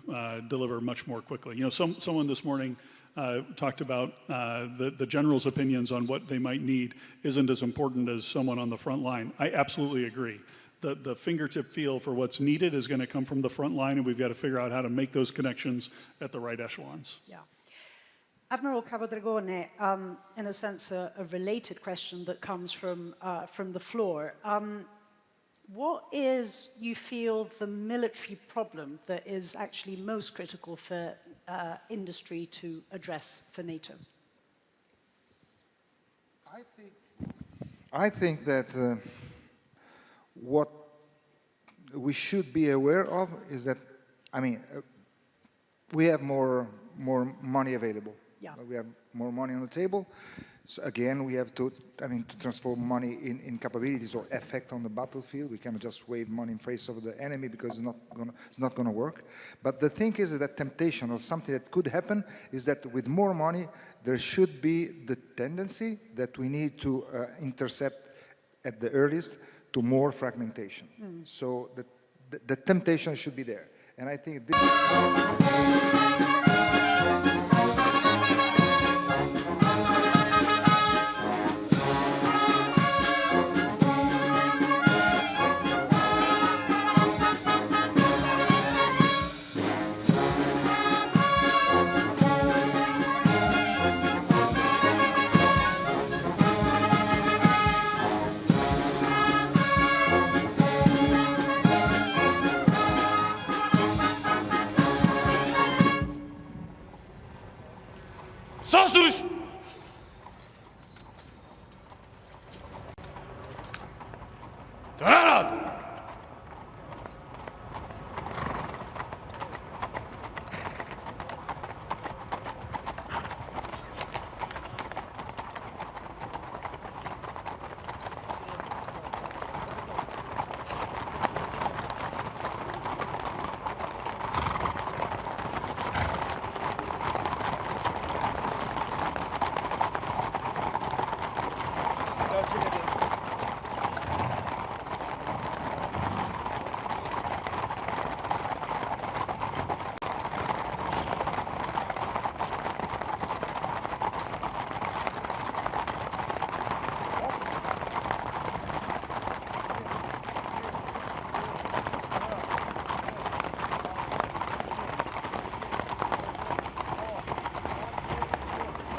deliver much more quickly. Someone this morning talked about the general's opinions on what they might need isn't as important as someone on the front line. I absolutely agree. The fingertip feel for what's needed is going to come from the front line, and we've got to figure out how to make those connections at the right echelons. Yeah. Admiral Capodragone, in a sense, a related question that comes from the floor. What is, you feel, the military problem that is actually most critical for industry to address for NATO? I think that what we should be aware of is that, we have more money available. Yeah. We have more money on the table. So again, we have to transform money in capabilities or effect on the battlefield. We cannot just wave money in face of the enemy because it's not gonna work. But the thing is that temptation or something that could happen is that with more money, there should be the tendency that we need to intercept at the earliest to more fragmentation. So the temptation should be there. And I think this Sağ duruş. Döner at.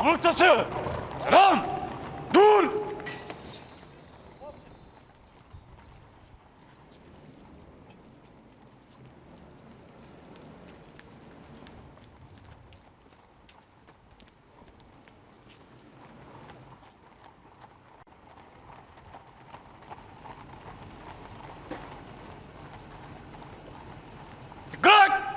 Noktası. Selam. Dur! Dikkat!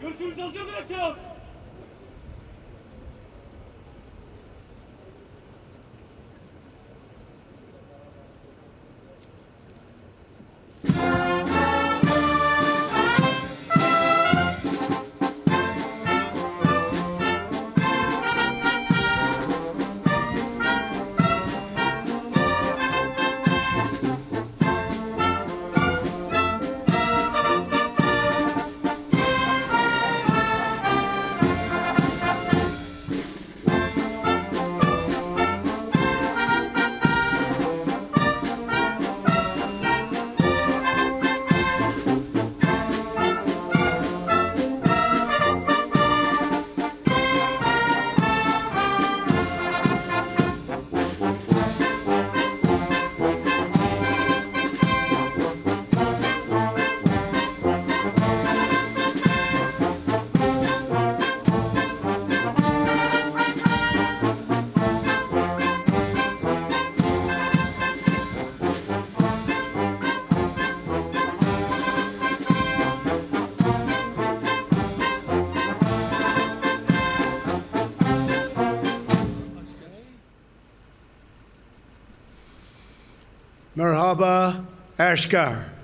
Görüşürüz, hazır bırakacağım. Merhaba, Ashkar.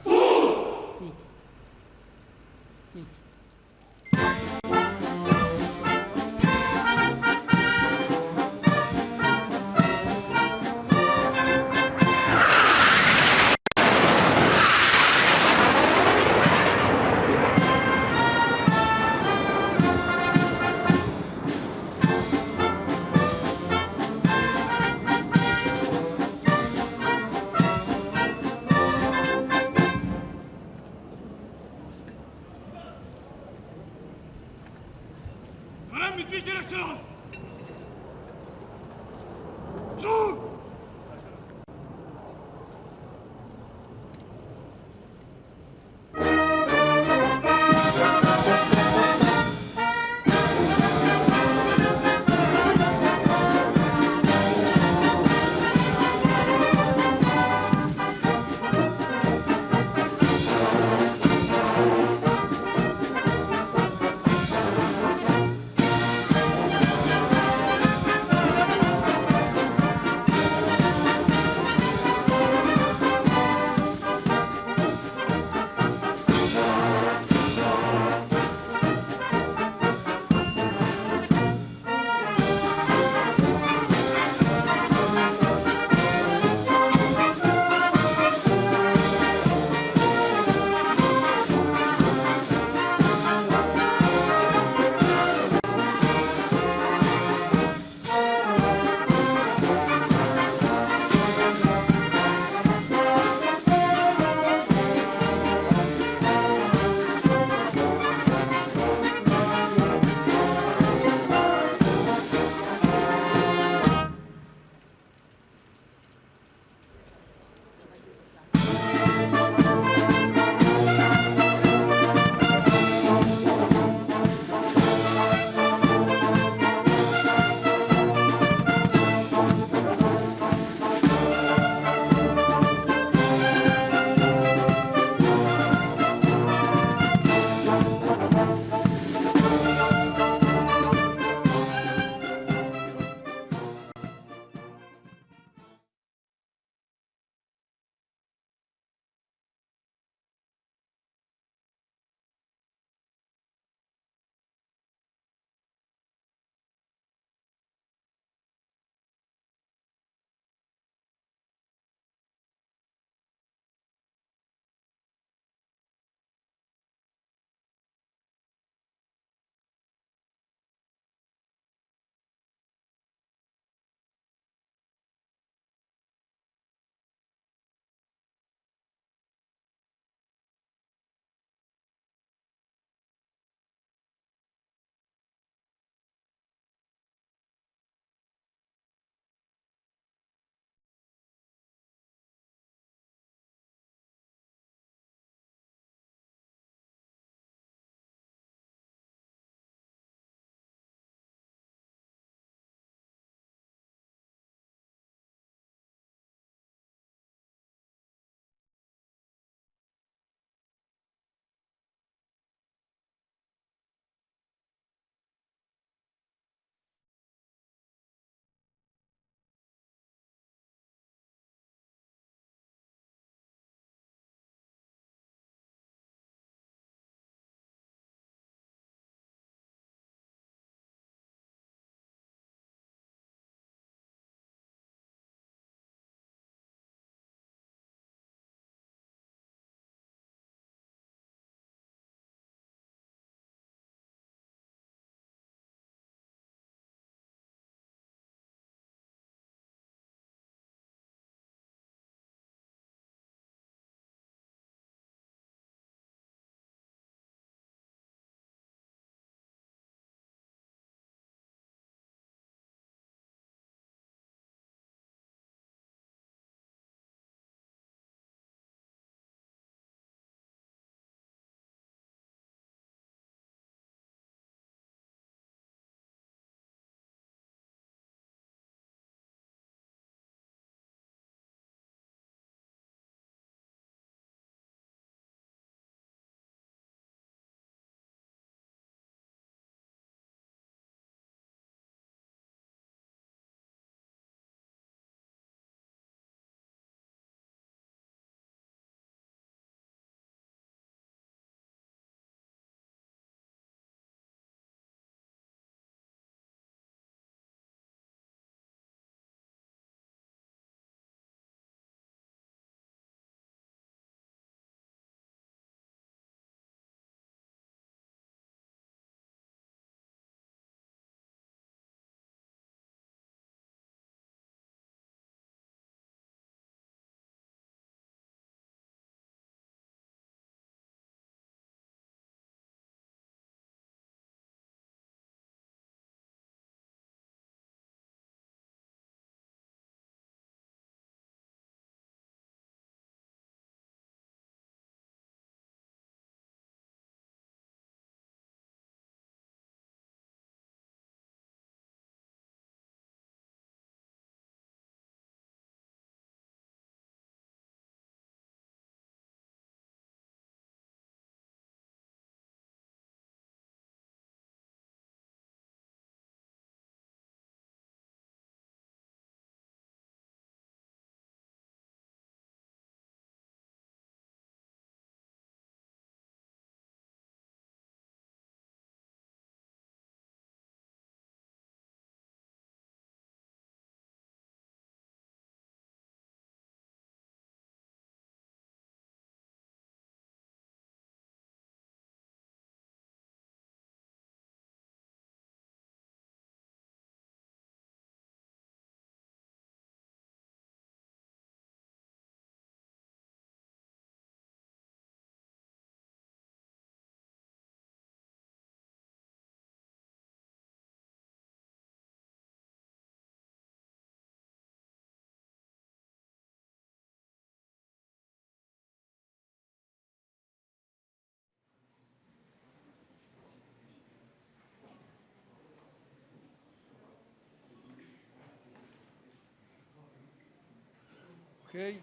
Okay.